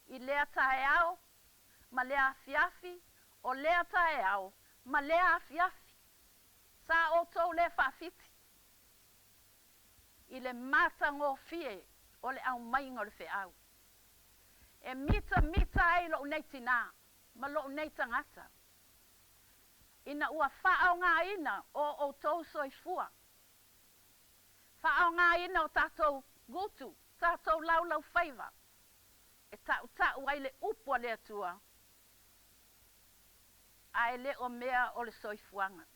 Speaker 5: I lea tae au, ma lea afiafi, o lea tae au, ma lea afiafi. Sa o tau le faafiti. I le mata ngō fie, o le au mainga le fe au. E mita e lo nei tina, ma lo nei tangata. Ina ua whaau ngā ina o tau soifua. Whaau ngā ina o tātou gutu. Tātou lau whaiva. E tau ai le upua le atua. Ai le o mea o le soifuanga.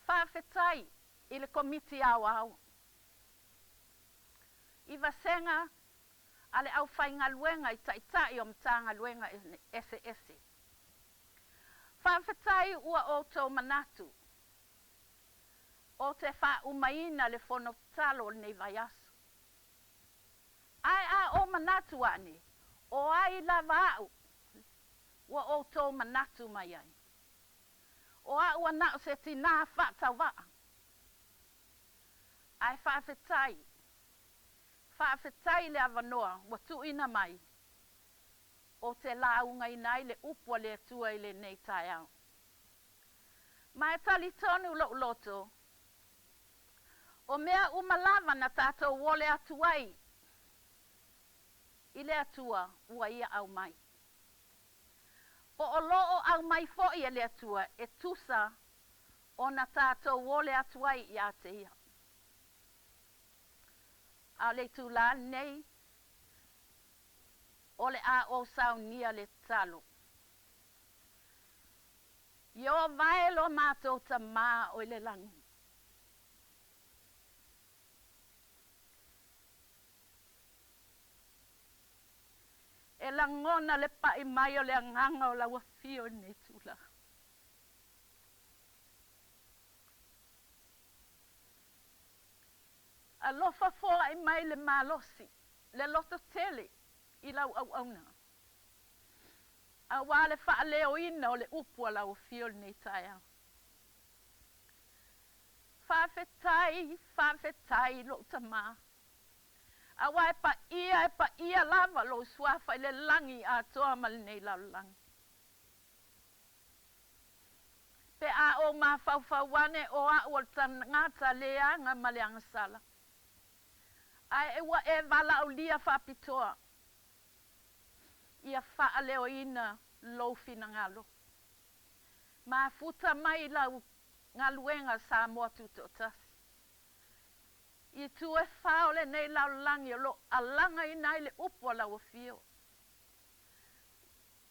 Speaker 5: Faafetai i le komiti au. I vasenga ale au whainga luenga i taitai o mtanga luenga ese. Faafetai ua o tō manatu. O te wha umaina le fono talo nei vai aso. Ai a o manatu ane, o ai lava au, ua o tō manatu mai ai. O a ua nao se tina wha tau waa. Ai faafetai. Faafetai le avanoa, ua tuina mai. O te launga inai le upua le atua i le nei tai au. Mai tali tonu lo loto. O mea umalava na tātou wole atuai. I le atua ua ia au mai. Po o loo au mai fo i le atua e tusa o na tātou wole atuai i a te ia. Au le tula nei. O le a o SAUNIGA le talo. Yo vai lo mātou ta mā o le langi. E langona le pai mai o le anganga o la wafio ne tula. A lofa foa i mai le malosi, le loto tele. I lau au auna. A wale Faaleoina o le upua lau fio nei taia. Faafetai lo tama. A wai pa ia lava lo swafa ile langi a toa mal nei lau langi. Pe a o ma fauwane o a o ngata lea nga maleanga sala. Ai e wa e Valaauina Faapitoa. Ia Faaleoina lo fina ngalo. Ma futa mai lau ngaluenga sa moa tutotasi. I tue faole nei lau langi lo alanga ina ile upua lau fio.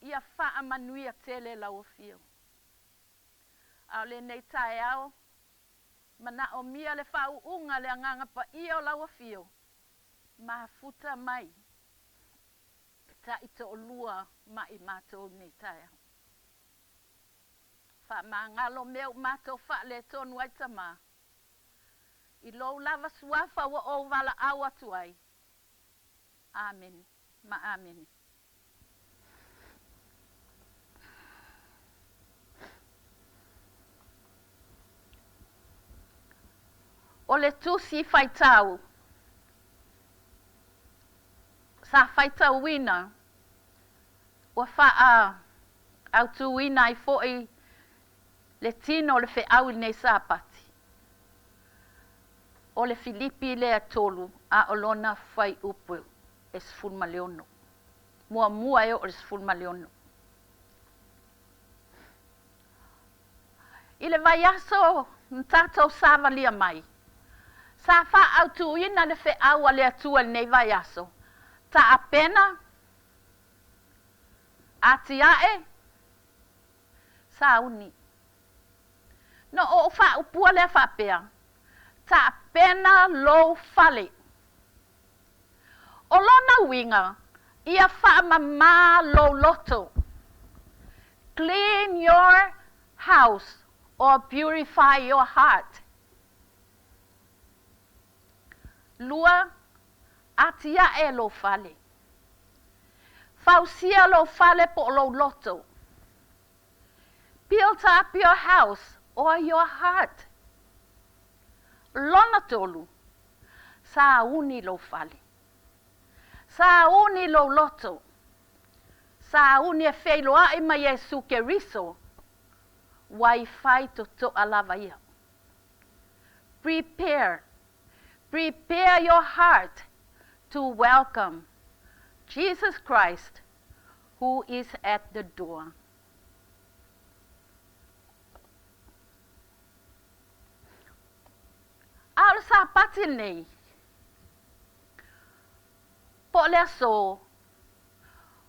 Speaker 5: Ia faa manuia tele lau fio. Au le nei tae au, mana o mia le fau unga le anganga pa ia lau fio. Ma futa mai. Ta ito lua mai mato nei tae au. Fa mangalo meu mato fa le tonu ai tama. I lo lava suafa wa o Valaau atu ai. Amen. Ma amen. O le tusi faitau. Sa faitauina. Wa faa au tuina i foi le tino le feau nei SAPATI. O le Filipi le atolu a olona fai upu e Sefuluai. Mua e o le Sefuluai. I le vaiaso ntatou savalia mai. Sa fa au tuina le feau a le atua nei vaiaso. Tapena. Atiae. Sauni. No o fa upua le faapea. Tapena lo fale. O lona winga. Ia fa mama lo loto. Clean your house or purify your heart. Lua atia e lo fale. Fausia lo fale po lo loto. Build up your house or your heart. Lona tolu. Sauni lo fale. Sauni lo loto. Sauni e Failoai ma Yesu Keriso. Wi-Fi to alavaia. Prepare your heart to welcome Jesus Christ, who is at the door. Al SAPATI nei. Po le so.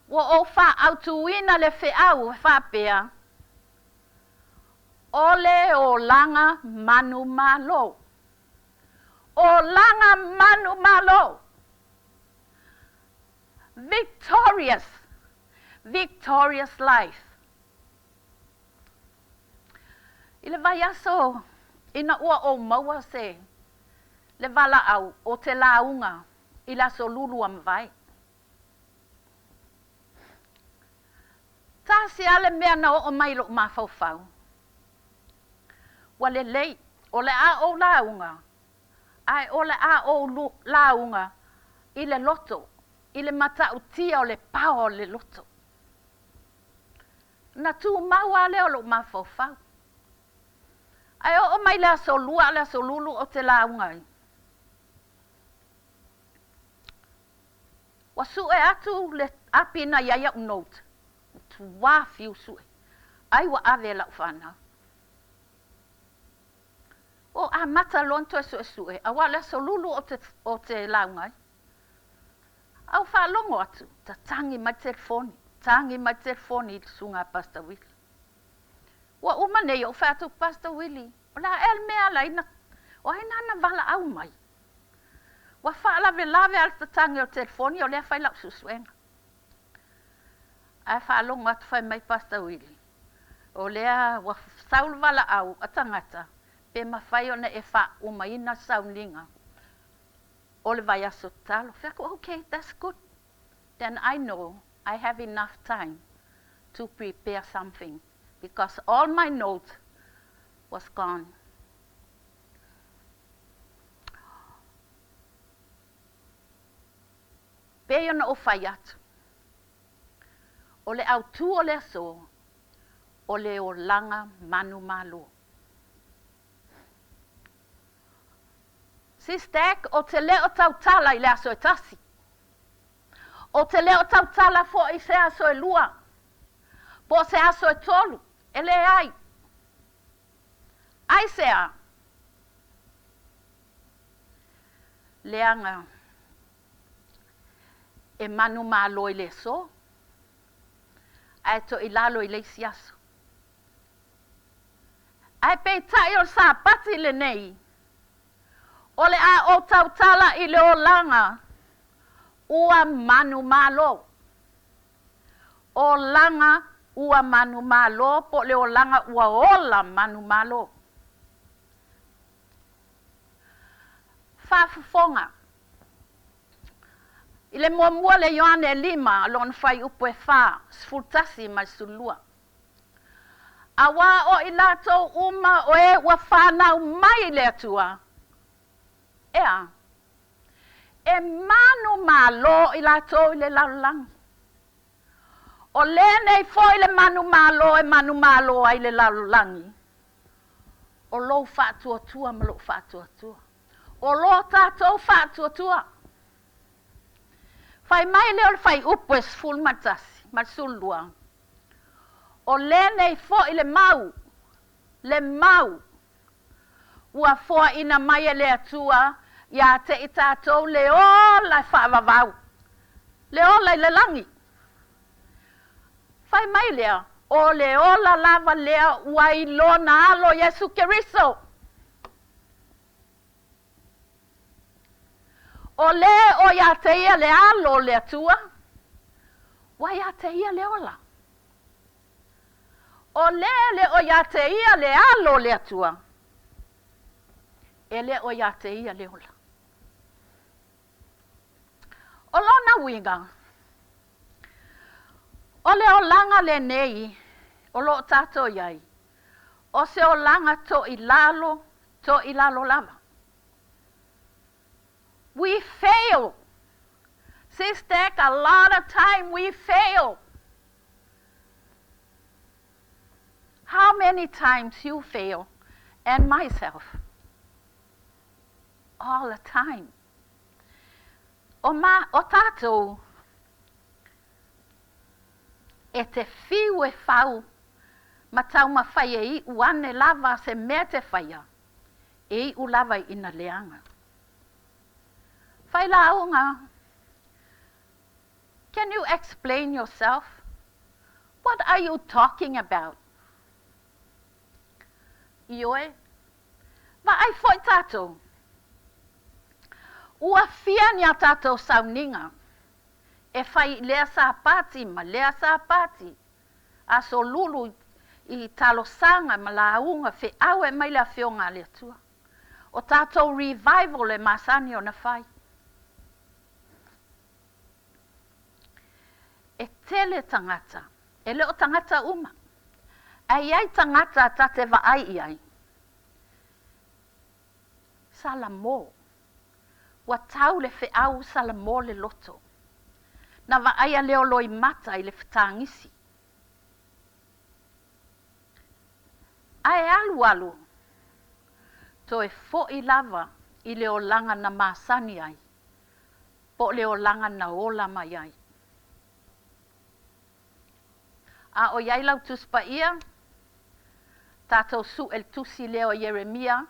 Speaker 5: Wo o fa autuina le feau faapea. Ole o langa manu malo. O langa manu malo. Victorious life. I le vaiaso ina ua o maua se le Valaau o te launga i la solulu am vai. Tasi ale mea na o mai lo mafaufau. Wa le lei o le a o launga. Ai o le a o launga i le loto. I le mata utia o le pao o le loto. Na tu maua le o lo mafaufau. Ai o mai le solua le solulu o te launga. Wa su e atu le apina yaya unot. Tu wa fiu su e. Ai wa ave la ufana. O Amata lonto su e. Awa le solulu o te launga. Au fa longo atu. Ta tangi mai telefoni. Tangi mai telefoni sunga Pastor Willie. Wa umane o fa tu Pastor Willie. O la el mea la ina. O ina na Valaau mai. Wa fa lave al tatangi o telefoni o lea fai lau susuenga. Ai fa longo atu fai mai Pastor Willie. O lea wa saul Valaau atangata. Pe mawhai ona e wha umaina SAUNIGA. O le vai aso talo. Whiako, okay, that's good. Then I know I have enough time to prepare something because all my notes was gone. Pea na o whai atu. O le au tu o le so, o le o langa manu malo. SISDAC o te leo tau tala I le aso e tasi. O te leo tau tala fo I se aso e lua. Po se aso e tolu. E le ai. Ai sea. Leanga. E manu malo I le so. Ai to I lalo I le siaso. Ai pe tai o SAPATI le nei. O le a o tau tala I le o langa. Ua manu malo. O langa ua manu malo. Po le o langa ua ola manu malo. Faafufonga. I le muamua le Ioane 5 lon fai upu e fa sfultasi mai sulua. Awa o I latou uma o e ua whanau mai le atua. Ea. E manu malo I latou I le laulangi. O lene I foi le manu malo e manu malo ai le laulangi. O lo fatua tua ma lo fatua tua. O lo tatou fatua tua. Fai mai leo fai upes full matasi, matsulua. O lene I foi le mau. Le mau. Ua foa ina mai le atua. Ia te I tātou le ola whaavavau. Le ola I le langi. Fai mai lea. O le ola lava lea wai lona alo Yesu Keriso. O le o ia te ia le alo le atua. Wai ia te ia le ola. O le o ia te ia le alo le atua. E le o ia te ia le ola. O lona winga. O le o langa le nei. O lo tato iai. O se o langa to I lalo lava. We fail. SISDAC, a lot of time we fail. How many times you fail? And myself. All the time. O tatou. E te fiu e fau. Ma tau ma whai e I uane lava se mea te whaia. E I u lava I ina leanga. Fai-Lauga, can you explain yourself? What are you talking about? Ioe, va ai foi tatou. Ua fia ni a tatou SAUNIGA. E fai lea SAPATI ma lea SAPATI. A so lulu I talosanga ma launga fe aue mai la fionga le tua. O tatou revival le masani o na fai. E tele tangata. E leo tangata uma. Ai ai tangata ta te vaai ai. Salamo. Wa tau le fe au salamo le loto. Na vaai a leo loi mata I le whetangisi. Ai alu. To e fo I lava I leo langa na masani ai. Po leo langa na ola mai ai. A o iai lau tus PAIA, tātou su el tusi leo Jeremia,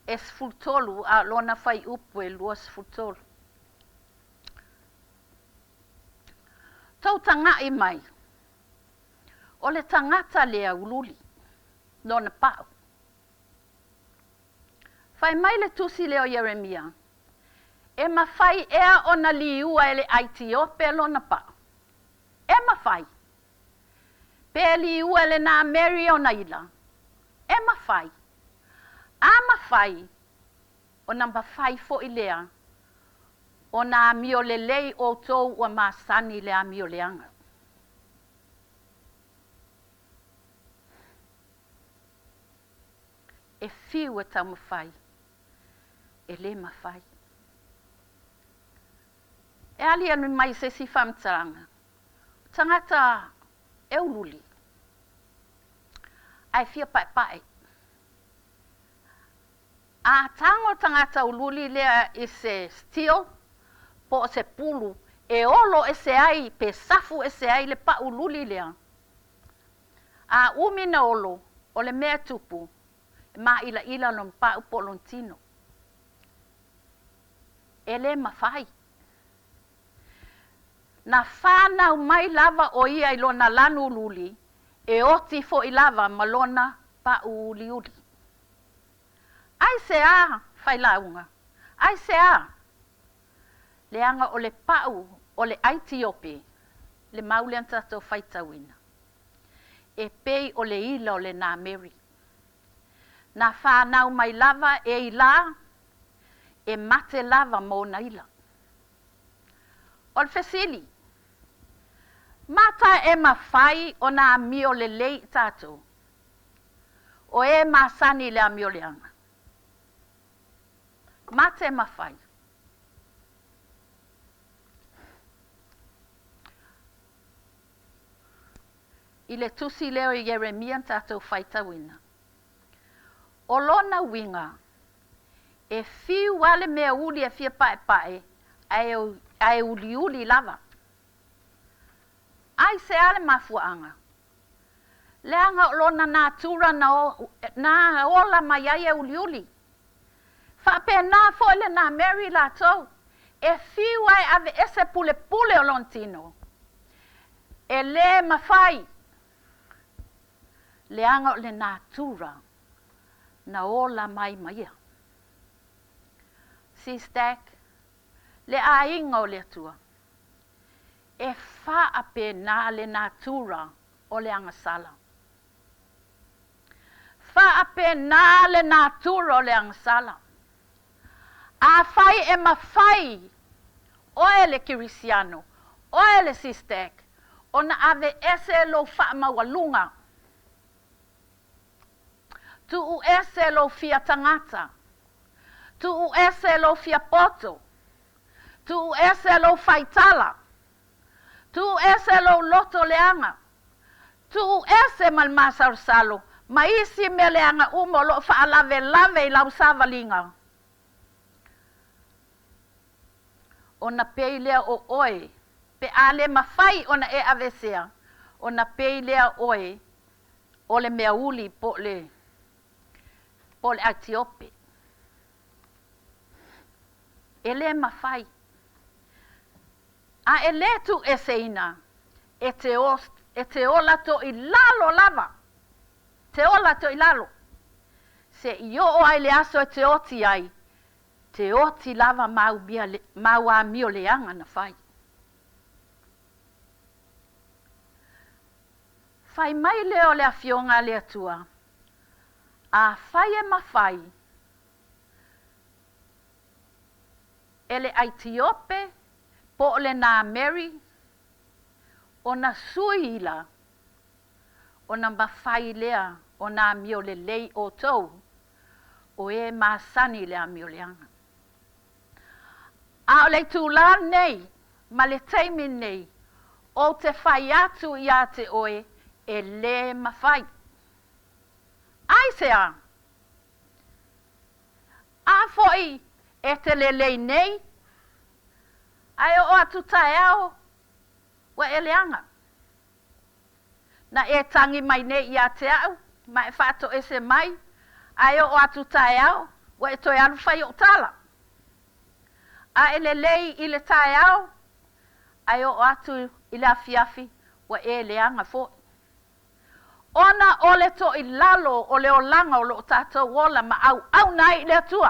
Speaker 5: es fultolu a lona fai upu e luas fultolu. Tau tangai mai, o le tangata lea ululi, lona pao. Fai mai le tusi leo Jeremia, e ma fai ea ona liua ele Aitiope lona pao. E ma fai. Peli uele na Mary o naila. E mawhai. A mawhai. O na mawhai fo I lea. O na mio lelei o tō ua masani lea mio leanga. e fiu e tau mawhai. E le mawhai. E ali anu mai se si whamtaranga. Tangata e ululi. Ai fia pai. A tango tangata ululi lea i se steel, po se pulu, e olo e se ai, pe safu e se ai le pa ululi lea. A umina olo, o le mea tupu, ma ila non pa upolontino. E le mawhai. Na whanau mai lava o ia i lona lanu ululi, e oti fo i lava malona pa uli. Ai se a, Fai-Lauga. Ai se a. Leanga o le pau, o le Aitiope, le maule an tatou Faitauina. E pei o le ila o le na Mary. Na whanau mai lava e ila, e mate lava mo na ila. O le fesili. Mata e mawhai o na amio le lei tatou. O e masani le amio leanga. Mate e mawhai. I le tusi leo i Jeremia tatou Faitauina. O lona winga, e fiu wale mea uli e fia pae, ai uli lava. Ai se ale mafuanga. Leanga o lona natura na ola mai ai e uli. Faapena fo ele na Mary la tau. E fiu ai ave ese pule o lontino. E le mawhai. Leanga o le natura na ola mai maia. SISDAC, le ainga o le atua. E faapena le natura o le angasala. Faapena le natura o le angasala. A fai e mawhai o ele kirisiano, o ele SISDAC, o na ave ese lo whaamawalunga. Tu u ese lo fia tangata. Tu u ese lo fia poto. Tu u ese lo faitala. Tu u ese lo loto leanga. Tu u ese malmasar salo. Maisi me leanga umo lo lave lau savalinga. Ona pei lea o oe. Pe ale mawhai ona e avesea. Ona pei lea oe. O le mea uli po le Aitiope. Ele mawhai. A ele tu e Sina. E te ola to i lalo lava. Te ola to i lalo. Se io o ai le aso e te oti ai. Te oti lava mau a mio leanga na whai. Whai mai leo le afionga le atua. A whai e mawhai. Ele Aitiope, po le na Mary, o na suila, o na mawhai lea, o na mio le lei o tau, o e masani lea mio leanga. A o le tūla nei, ma le teimi nei, o te whai atu i a te oe, e le mawhai. Ai se a. A foi e te lelei nei. Ai o atu tae au. Wa e leanga. Na e tangi mai nei i a te au. Ma e whaato e se mai. Ai o atu tae au. Wa e toi alu whai o tala. A e lelei i le tae au. Ai o atu i le afiafi. Wa e leanga foi. Ona ole to i lalo o le olanga o lo tātou wola ma au nai le atua.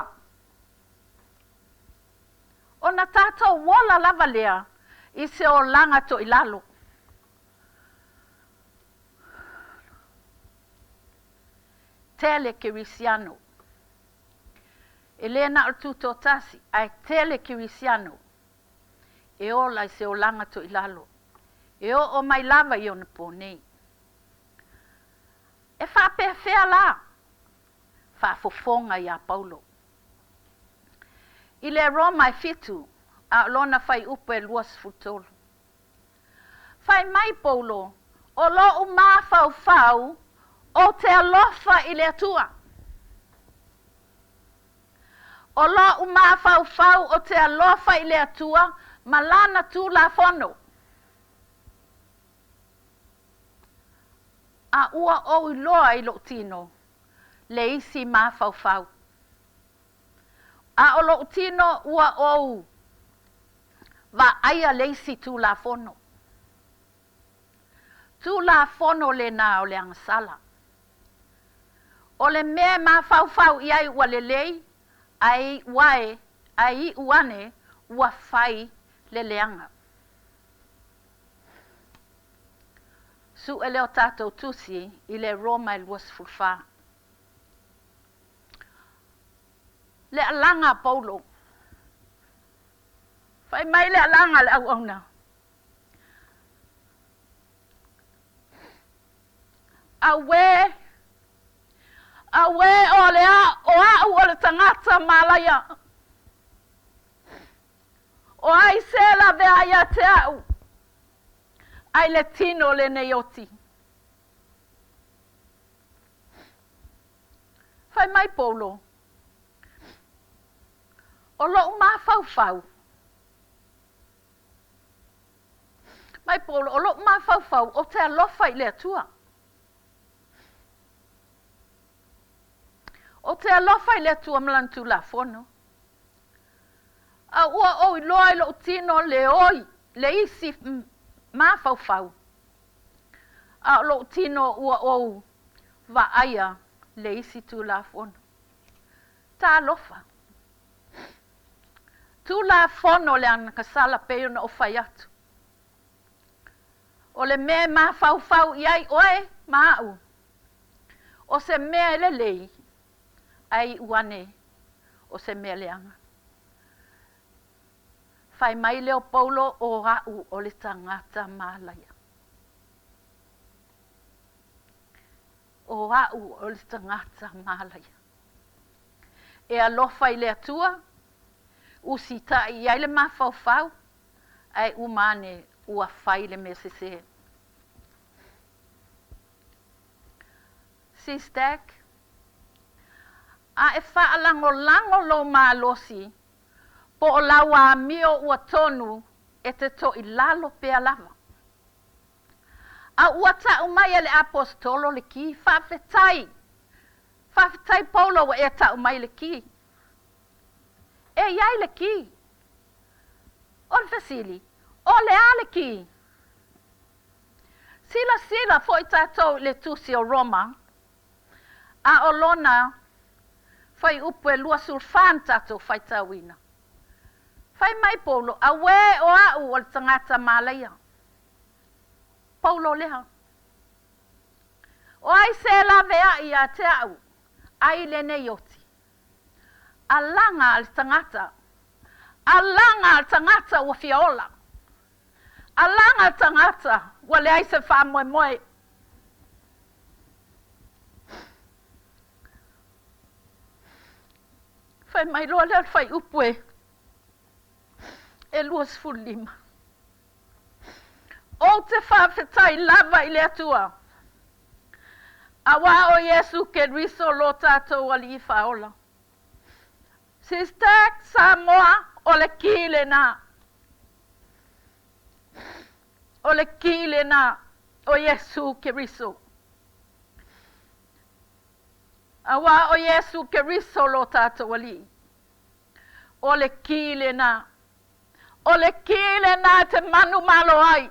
Speaker 5: Ona tātou wola lava lea i se olanga to i lalo. Tele kirisiano. Elena o tuto tasi ai tele kirisiano. E ola i se olanga to i lalo. E o mai lava i ona po nei. E whapea la. whaafofonga ia Paulo. I le Roma fitu, a lona whai upe luas futolo. Whai mai Paulo, o lo uma whau o te alofa i le atua. O lo uma whau o te alofa i le atua, malana tu la fono. A ua o iloa i lo tino, le isi ma whau. A o lo tino ua o va aia le isi tu la fono. Tu la fono le na o le angasala. O le mea ma whau iai ua le lei, ai wae, ai uane, ua whai le leanga. Su e leo tātou tusi i le Roma i luas fulfa. Le alanga Paulo. Whai mai le alanga le auauna. Awe o lea o au o le tangata malaya. O ai sela ve aia te au. Ai le tino le neoti. Whai mai Paulo. O lo uma whau. Mai Paulo, o lo uma whau o te alofa i le atua. O te alofa i le atua mlantu la fono. A ua o i loa i lo tino le oi, le isi ma whau. A lo tino ua o va aia le isi tu la fono. Ta alofa. Tu la fono le ana kasala peo na o whai atu. O le mea ma whau iai oe ma au. O se mea le lei. Ai uane o se mea leanga. Whai mai leo Paulo o rau o le tangata malaya. O rau o le tangata malaya. E alofa i le atua, usita i ai le ma whau, ai umane ua whai le mea sese. SISDAC a e whaalango lo maalosi, po o lawa mio ua tonu e te to i lalo pea lava. A ua ta umai le apostolo le ki, Faafetai. Faafetai Paulo wa e ta umai le ki. E iai le ki. O le fasili, o le a le ki. Sila fo i tatou le tusi o Roma, a o lona fai upe lua sulfan tatou fai tauina. Fai mai Paulo, a we o au o le tangata malaya. Paulo leha. O ai se la vea i a te au, ai le neoti. Alanga al tangata. Alanga al tangata wa fiola. Alanga al tangata wa le ai se wha moe. Fai mai loa lea fai upue. E luas fulima. O te Faafetai lava i le atua. Awa o Yesu ke riso lo tātou ali i whaola. SISDAC Samoa o le kile na. O le kile na o Yesu ke riso. Awa o Yesu ke riso lo tātou ali. O le kile na. O le kile na te manu malo ai.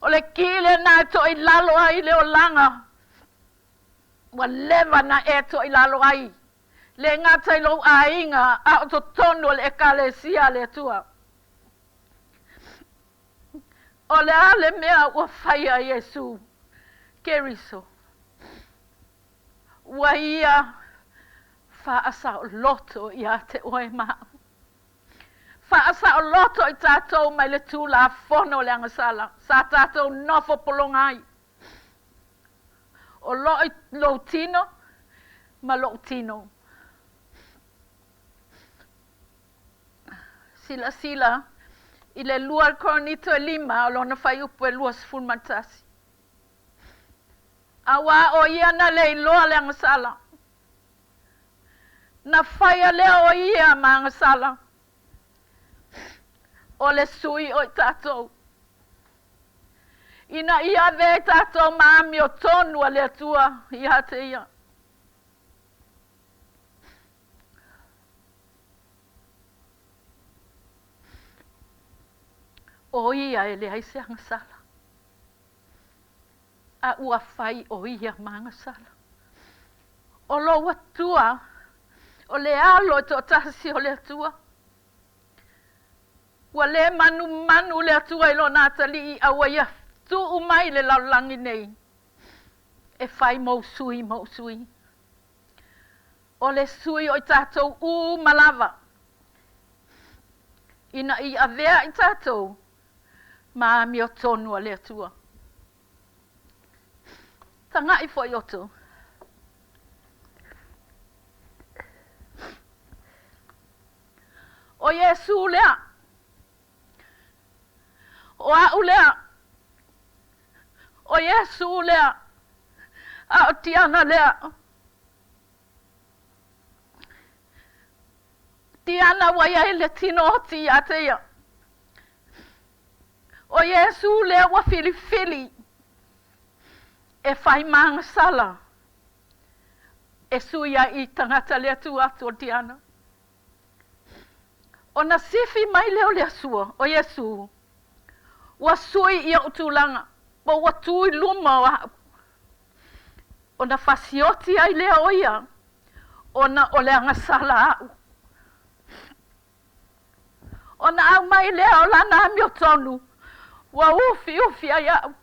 Speaker 5: O le kile na to i lalo ai le o langa. Wa leva na e to i lalo ai. Le ngata i lo ainga a o to tono le ekalesia le tua. O le ale mea ua whai a Yesu. Keriso. Wa ia whaasa o loto i a te oe maa. Whaasa o loto i tātou mai le tū la fono le angasala. Sa tātou nofo polongai. O lo i lo tino, malo tino. Sila i le lua koronito e 5 o lona fai upu e 2 matasi. Awa o ia na Leiloa le angasala. Na fai lea o ia ma angasala. O le sui o tatou. Ina ia ve tatou maami o tonu a le atua ia te ia. O ia e le aise angasala. A ua fai o ia ma angasala. O lo watua, o le alo to tasi o le atua. Wa le manu le atua ilo natali a waya tu umai le laulangi nei. E fai mausui. O le sui o tatou malava. Ina I avea I tatou. Maami o tonu a le atua. Tanga I foi oto. O Yesu lea. O a ulea. O Yesu lea. A o tiana lea. Tiana waya ele tino oti ateia. O Yesu lea wa fili. E fai mangasala. E suia I tangata lea tu atu o tiana. O na sifi mai leo lea sua, o Yesu. Wa sui ia utulanga. Po wa tui luma wa. O na fasioti ai lea o ia. O na o lea ngasala au. O na au mai lea o lana ami o tonu. Wa ufi ai au.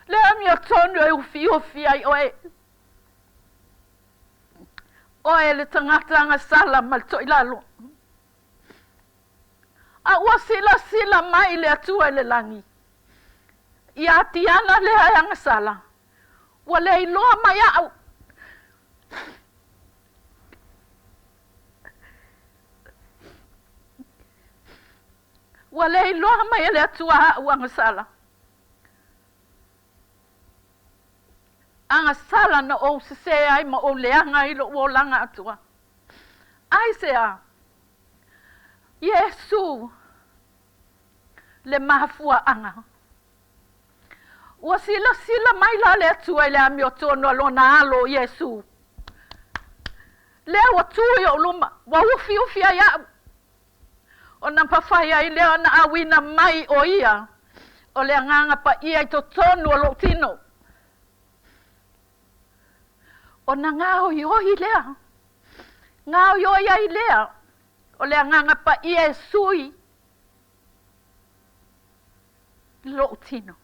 Speaker 5: Lea ami o tonu e ufi ai oe. Oe le tangata ngasala mal toilalo. A ua sila mai le atua le langi. Ia tiana le ai ngasala. Wa le iloa mai au. Wa le iloa mai le atua au ngasala. Anga sala na o se ai ma o leanga I lo o langa atua. Ai sea. Yesu le mahafua anga. Ua sila mai la le atua le ami o tono alona alo Yesu. Le wa tui o luma. Wa ufi ai au. O na pawhai ai lea na awina mai o ia. O le anganga pa ia I to tonu o lo tino. O na ngao yoi lea. Ngao yoi ai lea. O le anganga pa ia e sui. Lo tino.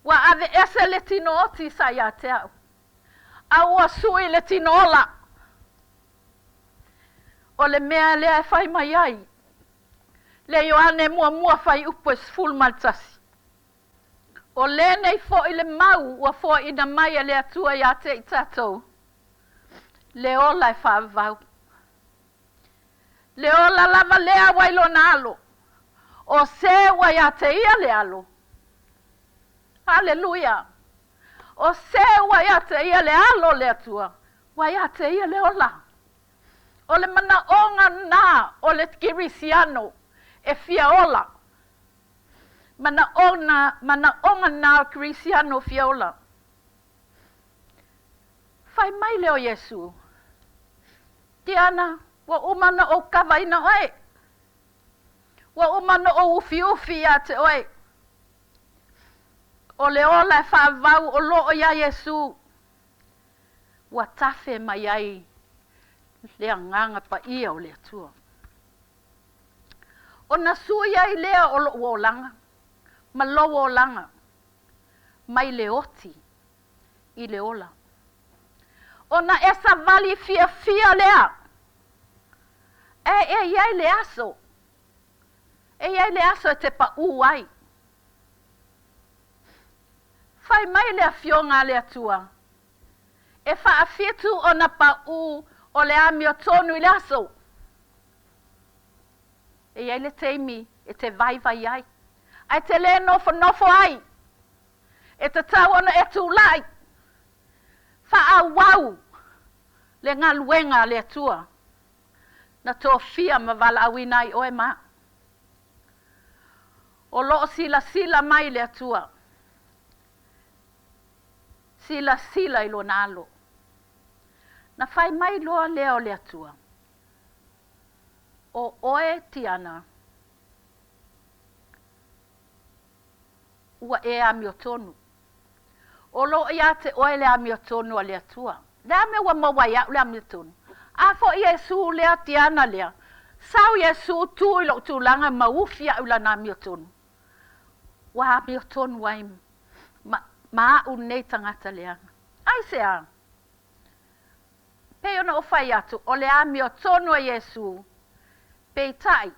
Speaker 5: Wa ave ese le tino oti sa ia te au. A ua sui le tino ola. O le mea lea e fai mai ai. Le Ioane mua fai upo e sful maltasi. O le nei fo I le mau ua fo ina mai a le atua ia te I tatou. Le ola e whaavau. Le ola lava lea wailo na alo. O se wa ia te ia le alo. Haleluia. O se wa ia te ia le alo le atua. Wa ia te ia le ola. O le mana onga na o le kirisiano e fia ola. Mana onga na Cristiano fiola. Fai mai leo Yesu. Tiana, wa umana o kavaina oe. Wa umana o ufi ate oe. O le ola e whaavau o loo ia Yesu. Wa tafe mai ai. Le anganga pa ia o le atua. O na sui ai lea o lo uolanga. Ma lowo langa. Mai le oti. I le ola. O na esa vali fia lea. Iai le aso. Iai le aso e te pa uai. Fai mai le afionga le atua. E whaafitu o na pau o le ami o tonu i le aso. E iai le teimi, e te vai ai. Ai te le nofo ai. E te tau ona e tu lai. Whaawau le ngā luenga le atua. Na tō fia ma Valaauina i oe ma. O loo sila mai le atua. Sila i lo nalo. Na fai mai loa leo le atua. O oe tiana. Ua e ami o tonu. O lo ia te oe le ami o tonu a le atua. Le ame ua mawai au le ami o tonu. A fo Iesu lea tiana lea. Sau Iesu tu i lo tūlanga maufi au la na ami o tonu. Wa ami o tonu ai ma au nei tangata leanga. Ai sea. Pei ona o fai atu, o le ami o tonu a Iesu. Pei tai.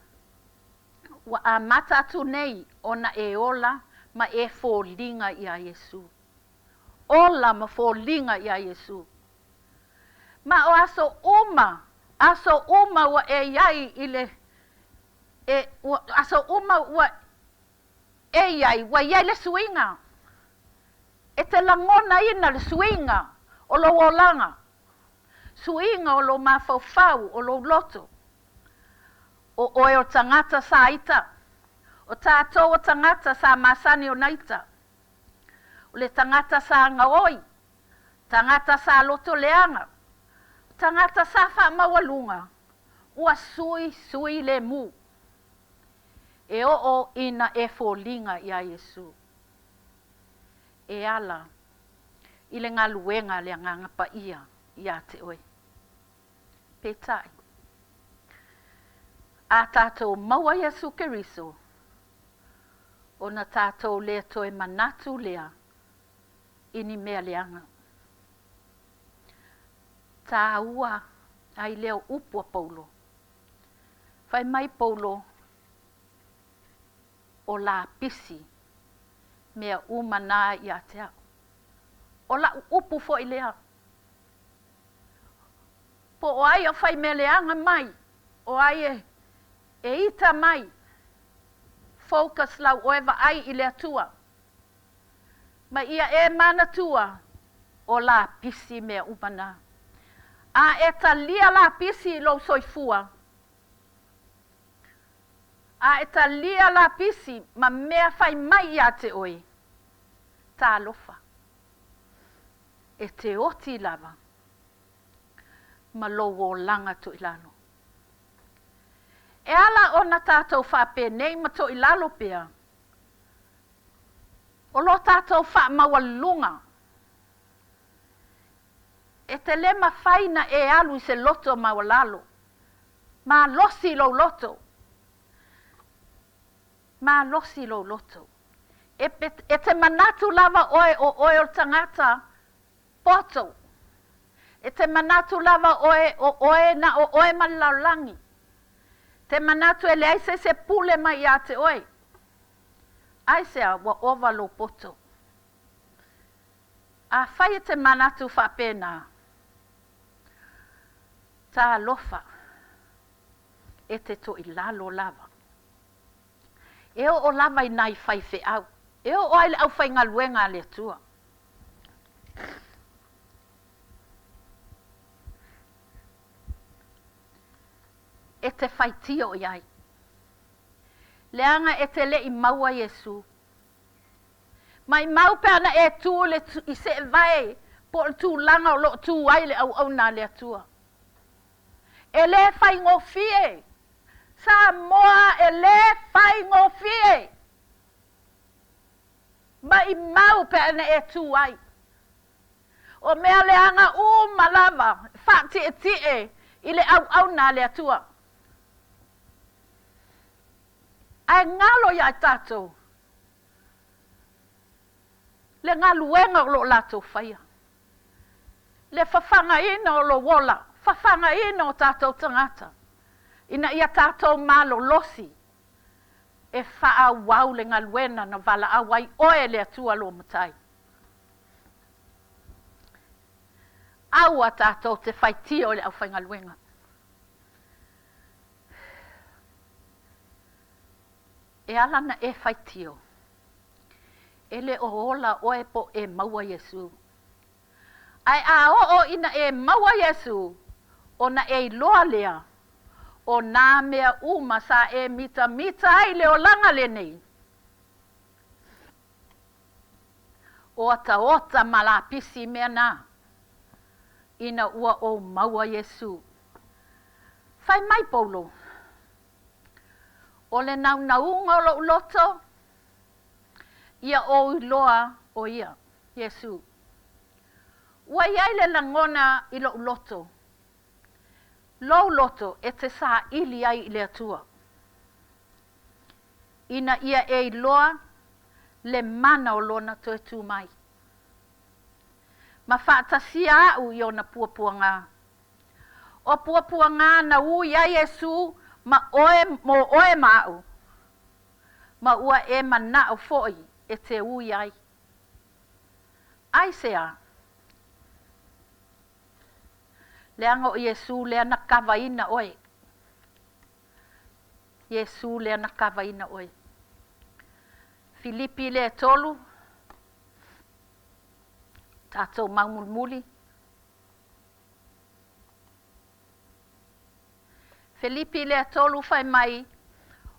Speaker 5: Wa amata atu nei ona e ola ma e fōlinga i a Iesu. Ola ma fōlinga i a Iesu. Ma o aso uma wa e iai ile, aso uma wa e iai, wa iai le suinga. E te langona ina le suinga, o lo olanga. Suinga o lo mafau, o lo loto. O oe o tangata sa ita. O tātou o tangata sa masani o naita. O le tangata sa ngaoi. Tangata sa loto leanga. Tangata sa wha mawalunga. Ua sui le mu. E o ina e fōlinga i a Iesu. E ala. I le ngā luenga le nganga pa ia. I a te oe. Petai. A tātou maua Iesu Keriso. O na tātou lea toe manatu lea. Ini mea leanga. Tā ua ai leo upua Paulo. Fai mai Paulo o la pisi mea umana i a te au. O la upu fo i lea. Po o ai o fai mea leanga mai. O ai e ita mai. Focus lau oeva ai i lea tua. Ma ia e mana tua o la pisi mea umana. A e talia la pisi lo soifua. A e talia la pisi ma mea fai mai ia te oi. Tā lofa. E te oti lava. Ma lo o langa to ilalo. E ala o na tātou whape nei ma to ilalo pia. O lo tātou wha mawalunga. E te lema whaina e alu i se loto mawalalo. Ma losi lo loto. Ma losi lo loto. E te manatu lava oe o tangata poto. E te manatu lava oe na oe malaulangi. Te manatu e le aise se pule mai a te oe. Aisea wa ova lo poto. A whai te manatu whapena. Tā lofa. E te to i lalo lava. E o lava i nai whai whi au. E o ai le au whai ngā luenga le tua. E te whai tio i ai. Leanga e te le i maua Iesu. Mai mau pe ana e tū le i se vai. Po le tū langa o lo tū ai le au nā le atua. E le whai ngō fie. Sa moa e le whai ngō fie. Mai mau pe ana e tū ai. O mea leanga malava. Whati e tie i le au nā le atua. Ai ngalo ia tātou. Le ngā luenga o lo lātou whaia. Le whawhanga ina o lo wola. Whawhanga ina o tātou tangata. Ina ia tātou malo losi. E wha wau le ngā luena na Valaauai oe le atua lo matai. Aua tātou te whaitia o le au whaingaluenga. E alana e whaitio. E le o ola oe po e maua Yesu. Ai a o ina e maua Yesu. O na e loa lea. O nā mea uma sa e mita ai leo langa le nei. O ota malapisi mea nā. Ina ua o maua Yesu. Fai mai Paulo. O le naunga o lo loto. Ia o iloa o ia, Yesu. Ua iai le langona i lo loto. Lo loto e te sa ili ai i le atua. Ina ia e iloa le mana o lona to e tu mai. Ma whaatasia au i o na puapuanga. O puapuanga na ui a Yesu mo oe mau. Ma ua e mana o foi e te ui ai. Ai sea. Leanga o Yesu lea na kawaina oe. Yesu lea na kawaina oe. Filipi le tolu. Tātou maumulmuli. Filipi le tolu fai mai.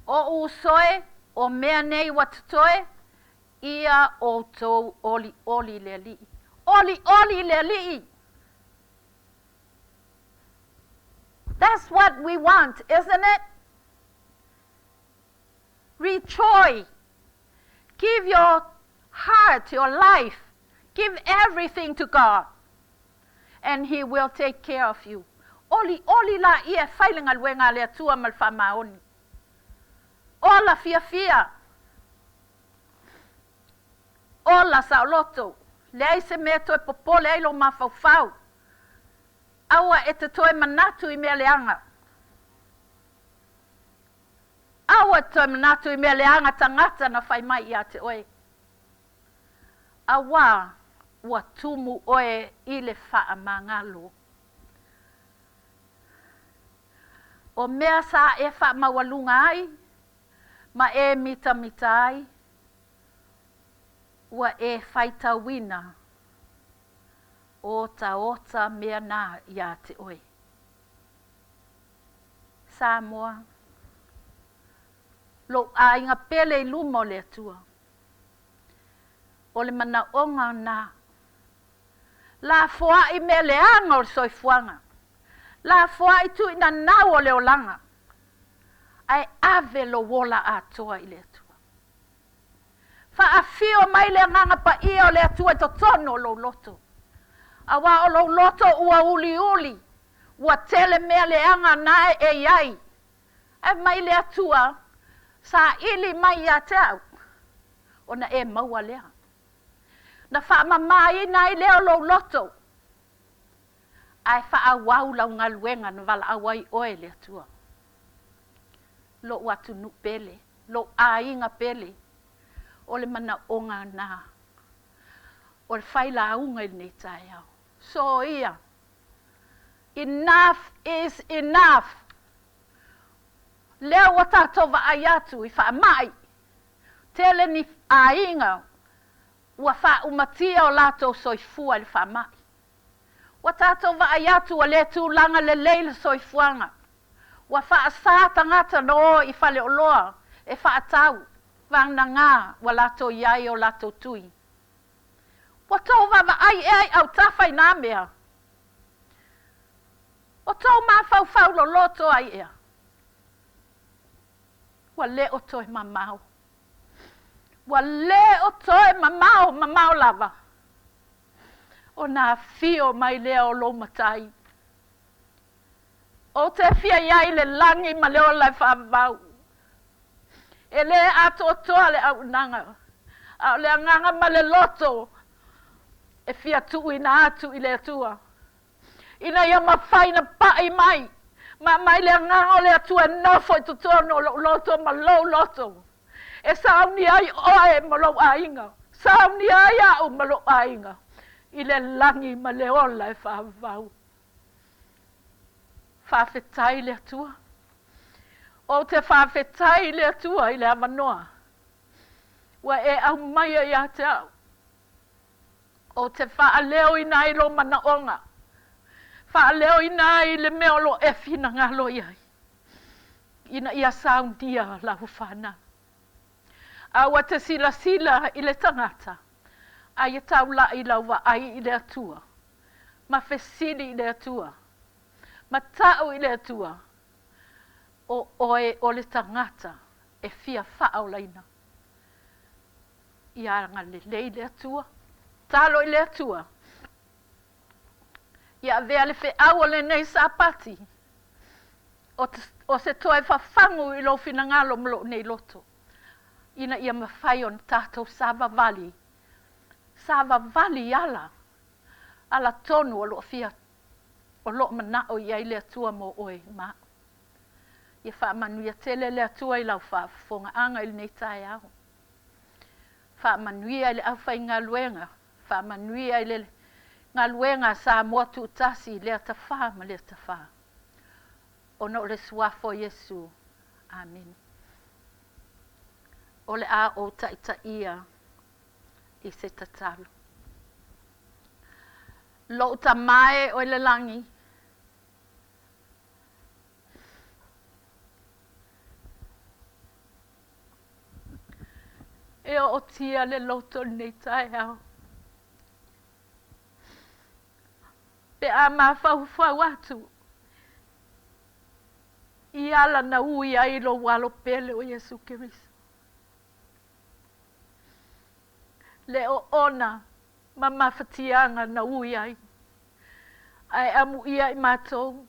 Speaker 5: O usoe o mea nei watutoe. Ia o tau oli le li. Oli le li. That's what we want, isn't it? Rejoice. Give your heart, your life. Give everything to God. And He will take care of you. Oli la ia whailinga luenga lea tua malwha maoni. Ola fia. Ola sa loto. Lei se mea toi popole eilo mawhau. Aua e te toi manatu i mea leanga. Aua toi manatu i mea leanga tangata na whai mai ia te oe. Awa ua tumu oe i le wha mangalo. O mea sa e wha mawalunga ai, ma e mita ai, ua e whaitawina. Ota mea nā ia te oe. Samoa. Lo a inga pele i lumo le atua. O le mana onga nā. La foa i me leanga o soifuanga. La foa i tu ina nau o leo langa. Ai ave lo wola a toa i le atua. Fa a fio mai le nganga pa ia o le atua to tono lo loto. Awa o lo loto ua uli. Ua tele mea leanga nae e iai. E mai le atua. Sa ili mai ia te au. O na e maua lea. Na wha mamai nai leo lo loto. Ai wha a wau lau ngaluenga na Valaauai oe le atua. Lo watu nu pele. Lo a inga pele. O le mana onga na. O le Fai-Lauga i Nita iau. So ia. Enough is enough. Leo wa tātou wa ayatu i wha mai. Tele ni a inga. Ua wha umatia o lātou soifua le wha mai. Wa tātou wa ayatu wa le tūlanga le leila soifuanga. Wa wha asā tangata no i whale o loa. E wha atau. Wangna ngā wa lātou iai o lātou tui. Wa tau wa ai au tawhai nā mea. O tau mā whau lo loto ai ea. Wa le o toi mamau. Wa le o toi mamau lava. O nā fio mai lea o lo matai. O te fia iai le langi ma leo lai whamau. E le ato toa le au nanga. Au le anganga ma le loto. E fia tu ina atu i le atua. Ina ia mawhai na pai mai. Ma mai le anganga o le atua nofo i tutono lo loto ma lo loto. E sauni ai oe ma lo ainga. Sauni ai au ma lo ainga. I le langi ma le ola e whaavau. Faafetai le atua. O te faafetai le atua I le amanoa. Wa e au mai ia te au. O te whaaleo I nai lo manaonga. Whaaleo I nai le meolo e fina ngalo iai. Ina ia SAUNIGA lahu whana. Awa te sila I le tangata. A ia taula I lau wa ai I le atua. Ma fesili I le atua. Ma tau I le atua. O oe o le tangata e fia Faalaina. Ia nga le atua. Talo I le atua. Ia vea le fe awa le nei SAPATI. O se toe whafangu I lo finangalo mlo nei loto. Ina ia mawhai on tātou Sabbath. Sabbath ala. Ala tonu o lo fia. O lo manao I ai le atua mo oe ma. Ia whaamanuia tele le atua I lau whaafonga anga I nei tae au. Whaamanuia I le au whai ngā luenga. Whaamanuia I le ngā luenga sa motu utasi Leota ma Leota wha. Ono le suafo Yesu. Amen. O le a o taita ia I se tatalo. Lo ta mai o le langi. E o tia le loto nei tae au. Pe a ma fau atu. I ala na ui ai lo walo pele o Yesu Kiriso. Le o ona ma mawhatianga na ui ai. Ai amu ia I mātou.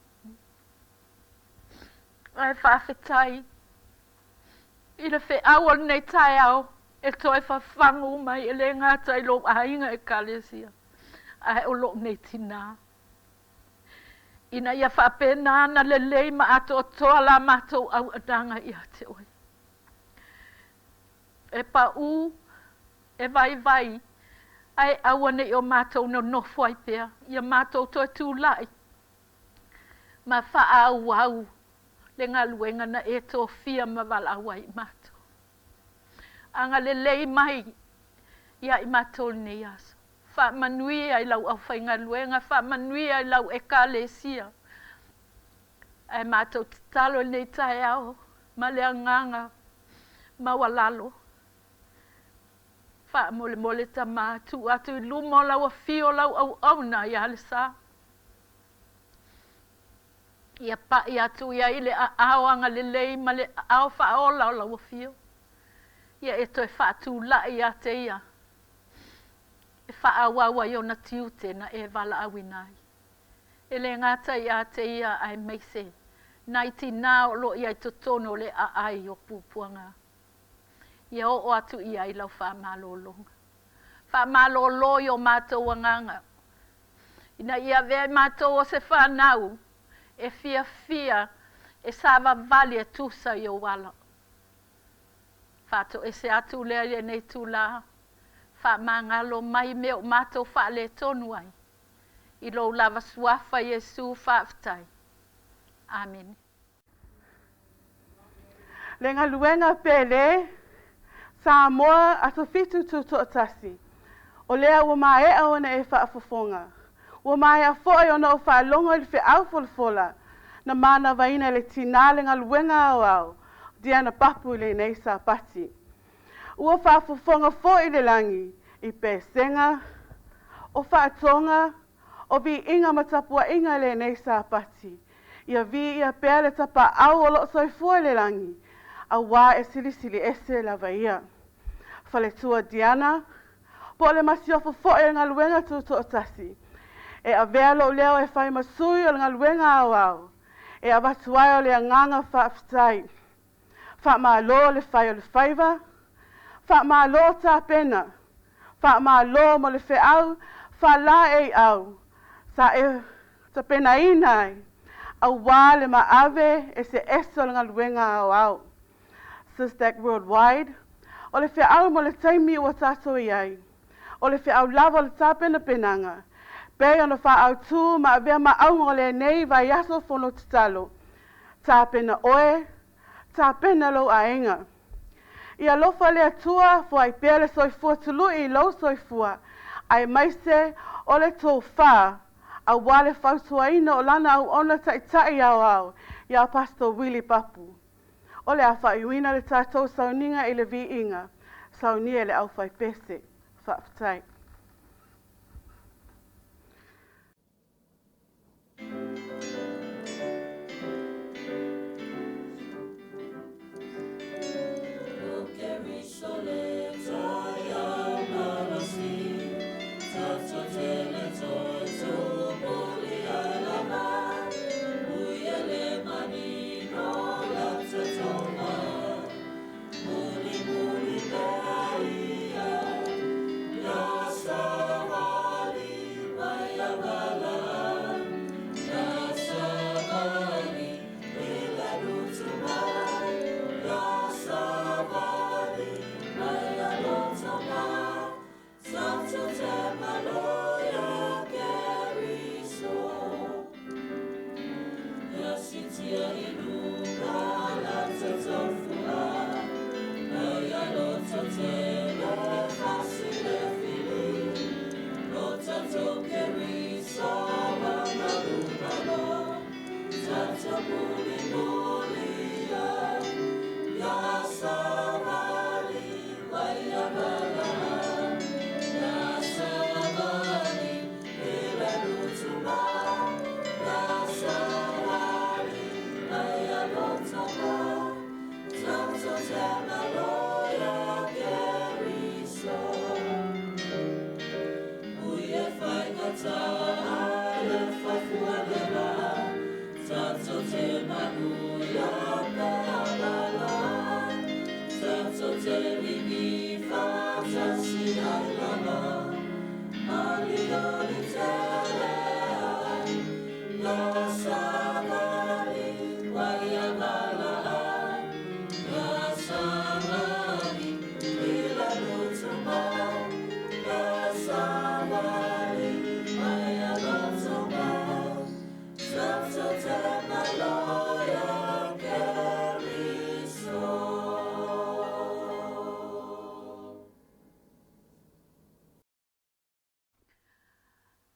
Speaker 5: Ai Faafetai. I le whi awal nei tae au. E toi whawhangu mai e le ngātai lo ainga e kalesia. Ai o lo nei tina. Ina ia whapena na le lei ma ato o toa la mātou au adanga I te oi. E pa u, e vai, ai awane I o mātou no nofo ai pea. Ia mātou toi tūlai. Ma wha au le ngā luenga na e tō fia ma Valaauina I mātou. Anga le lei mai ia I mātou nei aso. Wha manui ai lau au whainga luenga, wha manui ai lau e kalesia. Ai mātou Tatalo nei tae au, ma le anganga, ma walalo. Wha mole ta mātu atu I lumo lau a fio lau au auna I alesa. Ia pa I atu ia I le ao anga le lei, ma le ao wha o lau a fio. Ia e toi wha tu lai a te ia. E wha awawa I ona tiute na e Valaauina. E le ngata I a te ia ai meise. Naiti nā o lo ia I totono le a ai o pupuanga. Ia o atu ia I lau wha malolonga. Wha malolo I o mātou anganga. Ina ia vea mātou o se whanau. E fia e sava vali e tusa I o wala. Fato e se atu lea nei tula. Fa mangalo mai meo mato fa le tonu ai. I lo lava suafa Yesu Faafetai. Amen.
Speaker 6: Le ngā luenga pele, sa moa ato fitu tuto atasi. O lea ua mai e ona e whaafofonga. Ua mai a foe ona o whaalonga I le whiau folfola. Na mana vaina le tina le ngā luenga au. Diana Papu le nei SAPATI. Ua whaafofonga fo I le langi, I Pesenga, o whaatonga, o vi inga matapua inga le nei SAPATI. Ia vi ia pea le tapa au o lo soifua le langi, a wā e silisili ese lava ia. Whale tua Diana, po le masiofo fo e ngā luenga tuto o tasi. E a vea lo leo e whai masui o ngā luenga au au. E a watuai o le nganga Faafetai. Wha malo le whai o le whaiva, wha malo tapena, wha malo mo le whiau, wha la e au, sa e tapena inai, a wā le maave e se eso ngā luenga au au. SISDAC Worldwide, o le whiau mo le taimi ua tātou iai,
Speaker 7: o le whiau lava le tāpena penanga. Pei ana wha tū ma avea ma aunga le nei vai aso fono Tatalo. Tāpena oe, tāpena lo ainga. Ia lofa le atua fo ai pele soifua tului lo soifua. Ai maise o le tō wha. A wale Faualii o lana au ona tai au. Ia Pastor Willie Papu. O le a Faaiuina le tātou SAUNIGA i le viinga. SAUNIGA le au fai Pese. Faafetai.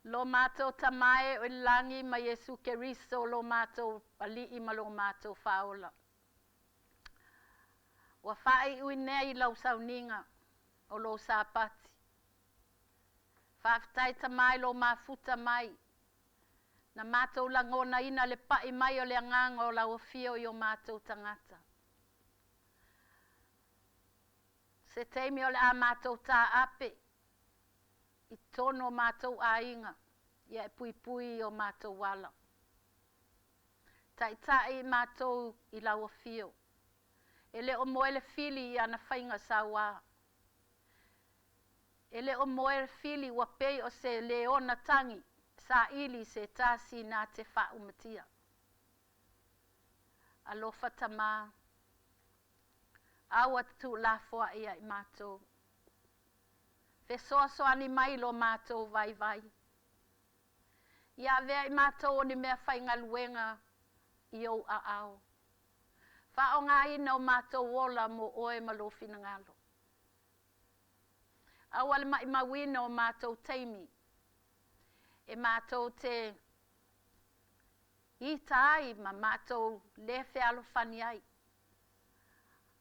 Speaker 5: Lo mātou tamae o langi ma Yesu Keriso lo mātou alii ma lo mātou faola. Wa whai uinea I lau SAUNIGA o lo SAPATI. Faafetai tamae lo mafuta mai. Na mātou langona ina le pai mai o le anganga o lau ofio I o mātou tangata. Se teimi o le a mātou tā ape. I tono mātou ainga, ia e pui pui o mātou wala. Tai mātou I lau o fio. E le o moe le fili I ana whainga sawa. E le o moe le fili wa pei o se Leona tangi, sa ili se tasi nā te whaumatia. Alofa tamā. Awa tu la foa ia I mātou. Fesoasoani mai lo mātou vai. Ia vea I mātou o ni mea whainga luenga I au a au. Whao ngā ina o mātou wola mo oe malo finangalo. Awale mai mawina o mātou teimi. E mātou te ita ai ma mātou lefe alofani ai.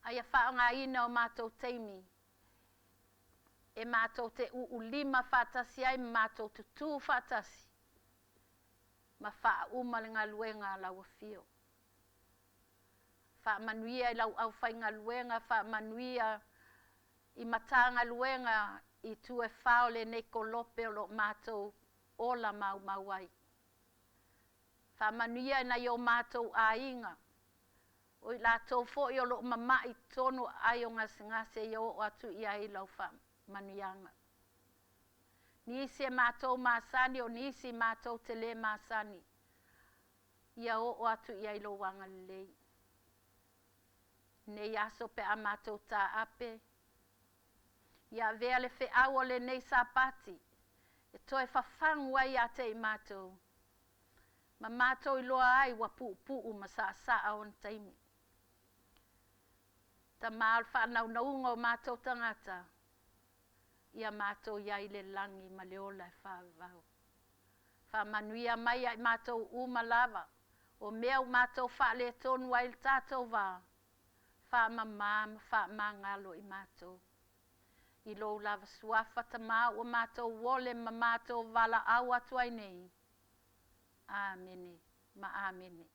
Speaker 5: Aia whao ngā ina o mātou teimi. E mātou te ulima whātasi ai, mātou tutu whātasi. Ma wha umale ngā luenga lau fio. Wha manuia I lau au whainga luenga, wha manuia I matanga luenga I tue whao le neko lope o lo mātou ola mau ai. Wha manuia na I o mātou ainga. O I la tō fo I o lo mamai tono ai o ngase I o atu I ai lau wha manuianga. Nisi e mātou māsani o nisi mātou te le māsani. Ia o atu I ai lo wanga lei. Ne yaso pe a mātou tā ape. Ia vea le feʻau o lenei sapati. E toe fafangu ai a te i mātou. Ma mātou I loa ai wa puʻupuʻu ma saʻasaʻa ona taimi. Ta ma le whanaunauga o mātou tangata. Ia mātou iai le langi ma le ola e whaavau. Whamanuia mai ai mātou uma lava. O mea mātou whaale tonu ai le tātou wā. Whaamamā, whaamangalo I mātou. I lou lava suafa ta mā o mātou wole ma mātou Valaau atu ai nei. Amene, ma amene.